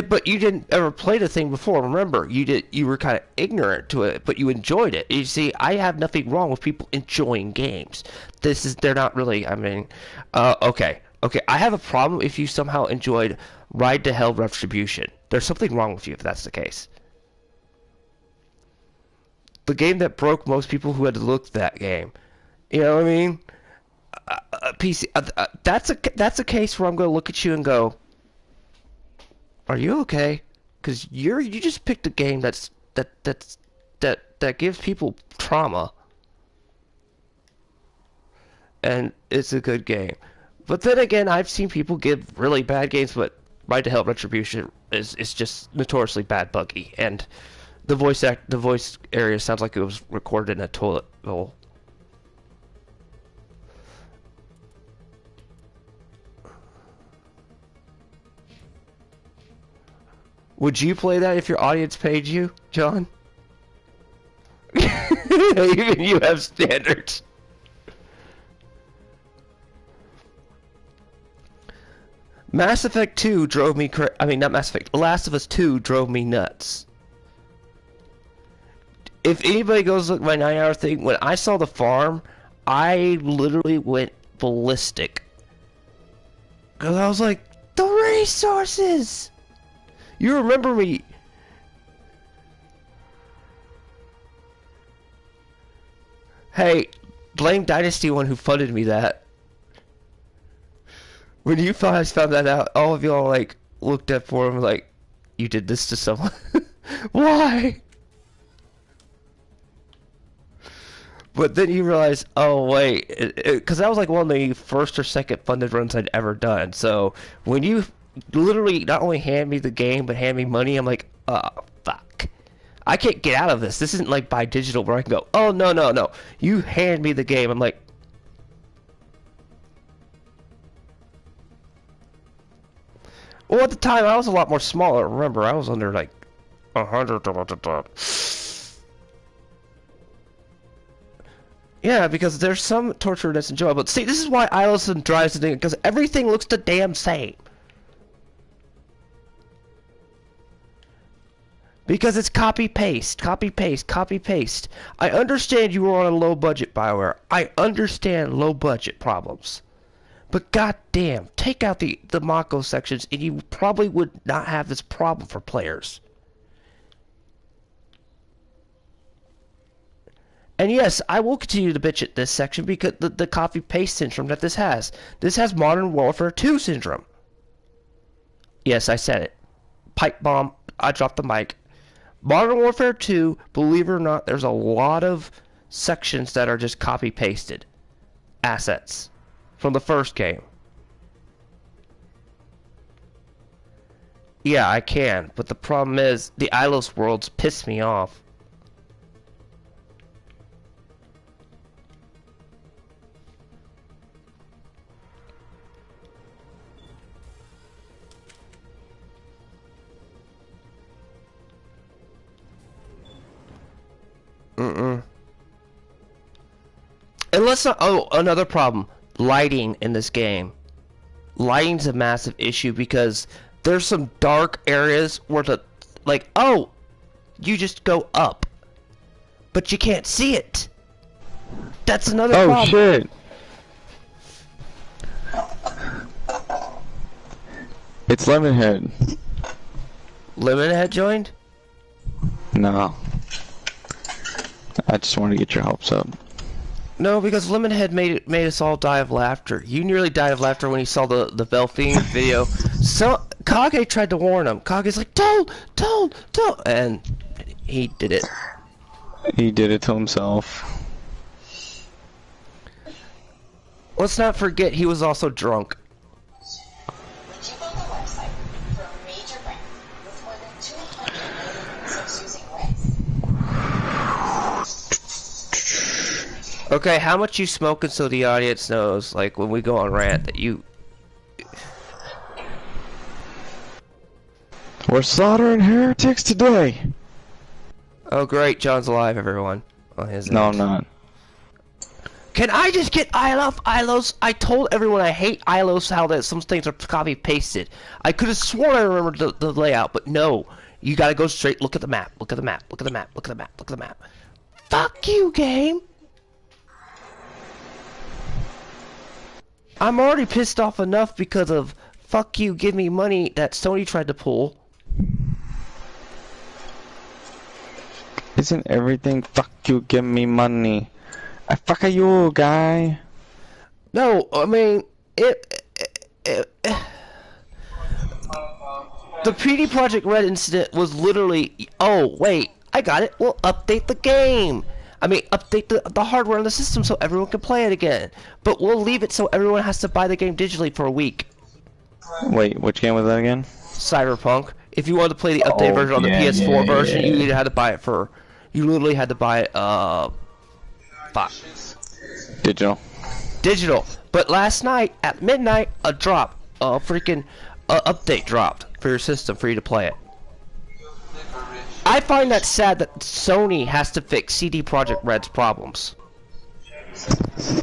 but you didn't ever play the thing before. Remember, you were kind of ignorant to it, but you enjoyed it. You see, I have nothing wrong with people enjoying games. They're not really, I mean, okay. I have a problem if you somehow enjoyed Ride to Hell Retribution. There's something wrong with you if that's the case. The game that broke most people who had to look at that game. You know what I mean? PC. That's a case where I'm going to look at you and go, are you okay? Because you just picked a game that gives people trauma, and it's a good game. But then again, I've seen people give really bad games, but Ride to Hell Retribution is just notoriously bad, buggy, and the voice area sounds like it was recorded in a toilet bowl. Would you play that if your audience paid you, John? Even you have standards. Mass Effect 2 drove me I mean, not Mass Effect. Last of Us 2 drove me nuts. If anybody goes look at my 9-hour thing, when I saw the farm, I literally went ballistic. Because I was like, the resources! You remember me. Hey, blame Dynasty One who funded me that. When you guys found that out, all of y'all like looked at for him like, you did this to someone. Why? But then you realize, oh wait, because that was like one of the first or second funded runs I'd ever done. So when you literally not only hand me the game but hand me money, I'm like, oh fuck, I can't get out of this. This isn't like Buy Digital where I can go, oh no, you hand me the game. I'm like, well, at the time I was a lot more smaller. Remember, I was under like 100. Yeah, because there's some torture that's enjoyable. See, this is why Iloson drives the thing, because everything looks the damn same. Because it's copy-paste, copy-paste, copy-paste. I understand you were on a low-budget BioWare. I understand low-budget problems. But goddamn, take out the Mako sections and you probably would not have this problem for players. And yes, I will continue to bitch at this section because the copy-paste syndrome that this has. This has Modern Warfare 2 syndrome. Yes, I said it. Pipe bomb. I dropped the mic. Modern Warfare 2, believe it or not, there's a lot of sections that are just copy-pasted assets from the first game. Yeah, I can, but the problem is the Ilos worlds piss me off. And let's not. Oh, another problem. Lighting in this game. Lighting's a massive issue because there's some dark areas where oh, you just go up, but you can't see it. That's another problem. Oh shit. It's Lemonhead. Lemonhead joined? No. I just wanted to get your hopes up. No, because Lemonhead made us all die of laughter. You nearly died of laughter when you saw the Belfiend video. So Kage tried to warn him. Kage's like, don't, and he did it. He did it to himself. Let's not forget he was also drunk. Okay, how much you smoking so the audience knows, like, when we go on rant, that you... We're slaughtering heretics today! Oh great, John's alive, everyone. On his no, end. I'm not. Can I just get Ilos? I told everyone I hate Ilos, how that some things are copy-pasted. I could have sworn I remembered the layout, but no. You gotta go straight, look at the map, look at the map, look at the map, look at the map, look at the map. Fuck you, game! I'm already pissed off enough because of fuck you, give me money that Sony tried to pull. Isn't everything fuck you, give me money? I fuck you, guy. No, I mean, the PD Projekt Red incident was literally, oh wait, I got it, we'll update the game. I mean, update the hardware on the system so everyone can play it again. But we'll leave it so everyone has to buy the game digitally for a week. Wait, which game was that again? Cyberpunk. If you wanted to play the updated version on the PS4 version, you either had to buy it for... You literally had to buy it, fuck. Digital. Digital. But last night, at midnight, a freaking update dropped for your system for you to play it. I find that sad that Sony has to fix CD Projekt Red's problems.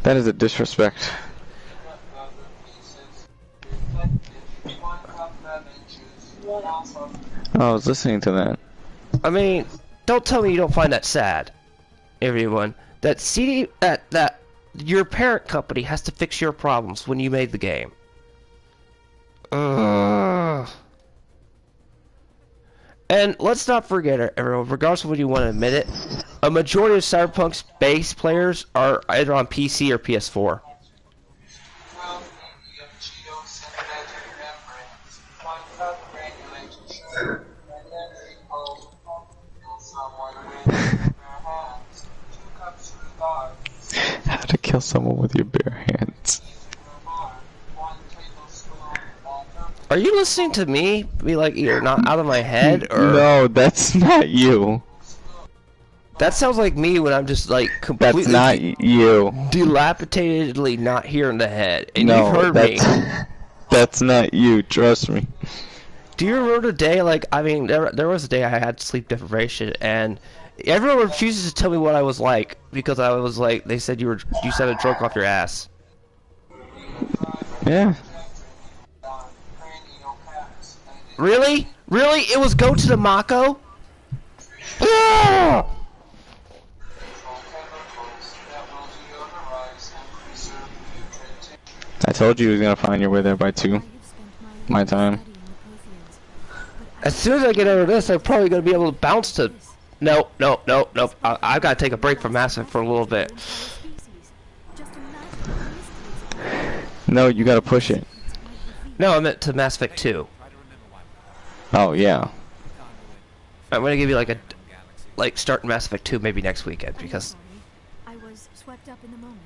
That is a disrespect. I was listening to that. I mean, don't tell me you don't find that sad, everyone. That that your parent company has to fix your problems when you made the game. And let's not forget it, everyone, regardless of whether you want to admit it, a majority of Cyberpunk's base players are either on PC or PS4. How to kill someone with your bare hands. Are you listening to me be like you're not out of my head, or no? That's not you. That sounds like me when I'm just like completely. That's not you. Dilapidatedly not here in the head, and no, you've heard me. That's not you. Trust me. Do you remember the day? Like, I mean, there was a day I had sleep deprivation, and Everyone refuses to tell me what I was like because I was like, they said you sounded drunk off your ass. Yeah. Really? Really? It was go to the Mako? Ah! I told you he was gonna find your way there by 2. My time. As soon as I get over this, I'm probably gonna be able to bounce to. No. I've got to take a break from Mass Effect for a little bit. No, you gotta push it. No, I meant to Mass Effect 2. Oh yeah. I'm gonna give you like start Mass Effect 2 maybe next weekend because. I was swept up in the moment.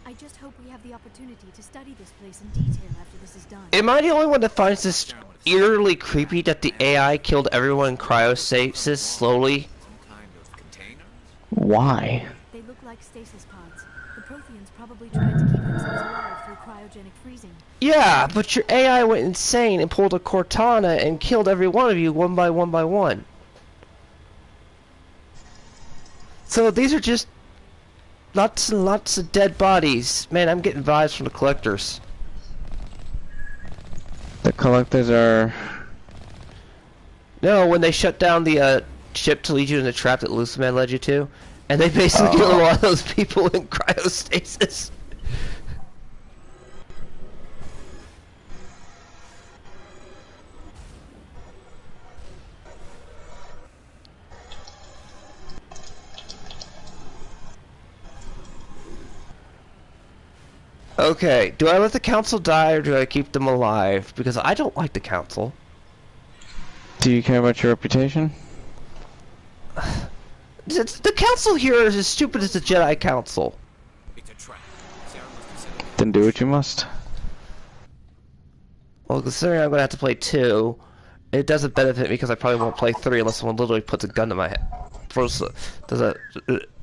I just hope we have the opportunity to study this place in detail after this is done. Am I the only one that finds this eerily creepy that the AI killed everyone in cryostasis slowly? Why? They look like stasis pods. The Protheans probably tried to keep themselves alive through cryogenic freezing. Yeah, but your AI went insane and pulled a Cortana and killed every one of you one by one. So these are just lots and lots of dead bodies. Man, I'm getting vibes from the collectors. The collectors are... No, when they shut down the ship to lead you in the trap that Luciman led you to, and they basically killed a lot of those people in cryostasis. Okay, do I let the council die or do I keep them alive? Because I don't like the council. Do you care about your reputation? The council here is as stupid as the Jedi Council. Then do what you must. Well, considering I'm going to have to play 2, it doesn't benefit me because I probably won't play 3 unless someone literally puts a gun to my head. First,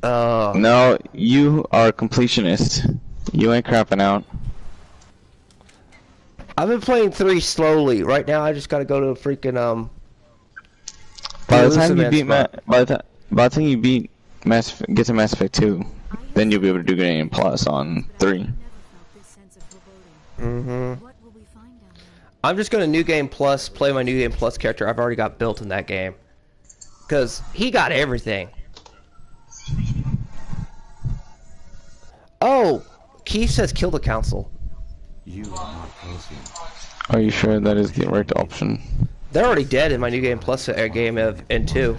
No, you are a completionist. You ain't crapping out. I've been playing 3 slowly. Right now, I just got to go to freaking By the time you beat by the time you beat get to Mass Effect 2, then you'll be able to do Game Plus on 3. I'm just going to New Game Plus, play my New Game Plus character I've already got built in that game. Because he got everything. Oh! Keith says kill the council. Are you sure that is the right option? They're already dead in my New Game Plus game in 2.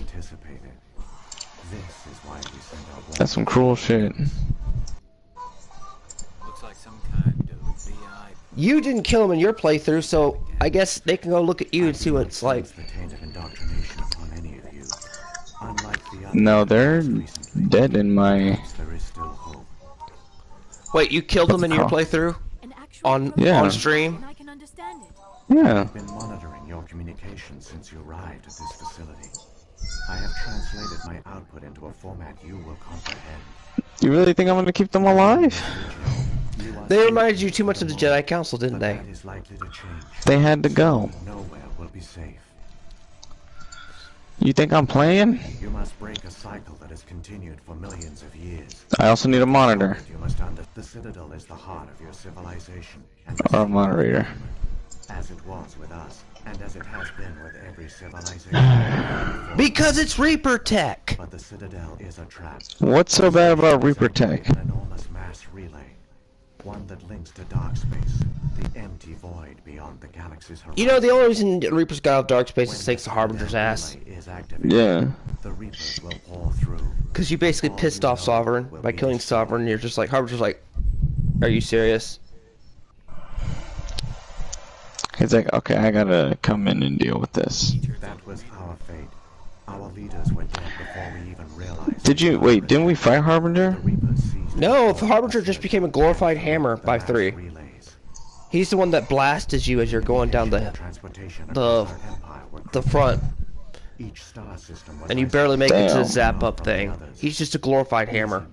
That's some cruel shit. You didn't kill him in your playthrough, so I guess they can go look at you and see what it's like. No, they're dead in my... Wait, you killed them in your playthrough? On stream? Yeah. I've been monitoring your communications since you arrived at this facility. I have translated my output into a format you will comprehend. You really think I'm gonna keep them alive? They reminded you too much of the Jedi Council, didn't they? They had to go. Nowhere will be safe. You think I'm playing? You must break a cycle that has continued for millions of years. I also need a monitor. You must the Citadel is the heart of your civilization. Or a moderator. As it was with us, and as it has been with every civilization. Because it's Reaper Tech! But the Citadel is a trap. What's so bad about Reaper Tech? An enormous mass relay. One that links to dark space. The empty void beyond the galaxy's horizon. You know, the only reason Reapers got out of dark space is thanks to Harbinger's ass. Yeah. The Reapers will pour through. Because you basically pissed off Sovereign by killing Sovereign. You're just like, Harbinger's like, are you serious? He's like, okay, I gotta come in and deal with this. That was our fate. Our leaders were dead before we even realized. Didn't we fight Harbinger? No, Harbinger just became a glorified hammer by 3. He's the one that blasted you as you're going down the front. And you barely make it to the zap up thing. He's just a glorified hammer.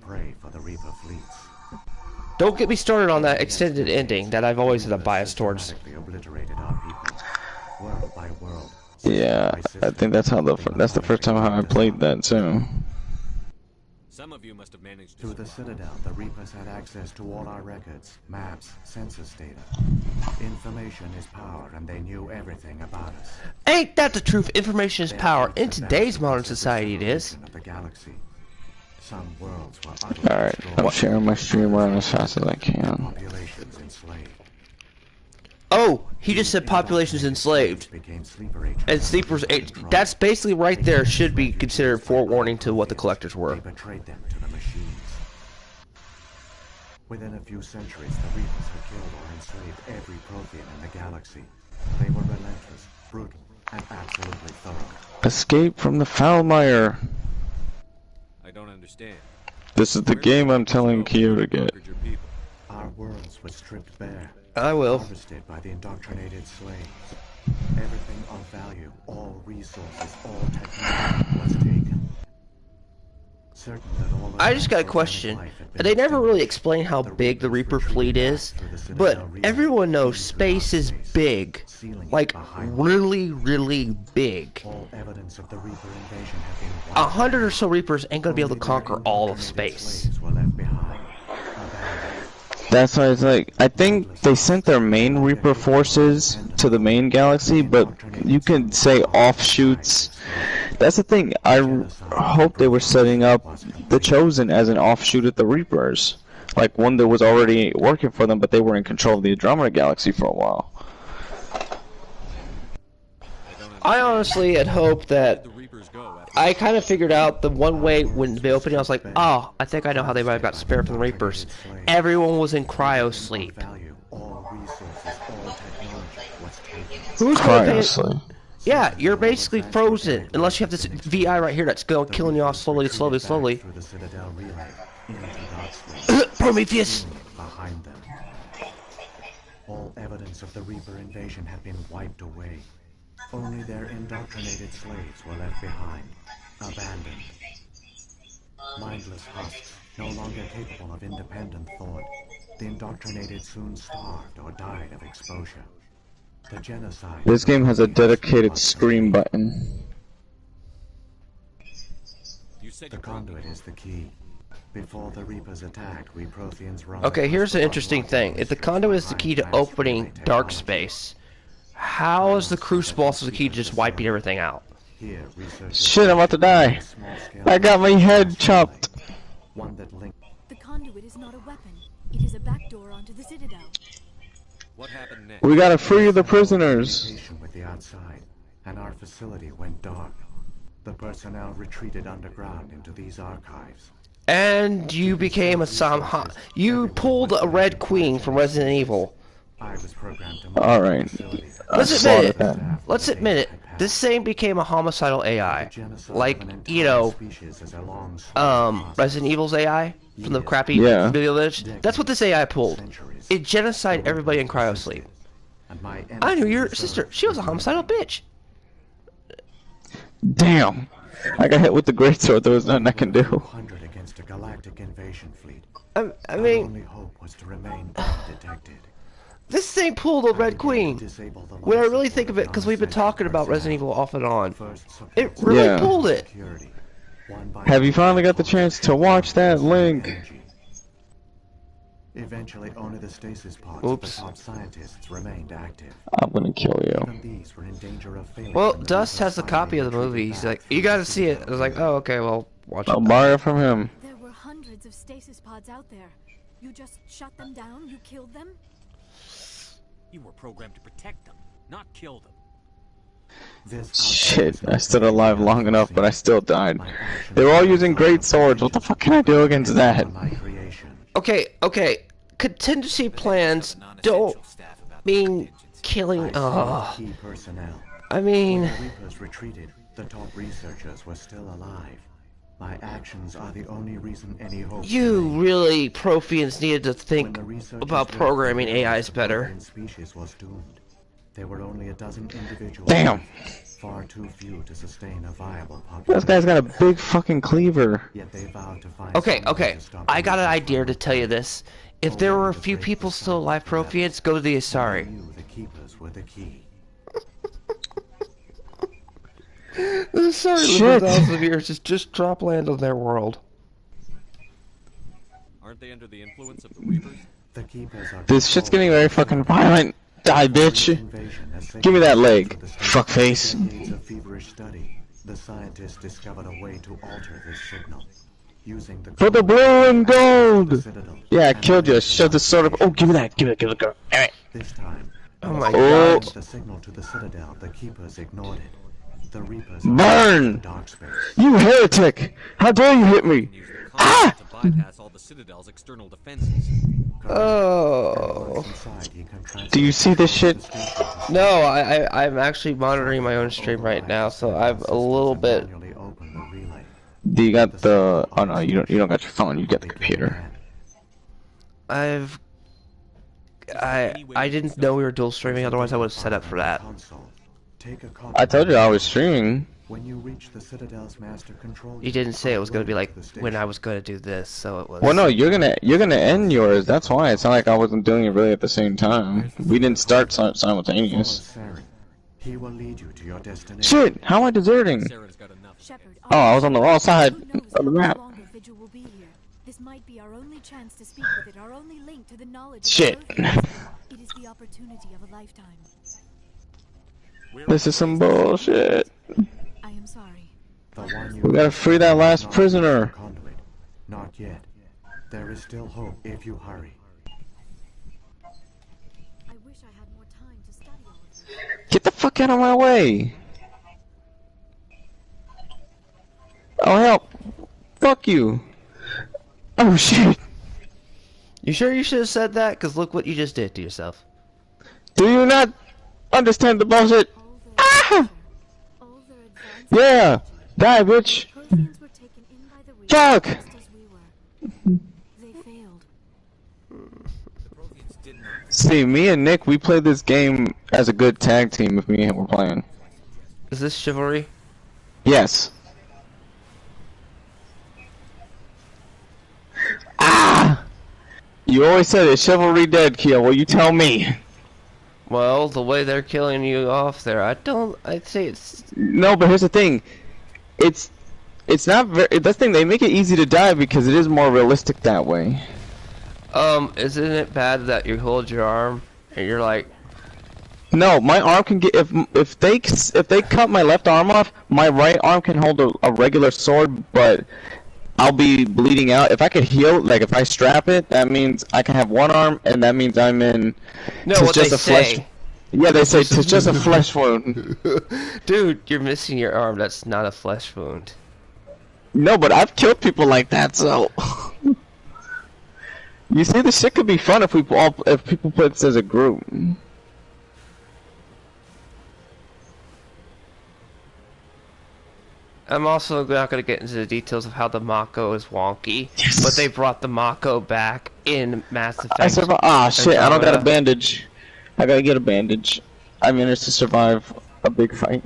Don't get me started on that extended ending that I've always had a bias towards. Yeah, I think that's the first time how I played that too. Some of you must have managed to Through the survive. Citadel, the Reapers had access to all our records, maps, census data. Information is power, and they knew everything about us. Ain't that the truth? Information is power. In today's modern society, it is. Of the galaxy. Some worlds were utterly Alright, I'm sharing my stream around as fast as I can. populations enslaved. Oh, he just said populations enslaved. And sleepers, that's basically right there should be considered forewarning to what the collectors were. They betrayed them to the machines. Within a few centuries, the Reapers had killed or enslaved every Prothean in the galaxy. They were relentless, brutal, and absolutely thorough. Escape from the Foulmire. I don't understand. This is the game I'm telling Kyo to get. Our worlds were stripped bare. I will. Harvested by the indoctrinated slaves. Everything of value, all resources, all technology was taken. Certain that all I just got a question. They never really explain how big the Reaper fleet is, but everyone knows space is big. Like, really, really big. all evidence of the Reaper invasion had been wiped 100 or so Reapers ain't gonna be able to conquer all of space. were left behind. That's why it's like, I think they sent their main Reaper forces to the main galaxy, but you can say offshoots. That's the thing, I hope they were setting up the Chosen as an offshoot of the Reapers. Like one that was already working for them, but they were in control of the Andromeda Galaxy for a while. I honestly had hoped that I kind of figured out the one way when the opening I was like, oh, I think I know how they might have got spared from the Reapers. Everyone was in cryo sleep. Who's Cryo sleep? Yeah, you're basically frozen unless you have this VI right here that's going killing you off slowly, slowly, slowly. Prometheus. Behind them. All evidence of the Reaper invasion had been wiped away. Only their indoctrinated slaves were left behind, abandoned. Mindless husks, no longer capable of independent thought. The indoctrinated soon starved or died of exposure. The genocide. This game has a dedicated scream button. The conduit is the key. Before the Reapers attacked, we Protheans run. Okay, here's the interesting thing. If the conduit is the key to opening dark space, how is the Crucible also the key to just wiping everything out? Shit, I'm about to die. I got my head chopped. The conduit is not a weapon. It is a backdoor onto the Citadel. What happened next? We gotta free the prisoners. With the outside, and our facility went dark. The personnel retreated underground into these archives. And you became a you pulled a Red Queen from Resident Evil. I was programmed to Alright. Let's admit it. Let's admit it. This thing became a homicidal AI. Like, you know, Resident Evil's AI from the crappy video village. That's what this AI pulled. It genocide everybody in cryosleep. I knew your sister. She was a homicidal bitch. Damn. I got hit with the greatsword. There was nothing I can do. Against a galactic invasion fleet. I mean, our only hope was to remain undetected. This thing pulled a Red Queen. When I really think of it, because we've been talking about Resident Evil off and on, it really pulled it. Have you finally got the chance to watch that link? Eventually, only the stasis pods of the top scientists remained active. I'm gonna kill you. Even these were in danger of failing. Well, Dust has the copy of the movie. He's like, you gotta see it. I was like, oh, okay, well, watch it. I'll borrow it from him. There were hundreds of stasis pods out there. You just shut them down? You killed them? You were programmed to protect them, not kill them. Shit, I stood alive long enough, but I still died. They were all using great swords. What the fuck can I do against that? Okay. Contingency plans don't mean killing. Key personnel. I mean, when the Reapers retreated, the top researchers were still alive. My actions are the only reason any hope. You really, Protheans, needed to think about programming AIs better. Species was doomed. There were only a dozen individuals. Damn. Far too few to sustain a viable population. This guy's got a big fucking cleaver. Yet they vowed to find Okay. I got an idea to tell you this. If there were a few people still alive, Protheans, go to the Asari. The keepers were the key. The Asari lived for thousands of years. Just drop land on their world. Aren't they under the influence of the Reapers? The Keepers are This shit's getting very fucking violent. Die, bitch. Give me that leg, fuckface. decades of feverish study, the scientists discovered a way to alter this signal. Using the For the blue and gold! Yeah, I killed you. Shove the sword up. Oh, give me that. Give it, girl. Alright. This time, Oh my god. the signal to the Citadel, the Keepers ignored it. The Reapers Burn! dark space. You heretic! How dare you hit me? Ah! To bypass all the Citadel's external defenses. Oh. Do you see this shit? No, I'm actually monitoring my own stream right now, so I'm a little bit. Do you got the? Oh no, you don't got your phone. You got the computer. I didn't know we were dual streaming. Otherwise, I would have set up for that. I told you I was streaming. When you reach the Citadel's master control, You didn't say it was gonna be like when I was gonna do this, so it was. Well, no, you're gonna end yours. That's why it's not like I wasn't doing it really at the same time. We didn't start simultaneous. he will lead you to your destination. Shit! How am I deserting? Oh, I was on the wrong side of the map. Vigil will be here. This might be our only chance to speak with it, our only link to the knowledge of Shit. the Protheans. It is the opportunity of a lifetime. This is some bullshit. I am sorry. We gotta free that last prisoner. Not yet. There is still hope if you hurry. I wish I had more time to study all of this. Get the fuck out of my way. Oh help! Fuck you! Oh shit! You sure you should have said that? Cause look what you just did to yourself. Do you not understand the bullshit? Ah! Yeah! Die, bitch! Fuck! See, me and Nick, we play this game as a good tag team if me and him were playing. Is this chivalry? Yes. Ah! You always said it, chivalry dead, Keel. Well, you tell me. Well, the way they're killing you off there, I'd say it's... No, but here's the thing. It's not very... That's the thing, they make it easy to die because it is more realistic that way. Isn't it bad that you hold your arm and you're like... No, my arm can get... If they cut my left arm off, my right arm can hold a regular sword, but I'll be bleeding out. If I could heal, like if I strap it, that means I can have one arm, and that means I'm in... No, what they say. Yeah, they say it's just a flesh wound. Dude, you're missing your arm. That's not a flesh wound. No, but I've killed people like that, so... You see, this shit could be fun if people put this as a group. I'm also not going to get into the details of how the Mako is wonky, but they brought the Mako back in Mass Effect. I survived. Ah, shit! I don't got a bandage. I gotta get a bandage. I managed to survive a big fight.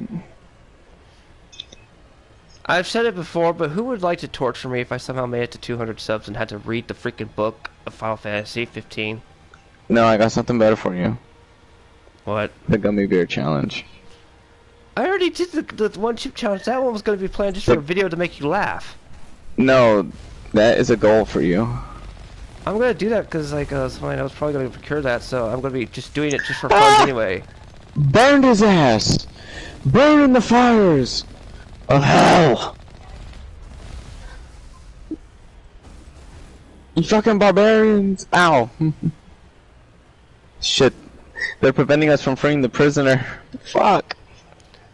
I've said it before, but who would like to torture me if I somehow made it to 200 subs and had to read the freaking book of Final Fantasy 15? No, I got something better for you. What? The gummy bear challenge. I already did the one chip challenge. That one was going to be planned just for a video to make you laugh. No, that is a goal for you. I'm going to do that because like somebody I was probably going to procure that, so I'm going to be just doing it just for fun anyway. Burned his ass! Burn in the fires of hell! You fucking barbarians! Ow! Shit. They're preventing us from freeing the prisoner. Fuck!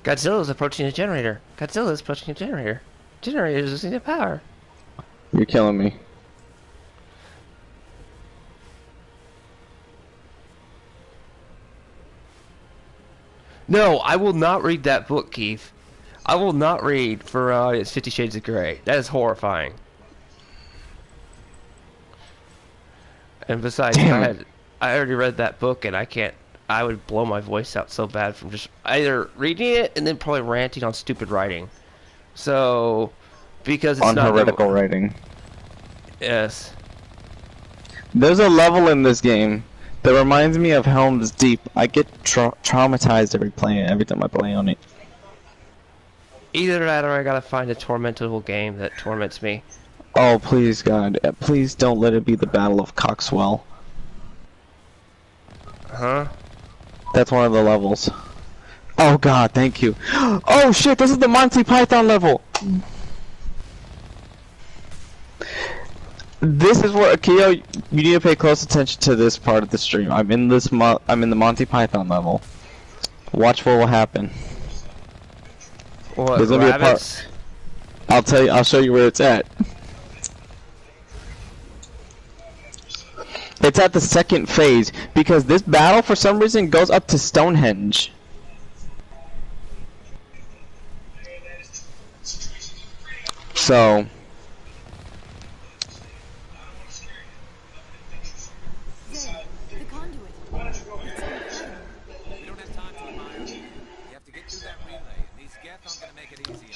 Godzilla's approaching a generator. Godzilla's approaching a generator. Generator's losing their power. You're killing me. No, I will not read that book, Keith. I will not read for it's 50 Shades of Grey. That is horrifying. And besides, I already read that book, and I would blow my voice out so bad from just either reading it and then probably ranting on stupid writing. So, because it's not heretical writing. Yes. There's a level in this game that reminds me of Helm's Deep. I get traumatized every time I play on it. Either that or I gotta find a tormentable game that torments me. Oh, please, God. Please don't let it be the Battle of Coxwell. Huh? That's one of the levels. Oh, God, thank you. Oh, shit, this is the Monty Python level! This is where, Akio, you need to pay close attention to this part of the stream. I'm in the Monty Python level. Watch what will happen. What, There's gonna rabbits? be a part. I'll show you where it's at. It's at the second phase, because this battle, for some reason, goes up to Stonehenge. So...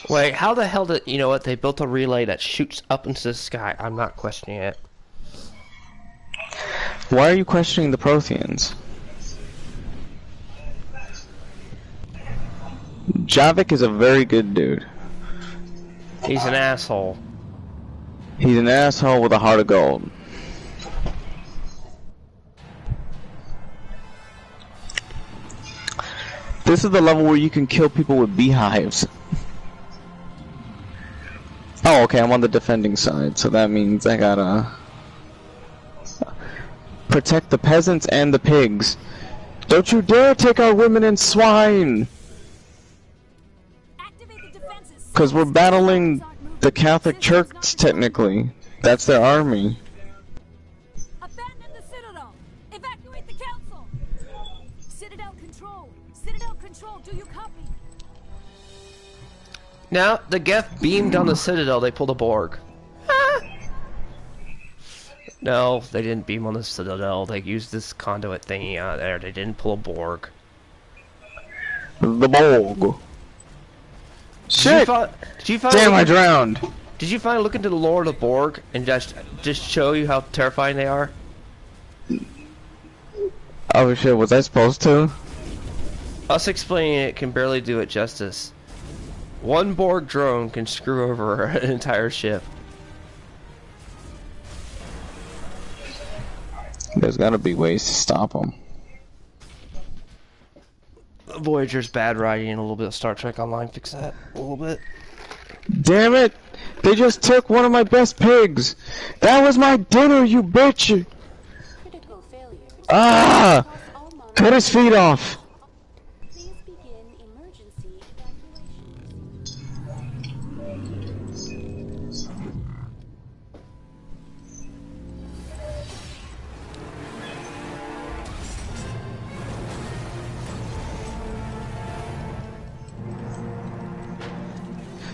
Wait, how the hell did... You know what? They built a relay that shoots up into the sky. I'm not questioning it. Why are you questioning the Protheans? Javik is a very good dude. He's an asshole. He's an asshole with a heart of gold. This is the level where you can kill people with beehives. Oh, okay, I'm on the defending side, so that means I gotta protect the peasants and the pigs. Don't you dare take our women and swine! Because we're battling the Catholic Church, technically. That's their army. Abandon the Citadel! Evacuate the Council! Citadel Control! Citadel Control, do you copy? Now, the Geth beamed on the Citadel, they pulled a Borg. No, they didn't beam on the Citadel, they used this conduit thingy out there, they didn't pull a Borg. The Borg. Shit! Did you find Damn, I drowned! Did you finally look into the lore of the Borg and just show you how terrifying they are? Oh shit, was I supposed to? Us explaining it can barely do it justice. One Borg drone can screw over an entire ship. There's gotta be ways to stop them. Voyager's bad writing and a little bit of Star Trek Online fix that a little bit. Damn it! They just took one of my best pigs! That was my dinner, you bitch! Ah! Cut his feet off!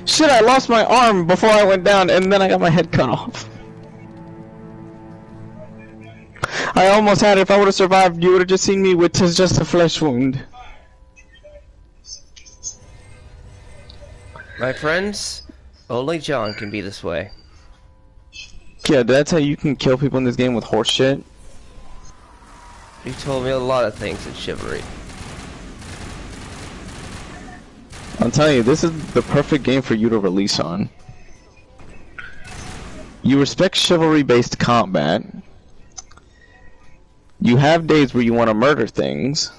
Shit, I lost my arm before I went down, and then I got my head cut off. I almost had it. If I would have survived, you would have just seen me with just a flesh wound. My friends, only John can be this way. Yeah, that's how you can kill people in this game with horse shit. You told me a lot of things in Chivalry. I'm telling you, this is the perfect game for you to release on. You respect chivalry-based combat. You have days where you want to murder things.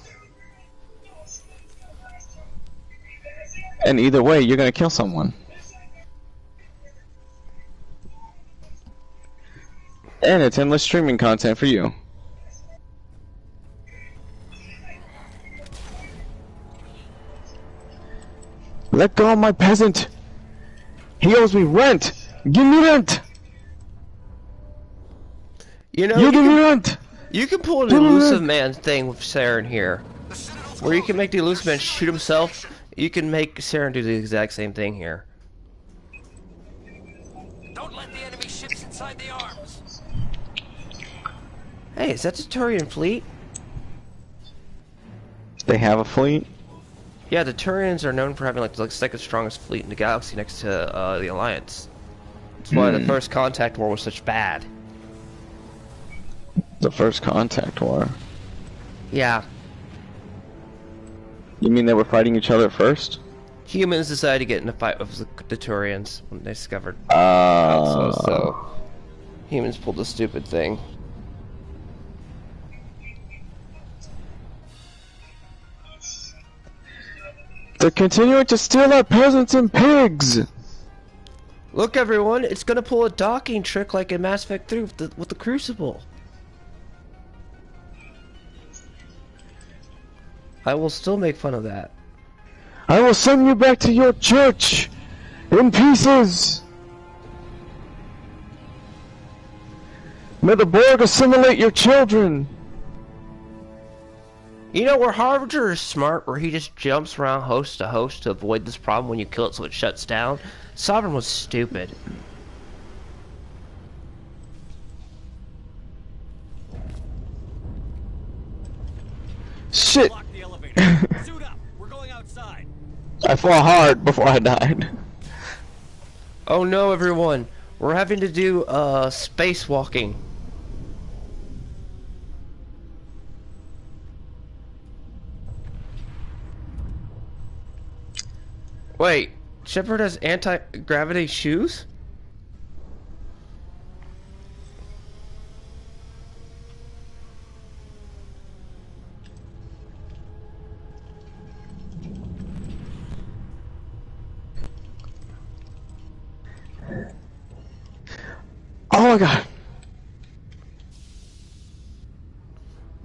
And either way, you're gonna kill someone. And it's endless streaming content for you. Let go of my peasant! He owes me rent! Give me rent! You know, you give me rent! You can pull an elusive man thing with Saren here. Where you can make the elusive man shoot himself, you can make Saren do the exact same thing here. Don't let the enemy ships inside the arms! Hey, is that the Turian fleet? They have a fleet? Yeah, the Turians are known for having like the second strongest fleet in the galaxy next to the Alliance. That's why the First Contact War was such bad. The First Contact War? Yeah. You mean they were fighting each other first? Humans decided to get in a fight with the the Turians when they discovered. So humans pulled a stupid thing. They're continuing to steal our peasants and pigs! Look everyone, it's gonna pull a docking trick like in Mass Effect 3 with the Crucible. I will still make fun of that. I will send you back to your church! In pieces! May the Borg assimilate your children! You know where Harbinger is smart, where he just jumps around host to host to avoid this problem when you kill it so it shuts down? Sovereign was stupid. Shit! Suit up. We're going outside. I fought hard before I died. Oh no everyone, we're having to do spacewalking. Wait, Shepard has anti-gravity shoes? Oh my god.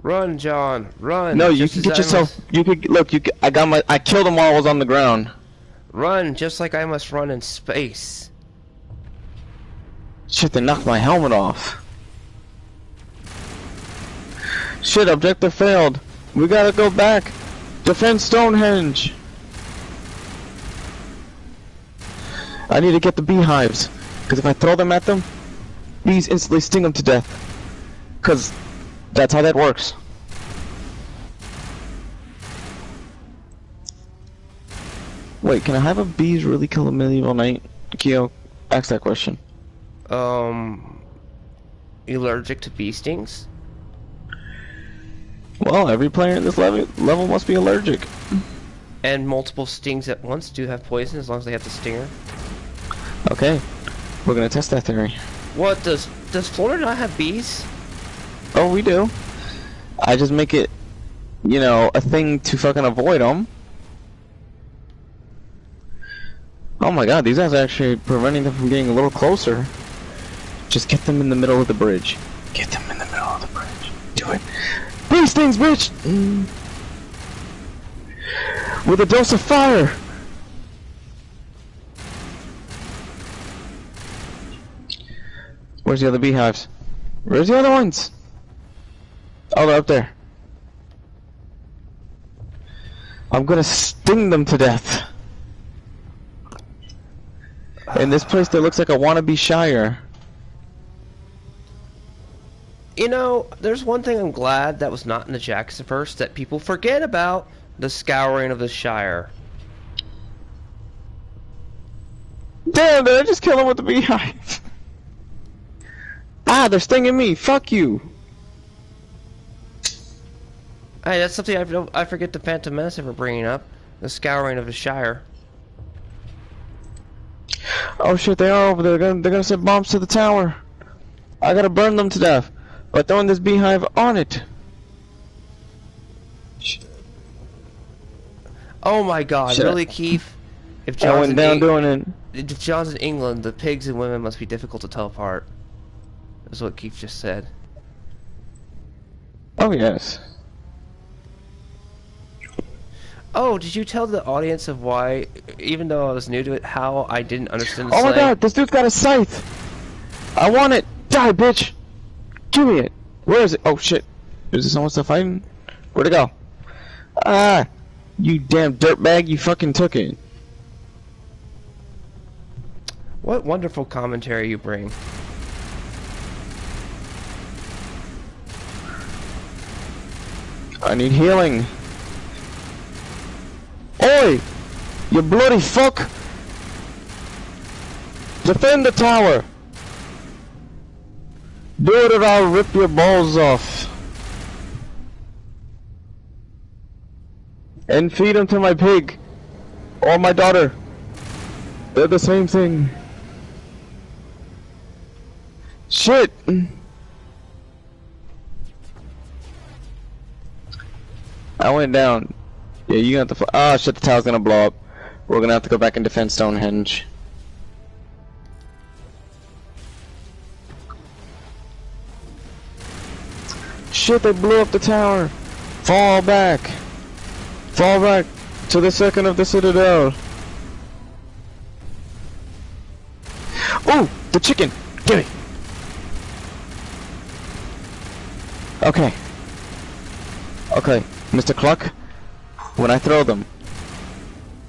Run, John, run. No, you can get yourself, you could, look, I killed him while I was on the ground. Run, just like I must run in space. Shit, they knocked my helmet off. Shit, objective failed. We gotta go back. Defend Stonehenge. I need to get the beehives. Because if I throw them at them, bees instantly sting them to death. Because that's how that works. Wait, can I have a bees really kill a medieval knight? Kyo, ask that question. Allergic to bee stings? Well, every player in this level must be allergic. And multiple stings at once do have poison as long as they have the stinger. Okay, we're gonna test that theory. What, does Florida not have bees? Oh, we do. I just make it, you know, a thing to fucking avoid them. Oh my god, these guys are actually preventing them from getting a little closer. Just get them in the middle of the bridge. Get them in the middle of the bridge. Do it. Bee stings, bitch! With a dose of fire! Where's the other beehives? Where's the other ones? Oh, they're up there. I'm gonna sting them to death. In this place that looks like a wannabe Shire. You know, there's one thing I'm glad that was not in the Jacksonverse that people forget about: the scouring of the Shire. Damn, did I just kill him with the beehive? Ah, they're stinging me. Fuck you. Hey, that's something I forget the Phantom Menace ever bringing up: the scouring of the Shire. Oh shit, they are over there. They're gonna set bombs to the tower. I gotta burn them to death by throwing this beehive on it. Oh my god, Shit. really, Keith? If I John's went down doing it. If John's in England, the pigs and women must be difficult to tell apart. That's what Keith just said. Oh yes. Oh, did you tell the audience of why, even though I was new to it, how I didn't understand the Oh my slang? god, this dude's got a scythe! I want it! Die, bitch! Give me it! Where is it? Oh shit. Is there someone still fighting? Where'd it go? Ah! You damn dirtbag, you fucking took it. What wonderful commentary you bring. I need healing. Oi! You bloody fuck! Defend the tower! Do it or I'll rip your balls off. And feed them to my pig. Or my daughter. They're the same thing. Shit! I went down. Yeah, you have to. Ah, shit! The tower's gonna blow up. We're gonna have to go back and defend Stonehenge. Shit! They blew up the tower. Fall back. Fall back to the second of the Citadel. Ooh, the chicken. Give me. Okay. Okay, Mr. Cluck. When I throw them,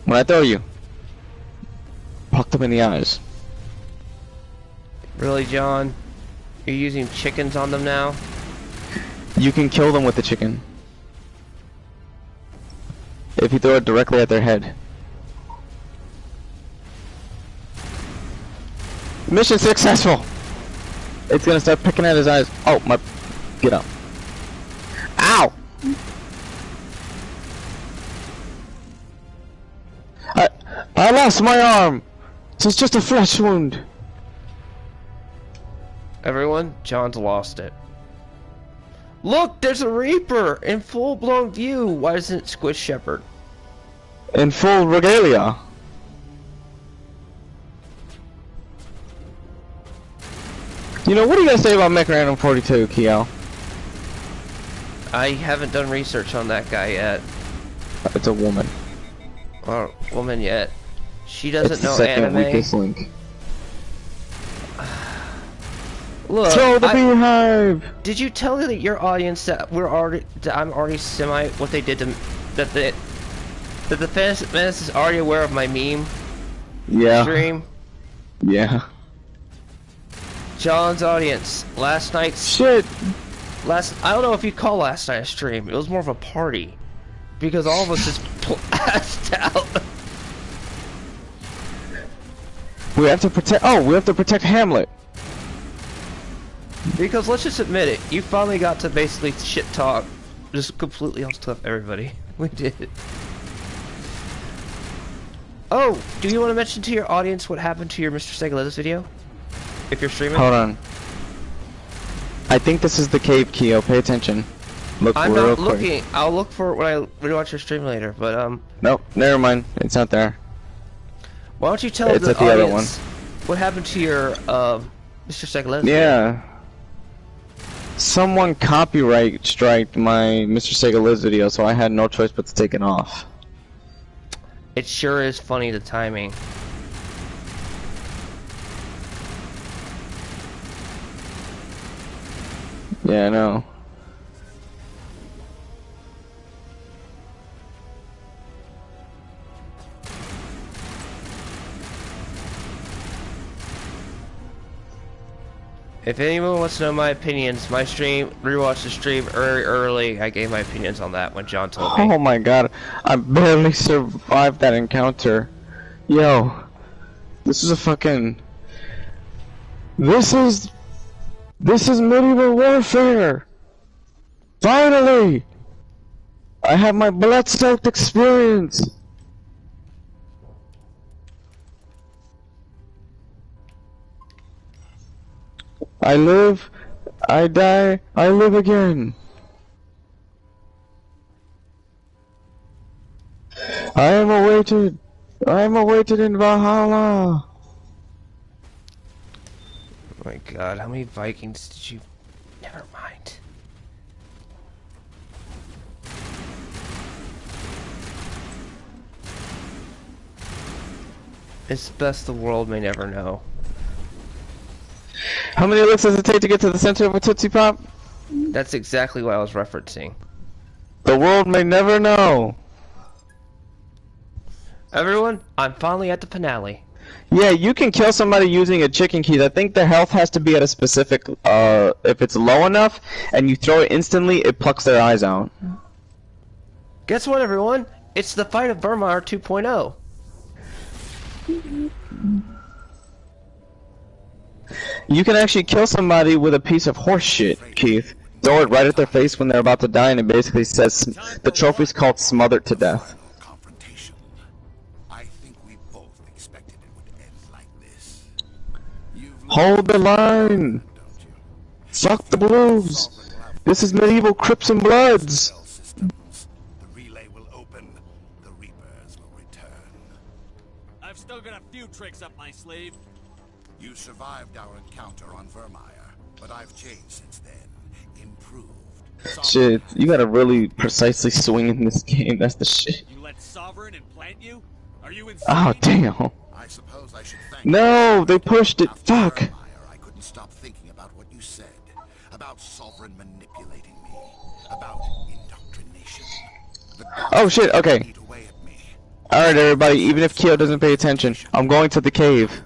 when I throw you, poke them in the eyes. Really, John? You're using chickens on them now? You can kill them with the chicken. If you throw it directly at their head. Mission successful! It's gonna start picking at his eyes. Oh, my... Get up. Ow! I lost my arm! It's just a flesh wound. Everyone, John's lost it. Look, there's a Reaper in full-blown view. Why isn't it Squish Shepherd? In full regalia. You know, what do you guys say about Mech Random 42, Kiel? I haven't done research on that guy yet. It's a woman. Or woman yet. She doesn't it's know the second anime. Weakest link. Look, throw the beehive. Did you tell that your audience that I'm already semi what they did to that the fans is already aware of my meme? Yeah. Stream. Yeah. John's audience last night's shit. I don't know if you call last night a stream. It was more of a party because all of us just passed out. We have to protect. Oh, we have to protect Hamlet. Because let's just admit it, you finally got to basically shit talk, just completely off stuff everybody. We did. Oh, do you want to mention to your audience what happened to your Mr. Segaletta's video? If you're streaming? Hold on. I think this is the cave, Keo. Pay attention. Look I'm real not quick. looking. I'll look for it when I rewatch your stream later, but Nope, never mind. It's not there. Why don't you tell it's the at the other one. audience what happened to your Mr. Segaletta's Yeah. video? Someone copyright striked my Mr. Segaletta's video, so I had no choice but to take it off. It sure is funny, the timing. Yeah, I know. If anyone wants to know my opinions, my stream, rewatch the stream early. I gave my opinions on that when John told me. Oh my god, I barely survived that encounter. Yo, this is a fucking... This is medieval warfare! Finally! I have my blood-soaked experience! I live, I die, I live again. I am awaited in Valhalla. Oh my god, how many Vikings did you... Never mind. It's best the world may never know. How many licks does it take to get to the center of a Tootsie Pop? That's exactly what I was referencing. The world may never know. Everyone, I'm finally at the finale. Yeah, you can kill somebody using a chicken key. I think the health has to be at a specific, if it's low enough, and you throw it instantly, it plucks their eyes out. Guess what, everyone? It's the fight of Burma 2.0. You can actually kill somebody with a piece of horse shit, Keith. Throw it right at their face when they're about to die, and it basically says the trophy's called Smothered to Death. I think we both expected it would Hold the line. Fuck the blues. This is medieval Crips and Bloods. The relay will open. The Reapers will return. I've still got a few tricks up my sleeve. You survived our encounter on Vermeer, but I've changed since then. Improved. Shit, you gotta really precisely swing in this game. That's the shit. You let Sovereign implant you? Are you insane? Oh damn. I suppose I should thank No, they pushed it. Fuck. Vermeer. I couldn't stop thinking about what you said. About Sovereign manipulating me. About indoctrination. Oh shit, okay. Alright everybody, even if Kyo doesn't pay attention, I'm going to the cave.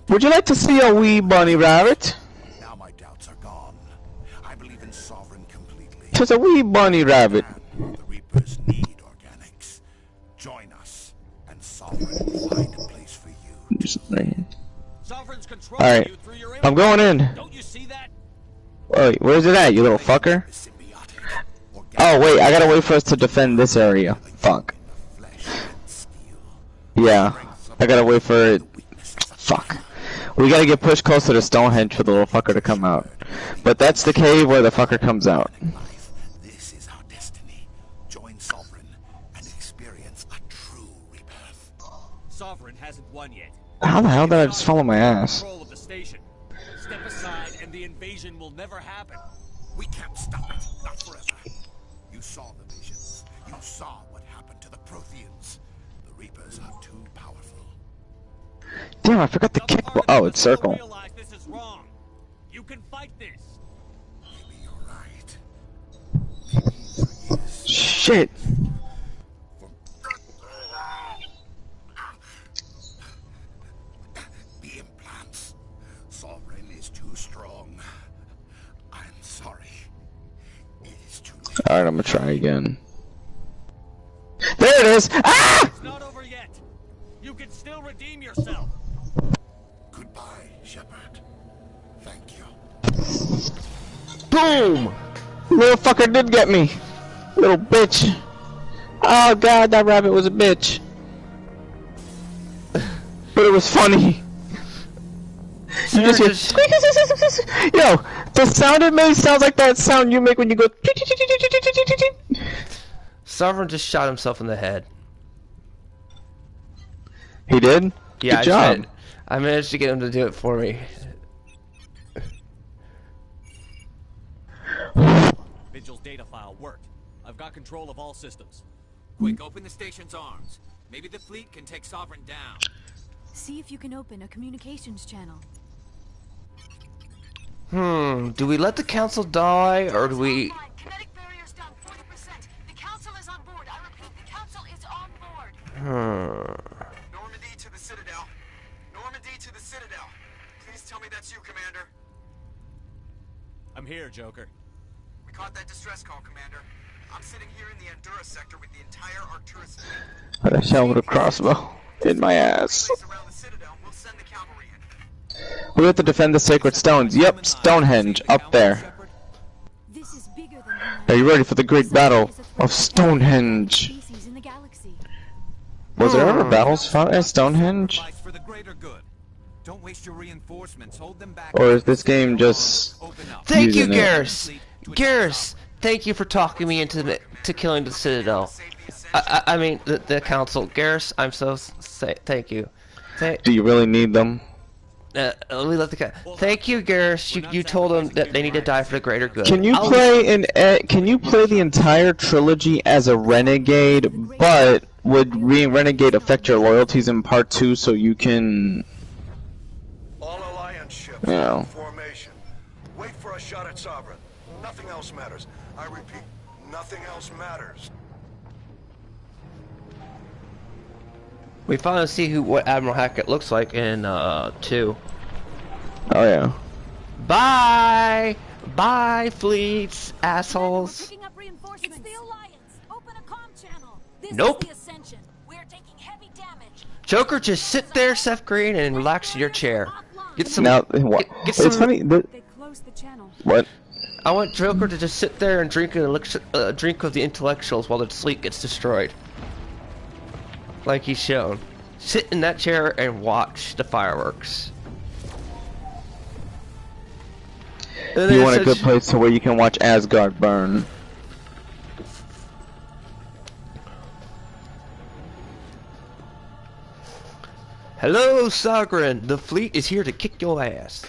Would you like to see a wee bunny rabbit? Now my doubts are gone. I believe in Sovereign completely. Just a wee bunny rabbit. The Reapers need organics. Join us, and Sovereign will find a place for you. Alright, I'm going in. Don't you see that? Wait, where's it at, you little fucker? Oh wait, I gotta wait for us to defend this area. Fuck. Yeah, I gotta wait for it. Fuck. We gotta get pushed closer to Stonehenge for the little fucker to come out. But that's the cave where the fucker comes out. This is our destiny. Join Sovereign and experience a true rebirth. Sovereign hasn't won yet. How the hell did I just follow my ass? Control of the station. Step aside and the invasion will never happen. We can't stop it. Not forever. You saw the visions. You saw what happened to the Protheans. The Reapers are too powerful. Damn, I forgot the kick. Oh, it's circle. Realize this is wrong. You can fight this. Maybe you're right. Shit. The implants. Sovereign is too strong. I'm sorry. It is too late. Alright, I'm gonna try again. There it is! Ah! It's not over yet. You can still redeem yourself. Goodbye, Shepard. Thank you. Boom! Little fucker did get me. Little bitch. Oh god, that rabbit was a bitch. But it was funny. You just hear, yo, the sound it made sounds like that sound you make when you go. Sovereign just shot himself in the head. He did? Yeah, Good job. I managed to get him to do it for me. Vigil's data file worked. I've got control of all systems. Quick, open the station's arms. Maybe the fleet can take Sovereign down. See if you can open a communications channel. Do we let the council die, or do we... Kinetic barrier's down 40%. The council is on board. I repeat, the council is on board. Normandy to the Citadel. Normandy to the Citadel. Please tell me that's you, Commander. I'm here, Joker. We caught that distress call, Commander. I'm sitting here in the Endura sector with the entire Arcturus fleet. But I shot with a crossbow in my ass. Around the Citadel, we'll send the cavalry in. We have to defend the sacred stones. Yep, Stonehenge, up there. This is bigger than Are you ready for the great battle of Stonehenge? in the galaxy. Was there ever battles fought at Stonehenge? For the greater good. Don't waste your reinforcements. Hold them back. Or is this game just... Thank you, using it? Garrus! Garrus, thank you for talking me into killing the Citadel. I mean, the council. Garrus, I'm so... thank you. Do you really need them? Let me let the thank you, Garrus. You told them that they need to die for the greater good. Can you can you play the entire trilogy as a renegade, but would renegade affect your loyalties in part 2 so you can... All Alliance ships You know. in formation. Wait for a shot at Sovereign. Nothing else matters. I repeat, nothing else matters. We finally see what Admiral Hackett looks like in 2. Oh yeah. Bye! Bye, fleets, assholes. Picking up reinforcements. It's the Alliance. Open a comm channel. This Nope. is the Ascension. We're taking heavy damage. Joker, just sit there, Seth Green, and relax in your chair. Get some. Now, what? Get some. It's funny. They closed the channel. What? I want Joker to just sit there and drink a drink of the intellectuals while the fleet gets destroyed. Like he's shown. Sit in that chair and watch the fireworks. You want a good place to where you can watch Asgard burn. Hello, Sogren. The fleet is here to kick your ass.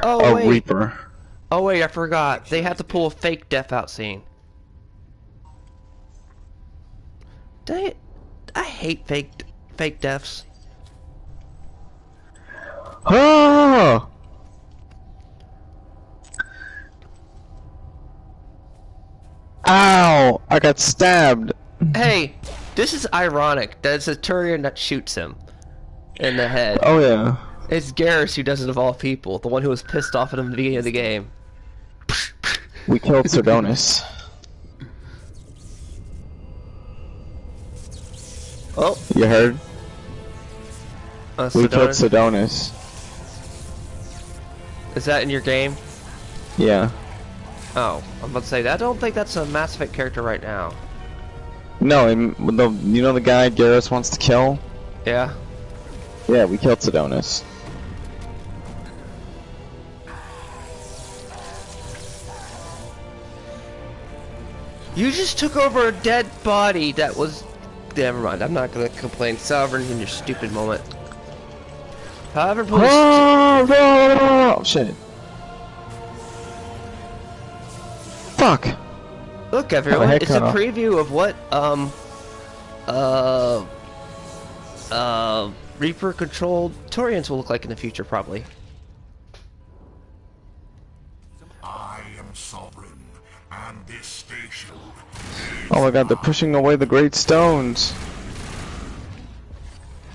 Oh, wait. Reaper. Oh, wait, I forgot. They have to pull a fake death out scene. Dang it. I hate fake deaths. Oh! Ow! I got stabbed. Hey, this is ironic that it's a Turian that shoots him in the head. Oh yeah. It's Garrus who does it of all people, the one who was pissed off at him at the beginning of the game. We killed Sardonis. Oh. You heard? We killed Sardonis. Sardonis. Is that in your game? Yeah. Oh, I'm about to say, I don't think that's a Mass Effect character right now. No, you know the guy Garrus wants to kill? Yeah. Yeah, we killed Sardonis. You just took over a dead body that was... Never mind, I'm not gonna complain. Sovereign in your stupid moment. However, police... Oh, shit. Fuck. Look, everyone, it's a preview of what, Reaper-controlled Turians will look like in the future, probably. I am sovereign, and this station. Oh my god, they're pushing away the great stones.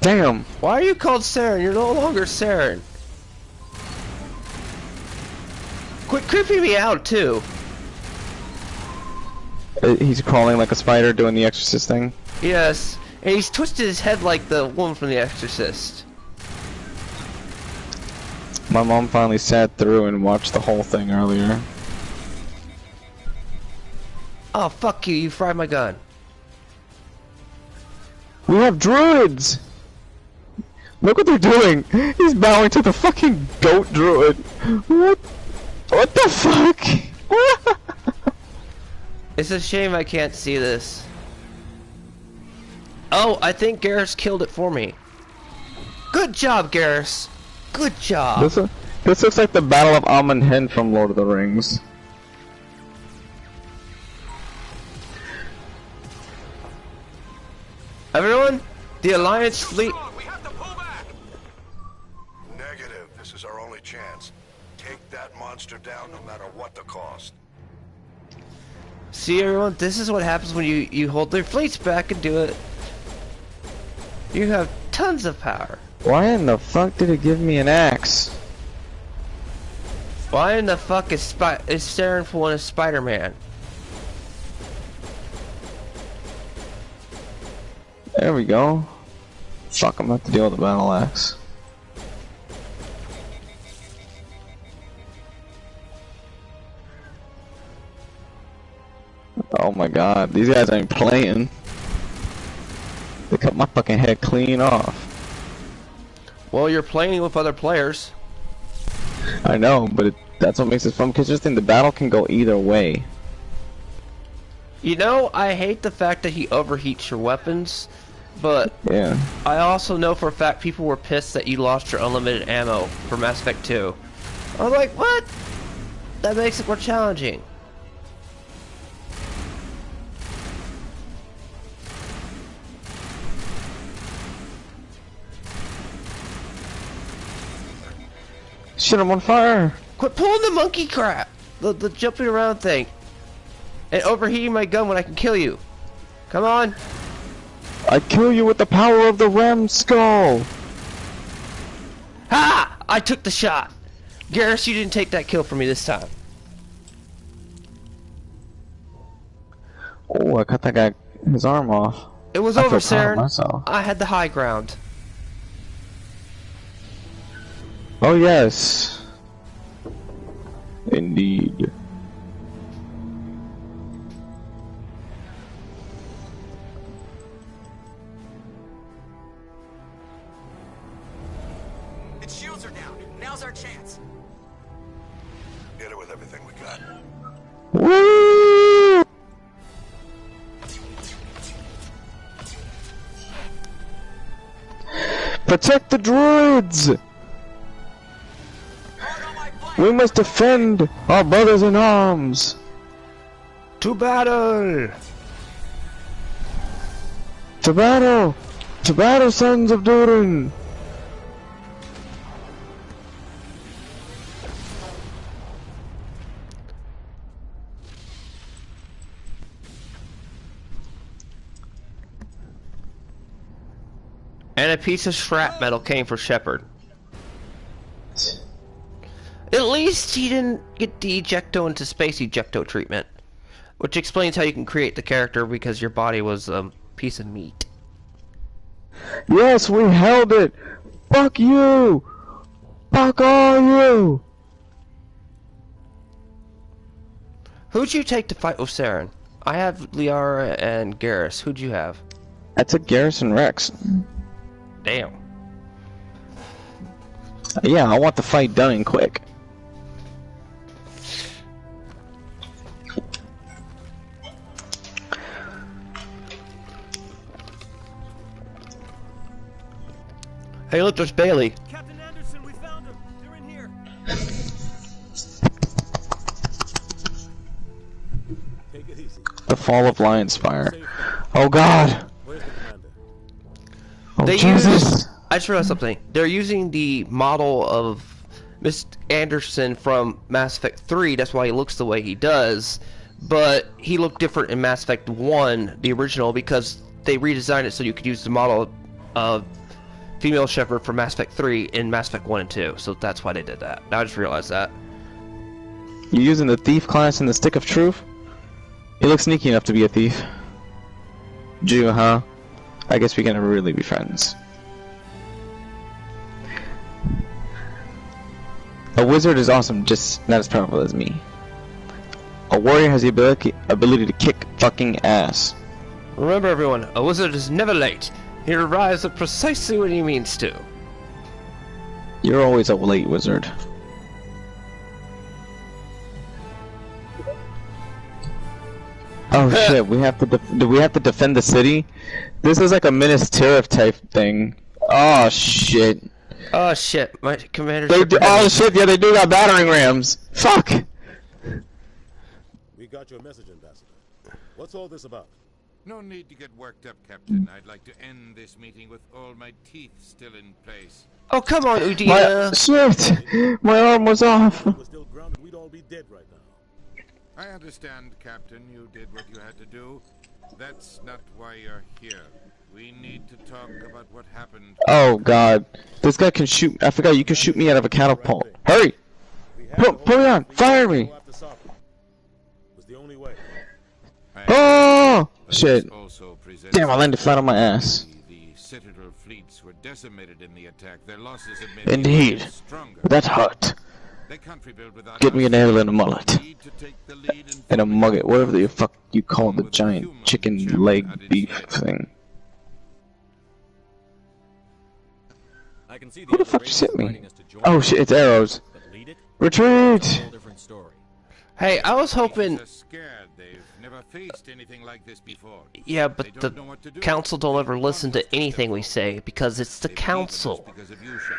Damn. Why are you called Saren? You're no longer Saren. Quit creeping me out, too. He's crawling like a spider doing the Exorcist thing? Yes. And he's twisted his head like the woman from The Exorcist. My mom finally sat through and watched the whole thing earlier. Oh, fuck you, you fried my gun. We have druids! Look what they're doing! He's bowing to the fucking goat druid! What the fuck? It's a shame I can't see this. Oh, I think Garrus killed it for me. Good job, Garrus. Good job. This looks like the Battle of Amon Hen from Lord of the Rings. Everyone, the Alliance fleet... Negative. This is our only chance. Take that monster down no matter what the cost. See, everyone, this is what happens when you hold their fleets back and do it. You have tons of power. Why in the fuck did it give me an axe? Why in the fuck is Saren pulling a Spider-Man? There we go. Fuck, I'm gonna have to deal with the battle axe. Oh my god, these guys ain't playing. They cut my fucking head clean off. Well, you're playing with other players. I know, but that's what makes it fun, because just think the battle can go either way. You know, I hate the fact that he overheats your weapons, but yeah, I also know for a fact people were pissed that you lost your unlimited ammo for Mass Effect 2. I was like, what? That makes it more challenging. Shit, I'm on fire! Quit pulling the monkey crap! The jumping around thing. And overheating my gun when I can kill you. Come on! I kill you with the power of the ram skull! Ha! I took the shot! Garrus, you didn't take that kill from me this time. Oh, I cut that guy his arm off. It was over, Saren. I had the high ground. Oh yes. Indeed. It's Shields are down. Now's our chance. Get it with everything we got. Woo! Protect the droids! We must defend our brothers in arms! To battle! To battle! To battle, sons of Durin! And a piece of shrapnel came for Shepard. At least he didn't get the ejecto into space ejecto treatment. Which explains how you can create the character because your body was a piece of meat. Yes, we held it! Fuck you! Fuck all you! Who'd you take to fight with Saren? I have Liara and Garrus. Who'd you have? I took Garrus and Rex. Damn. Yeah, I want the fight done and quick. Hey, look, there's Bailey. Captain Anderson, we found him. They're in here. Take it easy. The fall of Lionspire. Oh God! Where's the commander? Oh They Jesus! I just realized something. They're using the model of Miss Anderson from Mass Effect 3. That's why he looks the way he does. But he looked different in Mass Effect 1, the original, because they redesigned it so you could use the model of female Shepard from Mass Effect 3 in Mass Effect 1 and 2. So that's why they did that. Now I just realized that. You using the thief class in the Stick of Truth? You look sneaky enough to be a thief. Jew, huh? I guess we can never really be friends. A wizard is awesome, just not as powerful as me. A warrior has the ability to kick fucking ass. Remember everyone, a wizard is never late. He arrives at precisely when he means to. You're always a late wizard. Oh shit, we have to do we have to defend the city? This is like a Minas Tirith type thing. Oh shit. Oh shit, my commander. Oh shit, yeah, they do got battering rams. Fuck. We got your message, Ambassador. What's all this about? No need to get worked up, Captain. I'd like to end this meeting with all my teeth still in place. Oh come on, Udina. Shit, my arm was off. We're still grounded. We'd all be dead right now. I understand, Captain. You did what you had to do. That's not why you're here. We need to talk about what happened. Oh god, this guy can shoot. I forgot you can shoot me out of a catapult. Hurry! Put me on! Fire me! Was the only way. Oh shit! Damn, I landed flat on my ass. The Citadel fleets were decimated in the attack. Their losses have made Indeed, them stronger. that hurt. They can't rebuild without Get me us. an nail and a mullet. And a mugget, whatever the fuck you call the giant chicken leg beef thing. I can see Who the fuck just hit me? Oh shit, it's arrows. Retreat! Hey, I was hoping. Scared. They've never faced anything like this before. Yeah, but the council don't ever listen to anything we say because it's the council. Because of you, Shepard.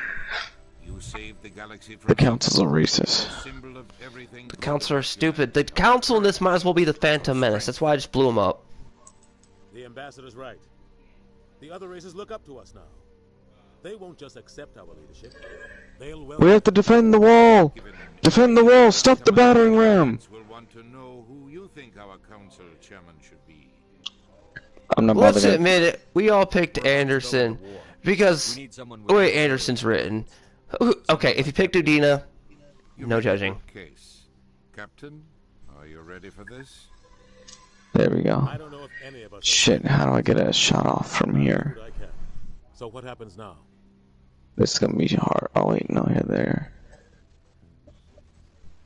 You saved the galaxy from The council's a racist. symbol of everything. The council are stupid. The council in this might as well be the Phantom Menace. That's why I just blew them up. The ambassador's right. The other races look up to us now. They won't just accept our leadership. They'll We have to defend the wall! Defend the wall! Stop the battering ram! will want to know who you think our council chairman should be. I'm not Let's bothered. admit it. We all picked Anderson because the way Anderson's written. Okay, if you picked Udina, no judging. Case. Captain, are you ready for this? There we go. I don't know if any of us Shit, how do I get a shot off from here? I can. So what happens now? This is gonna be hard. Oh wait, no, here, there.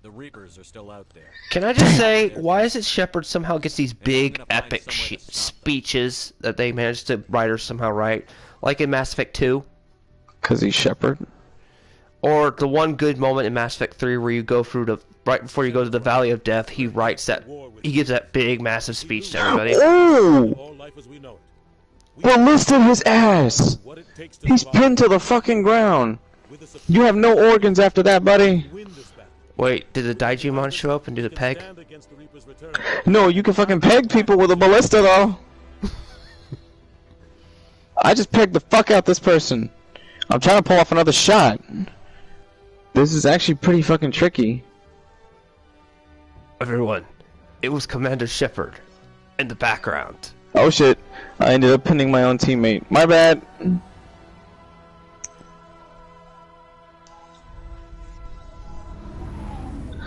The Reapers are still out there. Can I just say, why is it Shepard somehow gets these big, epic speeches that they managed to writers somehow write, like in Mass Effect 2? Cause he's Shepard. Or the one good moment in Mass Effect 3 where you go through the right before you go to the Valley of Death, he gives that big massive speech to everybody. Oh! Ballisted his ass! He's pinned to the fucking ground. You have no organs after that, buddy. Wait, did the Digimon show up and do the peg? No, you can fucking peg people with a ballista though. I just pegged the fuck out this person. I'm trying to pull off another shot. This is actually pretty fucking tricky. Everyone, it was Commander Shepard in the background. Oh shit, I ended up pinning my own teammate. My bad.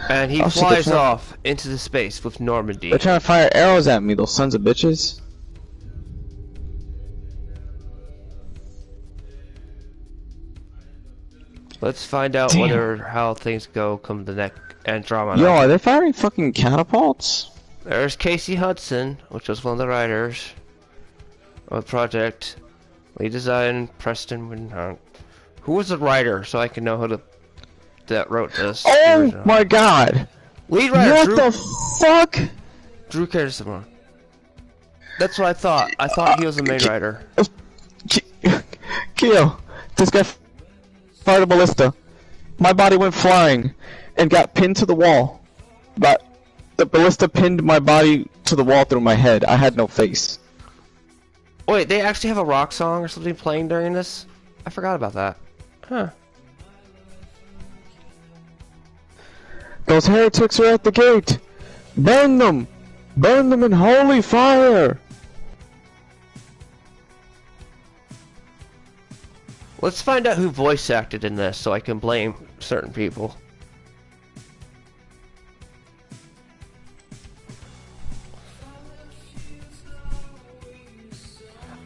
And he flies off into the space with Normandy. They're trying to fire arrows at me, those sons of bitches. Let's find out how things go come the next Andromeda. Yo, are they firing fucking catapults? There's Casey Hudson, which was one of the writers of the project. Lead design, Preston Windhunk. Who was the writer, so I can know who that wrote this? Oh my god! Lead writer. What the fuck? Drew Carson. That's what I thought. I thought he was the main writer. Kill. This guy fired a ballista. My body went flying and got pinned to the wall. But the ballista pinned my body to the wall through my head. I had no face. Wait, they actually have a rock song or something playing during this? I forgot about that. Huh. Those heretics are at the gate! Burn them! Burn them in holy fire! Let's find out who voice acted in this so I can blame certain people.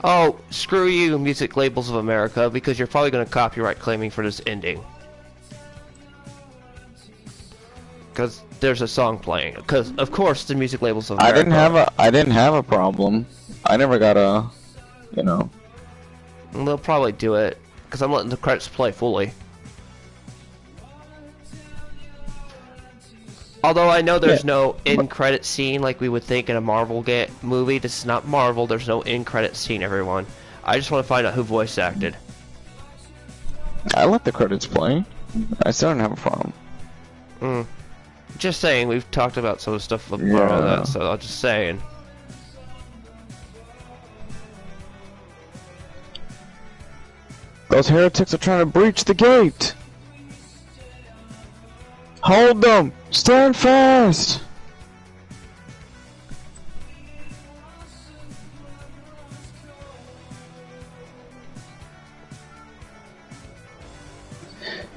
Oh, screw you, Music Labels of America, because you're probably going to copyright claim me for this ending. Because there's a song playing. Because of course the Music Labels of America. I didn't have a problem. I never got a, you know. And they'll probably do it because I'm letting the credits play fully. Although I know there's no end-credit scene like we would think in a Marvel movie. This is not Marvel. There's no end-credit scene, everyone. I just want to find out who voice acted. I let the credits play. I still don't have a problem. Just saying, we've talked about some of the stuff about that, so I'm just saying. Those heretics are trying to breach the gate! Hold them! Stand fast!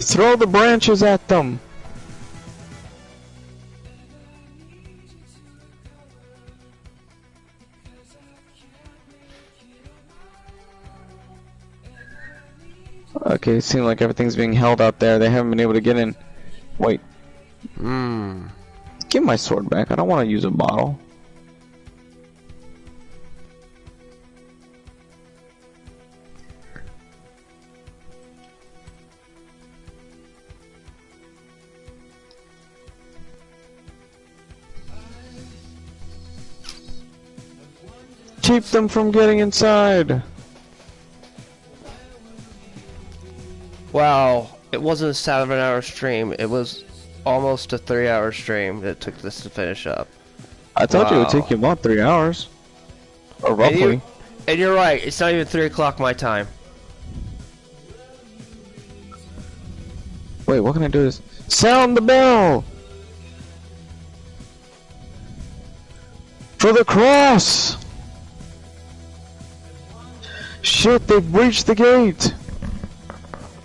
Throw the branches at them! Okay, it seems like everything's being held out there. They haven't been able to get in. Wait. Give my sword back. I don't want to use a bottle. Keep them from getting inside. Wow, it wasn't a 7-hour stream, it was almost a 3-hour stream that took this to finish up. I told you it would take you about 3 hours. Or roughly. And you're right, it's not even 3 o'clock my time. Wait, what can I do this? Sound the bell! For the cross! Shit, they've breached the gate!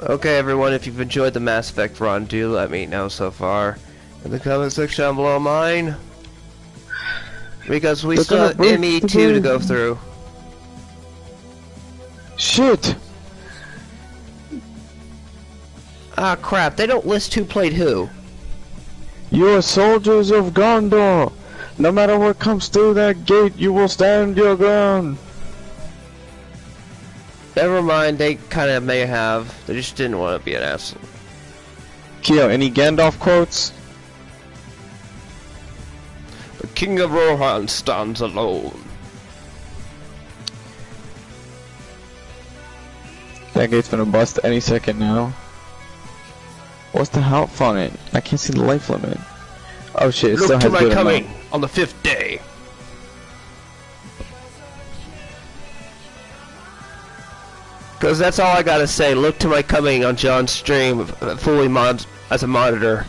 Okay everyone, if you've enjoyed the Mass Effect run, do let me know so far in the comment section down below mine. Because we still have ME2 to go through. Shit! Ah crap, they don't list who played who. You are soldiers of Gondor! No matter what comes through that gate, you will stand your ground! Never mind, they kind of may have. They just didn't want to be an asshole. Kyo, any Gandalf quotes? The King of Rohan stands alone. That gate's gonna bust any second now. What's the health on it? I can't see the life limit. Oh shit, it still Look to has my good coming amount. on the 5th day. Because that's all I gotta say. Look to my coming on John's stream, fully as a monitor.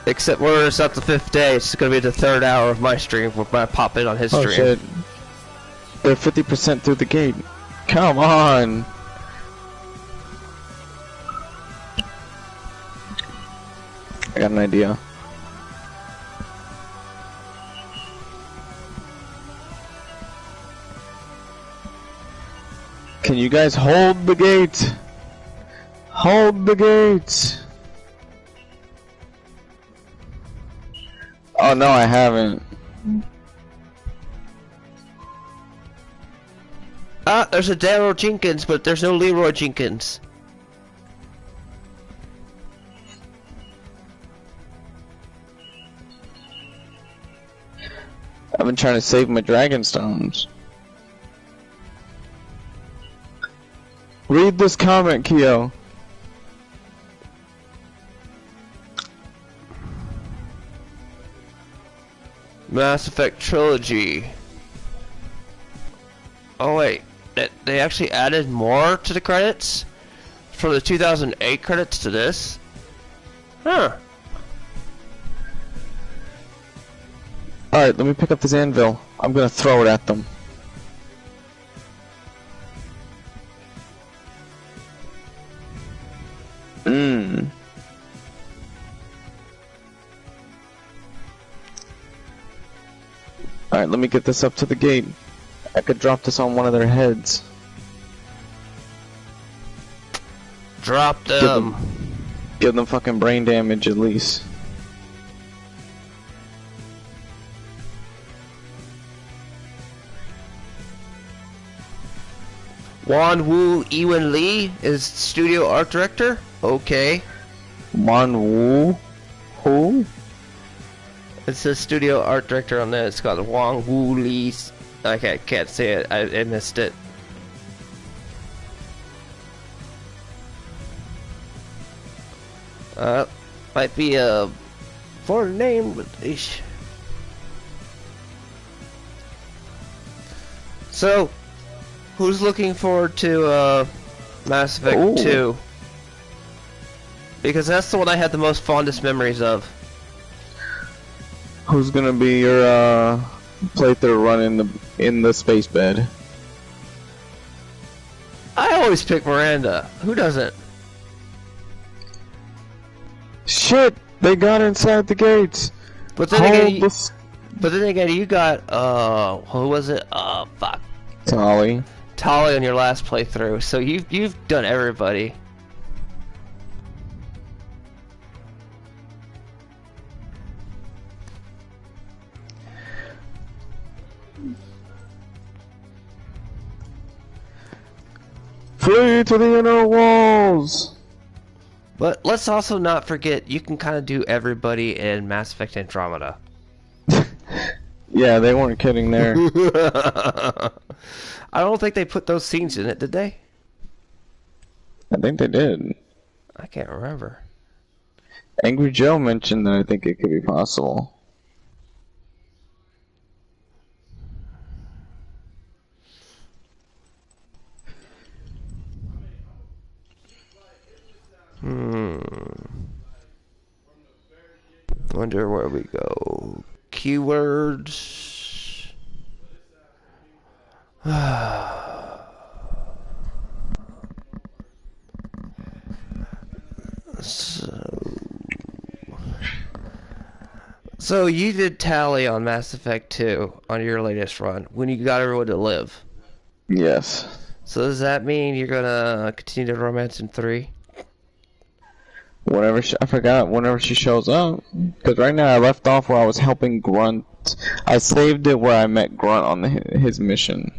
Except where it's not the 5th day, it's gonna be the 3rd hour of my stream when I pop in on his Oh stream. shit. They're 50% through the gate. Come on! I got an idea. Can you guys hold the gate? Hold the gate! Oh no, I haven't. Ah, there's a Daryl Jenkins, but there's no Leroy Jenkins. I've been trying to save my dragon stones. Read this comment, Kyo. Mass Effect Trilogy. Oh wait, they actually added more to the credits? From the 2008 credits to this? Huh. Alright, let me pick up this anvil. I'm gonna throw it at them. Alright, let me get this up to the gate. I could drop this on one of their heads. Drop them. Give them fucking brain damage at least. Wan Wu Ewan Lee is studio art director? Okay. Wan Wu? Who? It says studio art director on there. It's called Wang Wu Lee. I can't say it. I missed it. Might be a foreign name, but ish. So, who's looking forward to Mass Effect 2? Because that's the one I had the most fondest memories of. Who's gonna be your playthrough run in the space bed? I always pick Miranda. Who doesn't? Shit! They got inside the gates. But then again, you got who was it? Fuck. Tali. Tali on your last playthrough. So you've done everybody. Flee to the inner walls! But let's also not forget, you can kind of do everybody in Mass Effect Andromeda. Yeah, they weren't kidding there. I don't think they put those scenes in it, did they? I think they did. I can't remember. Angry Joe mentioned that I think it could be possible. Wonder where we go. Keywords. So you did Tali on Mass Effect 2 on your latest run when you got everyone to live. Yes. So does that mean you're gonna continue to romance in 3? Whenever I forgot whenever she shows up, because right now I left off where I was helping Grunt. I saved it where I met Grunt on his mission.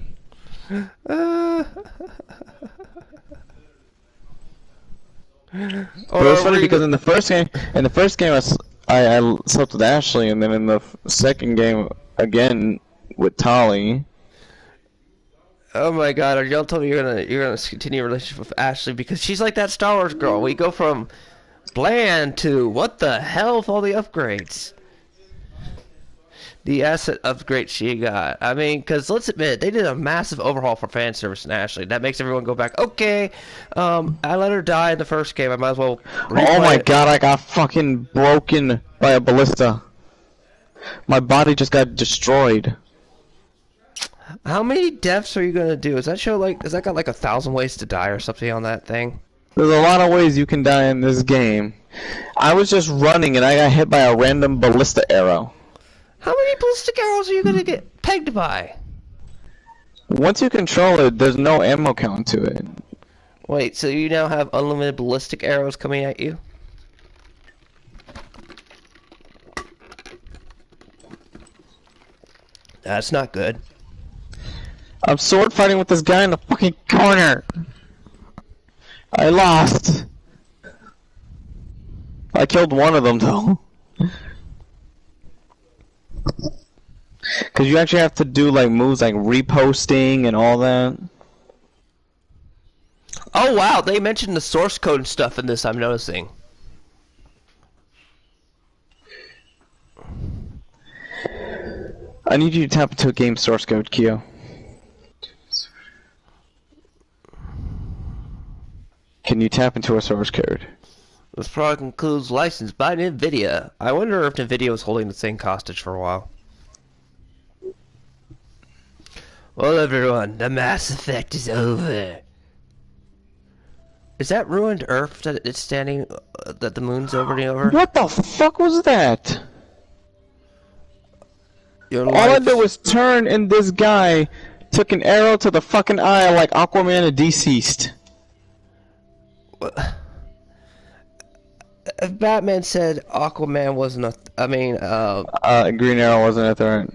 But it was funny because in the first game, I slept with Ashley, and then in the second game again with Tali. Oh my God! Are y'all telling me you're gonna continue a relationship with Ashley because she's like that Star Wars girl? We go from bland to what the hell with all the upgrades. The asset upgrade she got. I mean, because let's admit, they did a massive overhaul for fan service in Ashley. That makes everyone go back, okay, I let her die in the first game. I might as well replay Oh my it. God, I got fucking broken by a ballista. My body just got destroyed. How many deaths are you going to do? Does that show, like, has that got like 1,000 ways to die or something on that thing? There's a lot of ways you can die in this game. I was just running and I got hit by a random ballista arrow. How many ballistic arrows are you going to get pegged by? Once you control it, there's no ammo count to it. Wait, so you now have unlimited ballistic arrows coming at you? That's not good. I'm sword fighting with this guy in the fucking corner. I lost. I killed one of them though. Cause you actually have to do like moves like reposting and all that. Oh wow, they mentioned the source code and stuff in this, I'm noticing. I need you to tap into a game source code, Kyo. Can you tap into a source code? This product includes licensed by NVIDIA. I wonder if NVIDIA was holding the same hostage for a while. Well, everyone, the Mass Effect is over. Is that ruined Earth that it's standing, that the moon's orbiting over? What the fuck was that? Your All I did was turn and this guy took an arrow to the fucking eye like Aquaman and deceased. If Batman said Aquaman wasn't a, Green Arrow wasn't a threat.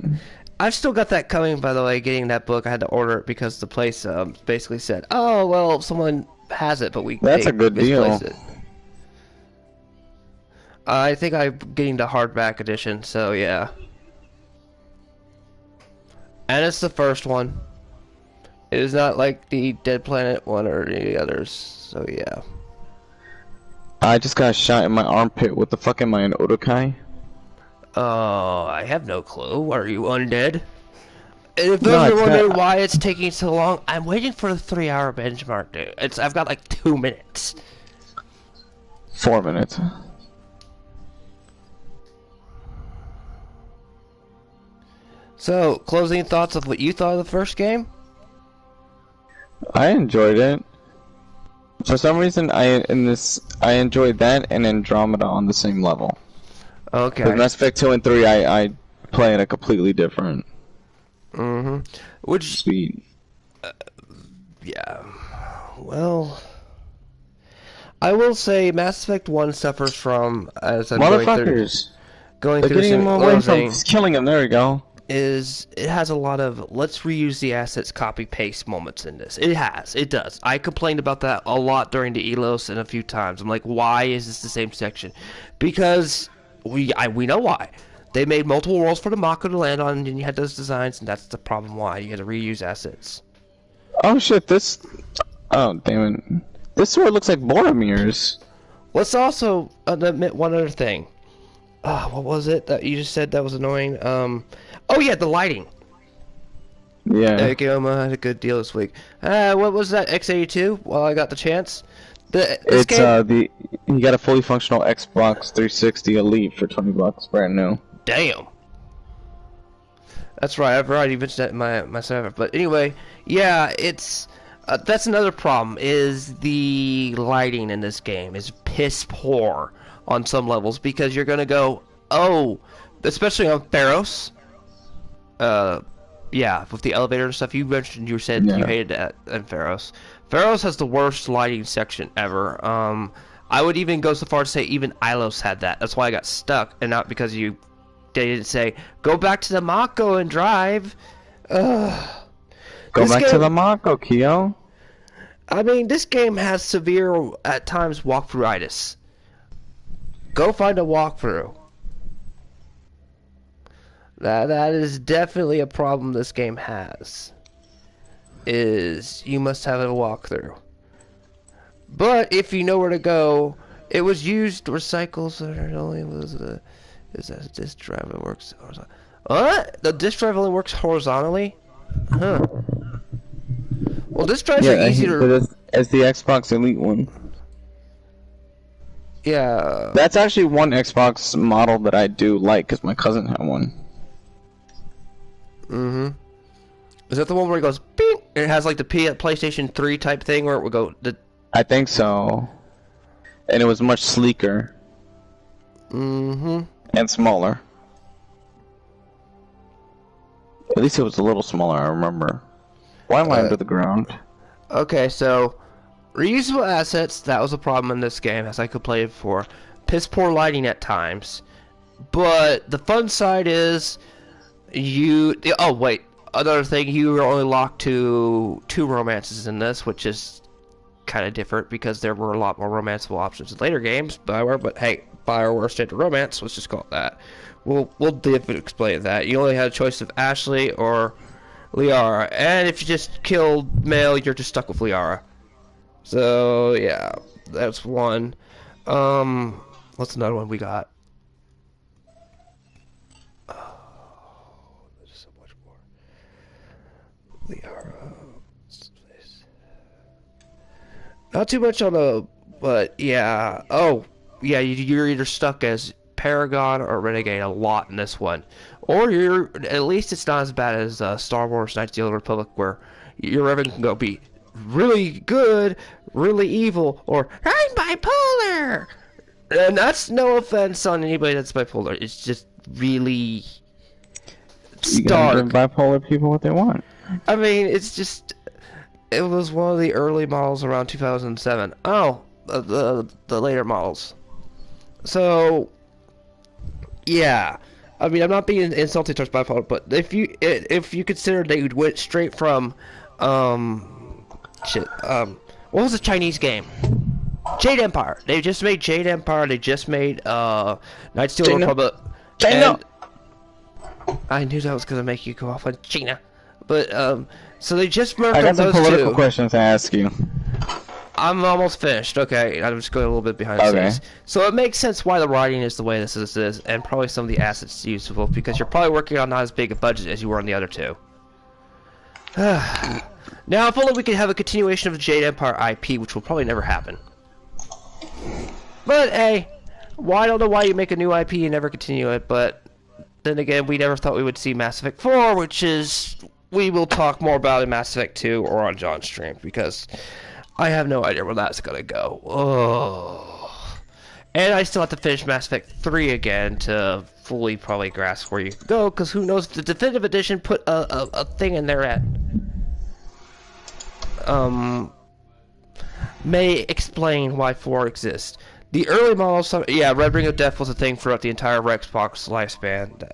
I've still got that coming, by the way, getting that book. I had to order it because the place basically said, oh, well, someone has it, but That's a good deal. it. I think I'm getting the hardback edition, so yeah. And it's the first one. It is not like the Dead Planet one or any others, so yeah. I just got shot in my armpit. What the fuck am I, an Odokai? I have no clue. Are you undead? If those are wondering why it's taking so long, I'm waiting for the 3-hour benchmark, dude. I've got like 2 minutes. 4 minutes. So, closing thoughts of what you thought of the first game? I enjoyed it. For some reason, I enjoyed that and Andromeda on the same level. Okay. With Mass Effect 2 and 3, I play it a completely different. Which speed? Yeah. Well, I will say Mass Effect 1 suffers from, as I'm motherfuckers going They're through getting him away from killing him. There we go. It has a lot of let's reuse the assets, copy paste moments in this. It does. I complained about that a lot during the Elos and a few times. I'm like, why is this the same section? Because we know why. They made multiple worlds for the Mako to land on, and you had those designs, and that's the problem why you had to reuse assets. Oh shit! Oh damn it! This sword looks like Boromir's. Let's also admit one other thing. What was it that you just said that was annoying? Oh yeah, the lighting. Yeah. Akiyama had a good deal this week. What was that, X82? Well, I got the chance. You got a fully functional Xbox 360 Elite for $20, brand new. Damn. That's right. I've already mentioned that in my server. But anyway, yeah, it's that's another problem. Is the lighting in this game is piss poor on some levels because you're gonna go, oh, especially on Pharos. Yeah, with the elevator and stuff. You mentioned you hated that in Pharos. Pharos has the worst lighting section ever. I would even go so far to say even Ilos had that. That's why I got stuck, and not because they didn't say go back to the Mako and drive. Go back to the Mako, Kyo. I mean, this game has severe, at times, walkthroughitis. Go find a walkthrough. That is definitely a problem this game has. Is you must have a walkthrough. But if you know where to go, it was used recycles. It only was is that disk drive that works horizontally. What? The disk drive only works horizontally? Huh. Well, disk drives are easier. But it's the Xbox Elite one. Yeah. That's actually one Xbox model that I do like, because my cousin had one. Mm-hmm. Is that the one where it goes beep? It has like the PlayStation 3 type thing where it would go. I think so. And it was much sleeker. Mm-hmm. And smaller. At least it was a little smaller, I remember. Why am I under the ground? Okay, so reusable assets, that was a problem in this game, as I could play it before. Piss poor lighting at times. But the fun side is oh wait, another thing, you were only locked to 2 romances in this, which is kind of different because there were a lot more romanceable options in later games, Bioware, but hey, Bioware standard romance, let's just call it that. We'll explain that. You only had a choice of Ashley or Liara, and if you just killed Male, you're just stuck with Liara. So yeah, that's one. What's another one we got? There's so much more. Liara. Not too much on the, but yeah. Oh, yeah. You're either stuck as Paragon or Renegade a lot in this one, or you're at least it's not as bad as Star Wars: Knights of the Old Republic, where your Revan can go be really good, really evil, or I'm bipolar. And that's no offense on anybody that's bipolar. It's just really You gotta give bipolar people what they want. I mean, it's just. It was one of the early models around 2007. Oh, the later models. So, yeah. I mean, I'm not being insulting towards bipolar, but if you consider they went straight from, what was the Chinese game? Jade Empire. They just made Jade Empire. They just made Knights of the Old Republic. China. I knew that was gonna make you go off on China, but so they just merged I got some those political two. questions to ask you. I'm almost finished. Okay, I'm just going a little bit behind the scenes. So it makes sense why the writing is the way this is, and probably some of the assets useful because you're probably working on not as big a budget as you were on the other two. Now, if only we could have a continuation of the Jade Empire IP, which will probably never happen. But hey, I don't know why you make a new IP and never continue it. But then again, we never thought we would see Mass Effect 4, which is we will talk more about in Mass Effect 2 or on John's stream because I have no idea where that's gonna go. Oh. And I still have to finish Mass Effect 3 again to fully probably grasp where you can go, because who knows, the Definitive Edition put a thing in there that may explain why 4 exists. The early models, yeah, Red Ring of Death was a thing throughout the entire Xbox lifespan.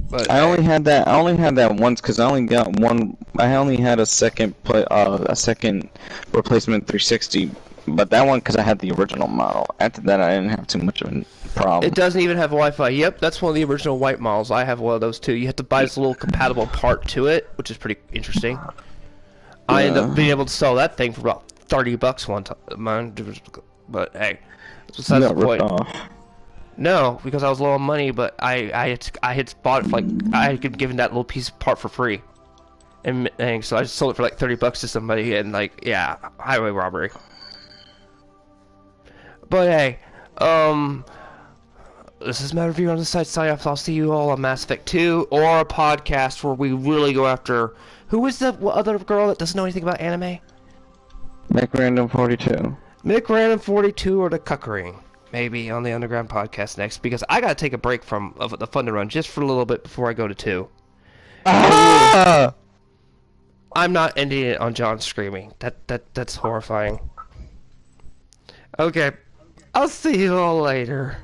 But I only had that once because I only got one. I only had a second replacement 360, but that one because I had the original model. After that, I didn't have too much of a problem. It doesn't even have Wi-Fi. Yep, that's one of the original white models. I have one of those too. You have to buy this little compatible part to it, which is pretty interesting. Yeah. I ended up being able to sell that thing for about $30 one time. But hey, besides the point. No, because I was low on money, but I had bought it for, like, I had given that little piece of part for free, and so I just sold it for like $30 to somebody, and like, yeah, highway robbery. But hey, this is my review on the site. Sign off. I'll see you all on Mass Effect 2 or a podcast where we really go after who is the other girl that doesn't know anything about anime? McRandom42. McRandom42 or the Cuckering. Maybe on the Underground podcast next, because I gotta take a break from the Fun to Run just for a little bit before I go to 2. I'm not ending it on John screaming. That's horrifying. Okay, I'll see you all later.